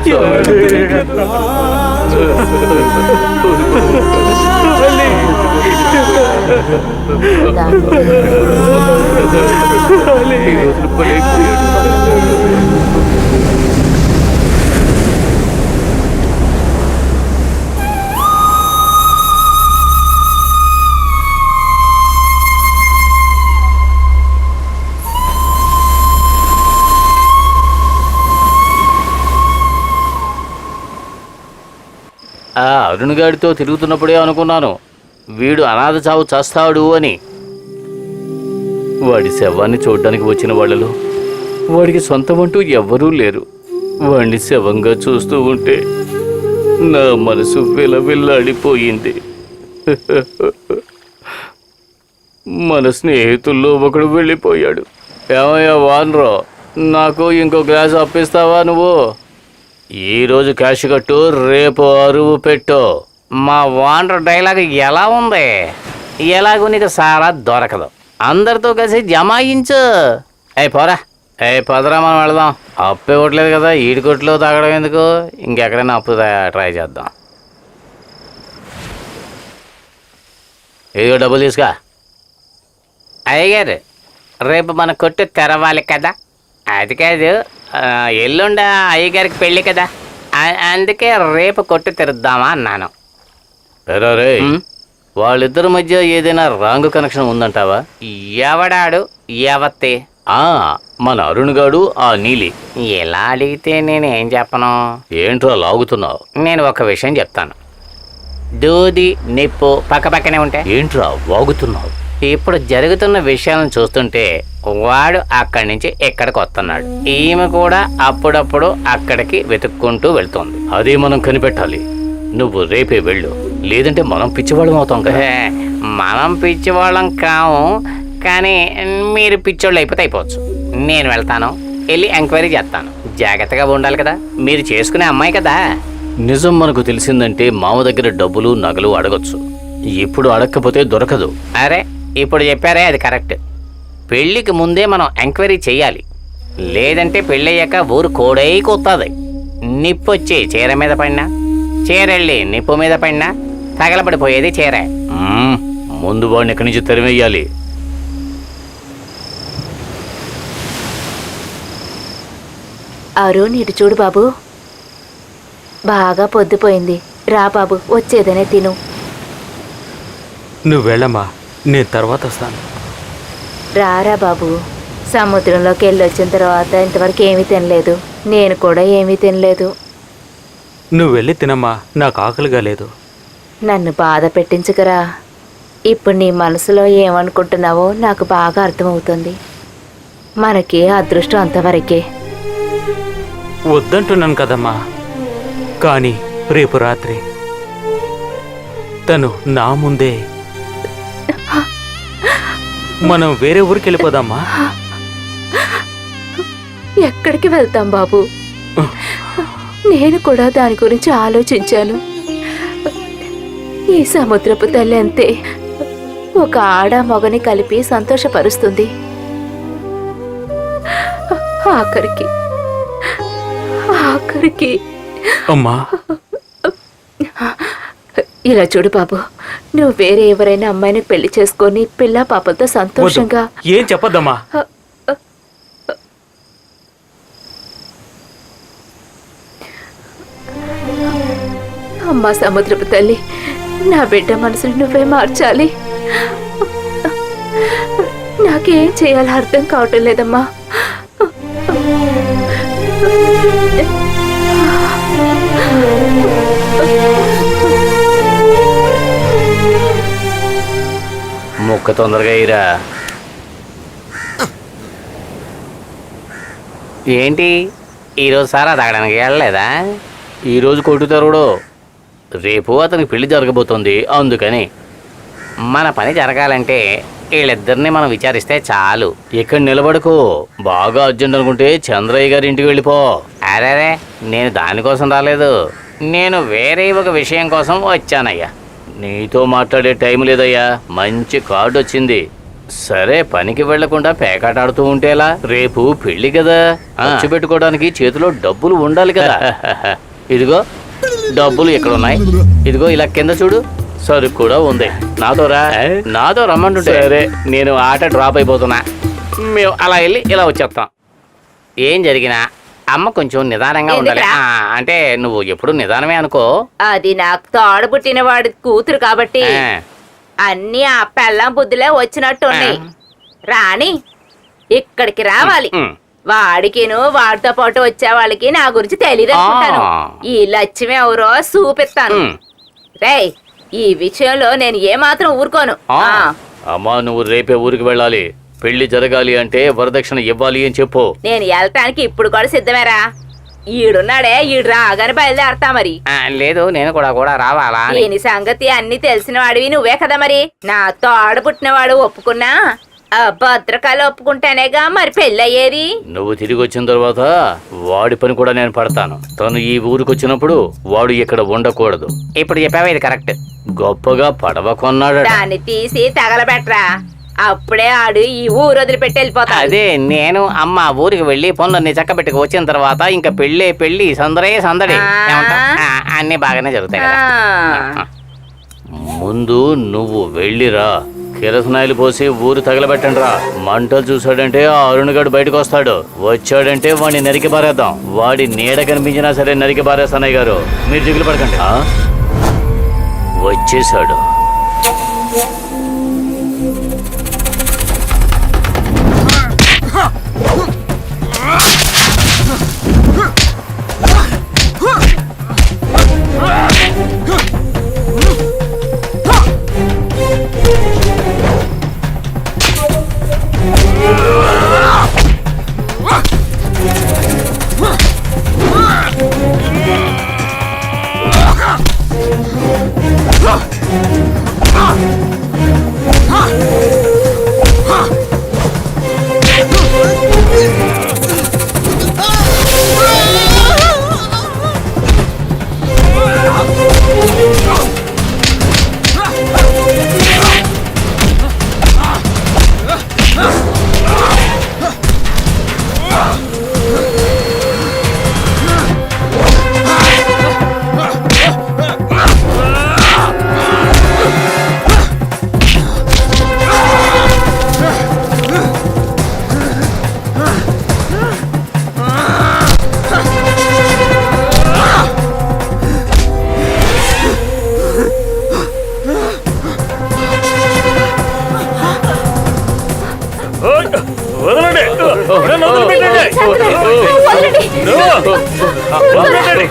చూడరా, ఆ అరుణ్ గాడితో తిరుగుతున్నప్పుడే అనుకున్నాను వీడు అనాథ చావు చేస్తాడు అని. వాడి శవాన్ని చూడ్డానికి వచ్చిన వాళ్ళలో వాడికి సొంతమంటూ ఎవ్వరూ లేరు. వాడిని శవంగా చూస్తూ ఉంటే నా మనసు విలవిల్లాడిపోయింది. మన స్నేహితుల్లో ఒకడు వెళ్ళిపోయాడు. ఏమయ్యా వానరో, నాకు ఇంకో గ్లాసు అప్పిస్తావా నువ్వు? ఈరోజు క్యాష్ కట్టు, రేపు అరువు పెట్టు. మా ఓనర్ డైలాగ్ ఎలా ఉంది? ఎలాగో నీకు సారా దొరకదు, అందరితో కలిసి జమాయించు. పోరా, పదరా, మనం వెళదాం. అప్పు ఇవ్వట్లేదు కదా, ఈడికొట్లో తాగడం ఎందుకు? ఇంకెక్కడైనా అప్పు ట్రై చేద్దాం. ఇదిగో డబ్బులు తీసుకా. అయ్యగారు, రేపు మన కొట్టు తెరవాలి కదా? అది కాదు, ఎల్లుండ అయ్యగారికి పెళ్ళి కదా, అందుకే రేపు కొట్టు తెరుద్దామా అన్నాను. రే, వాళ్ళిద్దరి మధ్య ఏదైనా రాంగ్ కనెక్షన్ ఉందంటావా? ఎవడాడు? ఎవత్తే? మన అరుణ్ గాడు, ఆ నీలి. ఎలా అడిగితే నేనేం చెప్పను? ఏంట్రా లాగుతున్నావు? నేను ఒక విషయం చెప్తాను. దూది నిప్పు పక్కపక్కనే ఉంటే ఏంట్రా వాగుతున్నావు? ఇప్పుడు జరుగుతున్న విషయాలను చూస్తుంటే వాడు అక్కడి నుంచి ఇక్కడికి వస్తున్నాడు, ఈమె కూడా అప్పుడప్పుడు అక్కడికి వెతుక్కుంటూ వెళ్తుంది. అదే మనం కనిపెట్టాలి. నువ్వు రేపే వెళ్ళు, లేదంటే మనం పిచ్చివాళ్ళం అవుతాం కదా. మనం పిచ్చివాళ్ళం కాము, కానీ మీరు పిచ్చోళ్ళు అయిపోతే అయిపోవచ్చు. నేను వెళ్తాను, వెళ్ళి ఎంక్వైరీ చేస్తాను. జాగ్రత్తగా ఉండాలి కదా, మీరు చేసుకునే అమ్మాయి కదా. నిజం మనకు తెలిసిందంటే మామ దగ్గర డబ్బులు నగలు అడగొచ్చు. ఇప్పుడు అడగకపోతే దొరకదు. అరే, ఇప్పుడు చెప్పారే, అది కరెక్ట్. పెళ్ళికి ముందే మనం ఎంక్వైరీ చెయ్యాలి, లేదంటే పెళ్ళయ్యాక ఊరు కోడై కొత్తది. నిప్పొచ్చి చీర మీద పడినా, చీరెళ్ళి నిప్పు మీద పడినా తగలబడిపోయేది చీర. ముందు వాడిని ఇక్కడి నుంచి తరిమేయాలి. అరుణ్, ఇటు చూడు బాబు, బాగా పొద్దుపోయింది. రా బాబు, వచ్చేదనే తిను. నువ్వు వెళ్ళమ్మా, నేను తర్వాత వస్తాను. రారా బాబు, సముద్రంలోకి వెళ్ళొచ్చిన తర్వాత ఇంతవరకు ఏమీ తినలేదు. నేను కూడా ఏమీ తినలేదు. నువ్వు వెళ్ళి తినమ్మా, నాకు ఆకలిగా లేదు. నన్ను బాధ పెట్టించుకురా. ఇప్పుడు నీ మనసులో ఏమనుకుంటున్నావో నాకు బాగా అర్థమవుతుంది. మనకి అదృష్టం అంతవరకే. వద్దంటున్నాను కదమ్మా, కానీ రేపు రాత్రి తను నా ముందే మనం వేరే ఊరికి వెళ్ళిపోదామా? ఎక్కడికి వెళ్తాం బాబు? నేను కూడా దాని గురించి ఆలోచించాను. ఈ సముద్రపు తల్లి అంతే, ఒక ఆడ మగని కలిపి సంతోషపరుస్తుంది. ఆఖరికి అమ్మా, ఇలా చూడు బాబు, నువ్వు వేరే ఎవరైనా అమ్మాయిని పెళ్లి చేసుకొని పిల్ల పాపలతో సంతోషంగా. ఏం చెప్పద్దమ్మా. అమ్మా సముద్రపు తల్లి, నా బిడ్డ మనసుని నువ్వే మార్చాలి. నాకేం చేయాలో అర్థం కావటం లేదమ్మా. ముక్క తొందరగా ఇరా. ఏంటి ఈరోజు సారా తాగడానికి వెళ్ళలేదా? ఈరోజు కొట్టుతారుడు, రేపు అతనికి పెళ్లి జరగబోతోంది, అందుకని. మన పని జరగాలంటే వీళ్ళిద్దరిని మనం విచారిస్తే చాలు. ఇక్కడ నిలబడుకో. బాగా అర్జెంట్ అనుకుంటే చంద్రయ్య గారి ఇంటికి వెళ్ళిపో. అరేరే, నేను దానికోసం రాలేదు. నేను వేరే ఒక విషయం కోసం వచ్చానయ్యా. నీతో మాట్లాడే టైం లేదయ్యా, మంచి కార్డు వచ్చింది. సరే, పనికి వెళ్లకుండా పేకాటాడుతూ ఉంటేలా? రేపు పెళ్లి కదా, ఖర్చు పెట్టుకోవడానికి చేతిలో డబ్బులు ఉండాలి కదా. ఇదిగో డబ్బులు ఇక్కడ ఉన్నాయి. ఇదిగో ఇలా కింద చూడు, సరుకు కూడా ఉంది. నాతో రమ్మంటుంటే. సరే, నేను ఆట డ్రాప్ అయిపోతున్నా. మేము అలా వెళ్ళి ఇలా వచ్చేస్తాం. ఏం జరిగినా అమ్మ కొంచెం నిదానంగా ఉండాలి. అంటే నువ్వు ఎప్పుడు నిదానమే అనుకో. అది నాకు తోడబుట్టిన వాడి కూతురు కాబట్టి అన్ని ఆ పెళ్ళం బుద్ధిలే వచ్చినట్టున్నాయి. రాణి ఇక్కడికి రావాలి. వాడికిను వాడితో పాటు వచ్చే వాళ్ళకి నా గురించి తెలియదు అనుకుంటాను. ఈ లక్ష్మి ఎవరో చూపిస్తాను. రేయ్, ఈ విషయంలో నేను ఏమాత్రం ఊరుకోను. అమ్మా, నువ్వు రేపే ఊరికి వెళ్ళాలి. పెళ్లి జరగాలి అంటే వరదక్షిణ ఇవ్వాలి అని చెప్పు. నేను వెళ్ళటానికి ఇప్పుడు కూడా సిద్ధమేరా. ఈడున్నాడే, ఈడు రాగానే బయలుదేరతా మరి. లేదు, నేను కూడా రావాలా? దీని సంగతి అన్ని తెలిసిన వాడివి నువ్వే కదా మరి. నా తోడ పుట్టినవాడు ఒప్పుకున్నా భద్రకాలు ఒప్పుకుంటానేగా మరి పెళ్ళయ్యేది. నువ్వు తిరిగి వచ్చిన తర్వాత వాడి పని కూడా నేను పడతాను. తను ఈ ఊరికి వచ్చినప్పుడు వాడు ఇక్కడ ఉండకూడదు. ఇప్పుడు చెప్పావా? ఇది కరెక్ట్. గొప్పగా పడవ కొన్నాడు. దాన్ని తీసి తగలబెట్టరా, అప్పుడే ఆడు ఈ ఊరు వదిలిపెట్టి వెళ్ళిపోతా. అదే, నేను అమ్మ ఊరికి వెళ్ళి పనులన్నీ చక్కబెట్టుకు వచ్చిన తర్వాత ఇంకా పెళ్లి సందడి అన్ని బాగానే జరుగుతాయి కదా. ముందు నువ్వు వెళ్ళిరా, కిరసనాయిలు పోసి ఊరు తగలబెట్టండి రా. మంటలు చూసాడంటే ఆ అరుణుగాడు బయటకు వస్తాడు. వచ్చాడంటే వాడిని నరికి పారేద్దాం. వాడి నీడ కనిపించినా సరే నరికి పారేస్తానయ్య గారు, మీరు దిగులు పడకండి. వచ్చేసాడు. వదలండి.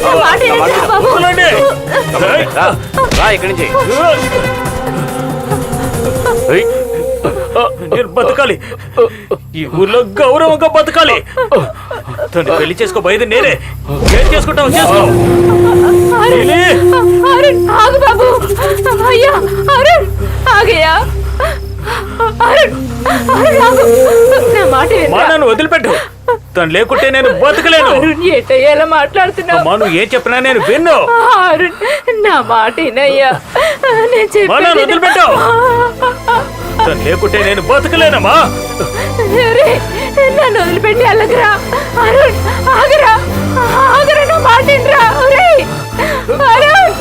నా మాట వినండి, బాబు. వదలండి. రా ఇక్కడి నుంచి. నేను బతకాలి, ఈ ఊర్లో గౌరవంగా బతకాలి. తను పెళ్లి చేసుకోబోయేది నేనే. ఏం చేసుకుంటావు చేసుకో. నీలి, అరుణ్ ఆగు బాబు. అయ్యా అరుణ్ ఆగయ్యా. అరుణ్ అరుణ్ ఆగు. నా మాట మా వినరా? నన్ను వదిలిపెట్టు. తను లేకుంటే నేను బతకలేను. అరుణ్ ఏంటయ్యా ఎలా మాట్లాడుతున్నావు? అమ్మా నువ్వు ఏం చెప్పినా నేను విన్ను. అరుణ్ నా మాట వినయ్యా. నేను మా నన్ను చెప్పేది వదిలిపెట్టు. తను లేకుంటే నేను బతకలేనమ్మా. అరే, నన్ను వదిలిపెట్టి వెళ్ళకురా. అరుణ్ ఆగరా, ఆగరా, నా మాట వినరా. ఒరేయ్, అరుణ్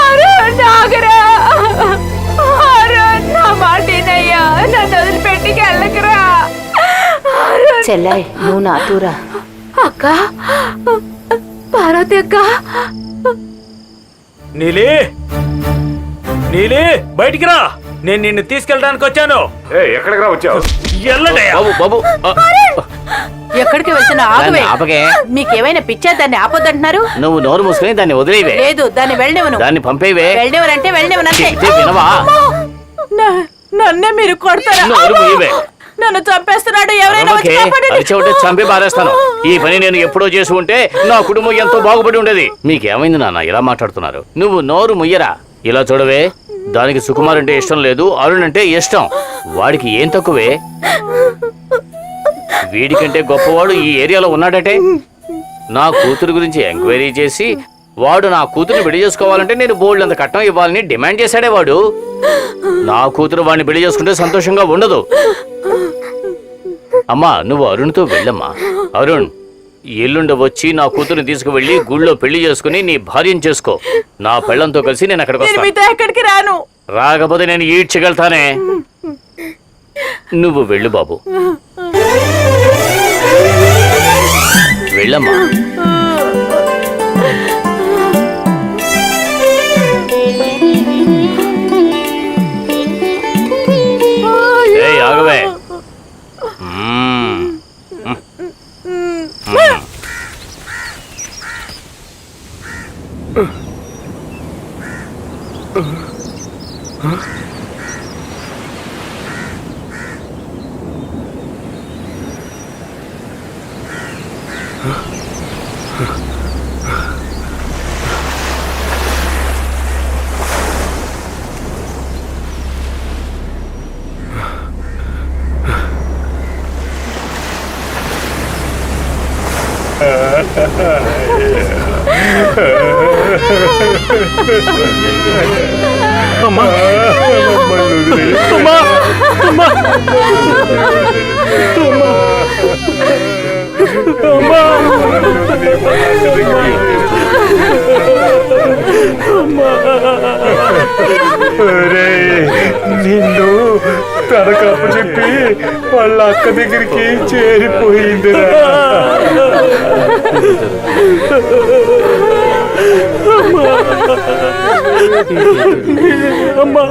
అరుణ్ ఆగరా. అరుణ్ నా మాట వినయ్యా. నన్ను వదిలిపెట్టి వెళ్ళకురా. చెల్లాయ్ నువ్వు నాతూరా. అక్క, పార్వతి అక్క. నీలి, నీలి బయటికి రా. నేను నిన్ను తీసుకెళ్ళడానికి వచ్చాను. ఎక్కడికి రా వచ్చావు? ఎల్లడయ్యా. బాబు బాబు ఎక్కడికి వెళ్తున్నా ఆగవే. దాన్ని ఆపకే. మీకేమైనా పిచ్చా? దాన్ని ఆపొద్దంటున్నారు. నువ్వు నోరు మూసుకుని దాన్ని వదిలేవే. లేదు, దాన్ని వెళ్ళనివ్వను. దాన్ని పంపేవే. వెళ్ళనివ్వనంటే వెళ్ళనివ్వనంతే. చెప్తే వినవా? నన్నే మీరు కొడతారా? నోరు మూయవే. నన్ను చంపేస్తున్నాడు. ఎవరైనా వచ్చి కాపాడండి. అరిచేవుంటే చంపి పారేస్తాను. ఈ పని నేను ఎప్పుడో చేసి ఉంటే నా కుటుంబం ఎంతో బాగుపడి ఉండేది. మీకేమైంది నాన్న ఇలా మాట్లాడుతున్నారు? నువ్వు నోరు ముయ్యరా. ఇలా చూడవే, దానికి సుకుమార్ అంటే ఇష్టం లేదు, అరుణ్ అంటే ఇష్టం. వాడికి ఏం తక్కువే? వీడికంటే గొప్పవాడు ఈ ఏరియాలో ఉన్నాడటే. నా కూతురు గురించి ఎంక్వైరీ చేసి వాడు నా కూతురుని పెళ్లి చేసుకోవాలంటే నేను బోల్డ్ అంత కట్నం ఇవ్వాలని డిమాండ్ చేశాడే వాడు. నా కూతురు వాడిని పెళ్లి చేసుకుంటే సంతోషంగా ఉండదు. అమ్మా నువ్వు అరుణ్తో వెళ్ళమ్మా. అరుణ్ ఎల్లుండ వచ్చి నా కూతురుని తీసుకువెళ్ళి గుళ్ళో పెళ్లి చేసుకుని నీ భార్యను చేసుకో. నా పెళ్ళంతో కలిసి నేను అక్కడికి నేను వస్తాను. మీతో ఎక్కడికి రాను. రాకపోతే నేను ఈడ్చగలుగుతానే. నువ్వు వెళ్ళు బాబు, వెళ్ళమ్మా. ఏయ్ ఆగవే. అమ్మా, అమ్మా, అమ్మా, అమ్మా, నిన్ను తనకప్పు చెప్పి వాళ్ళ అక్క దగ్గరికి చేరిపోయిందిరా. అమ్మా.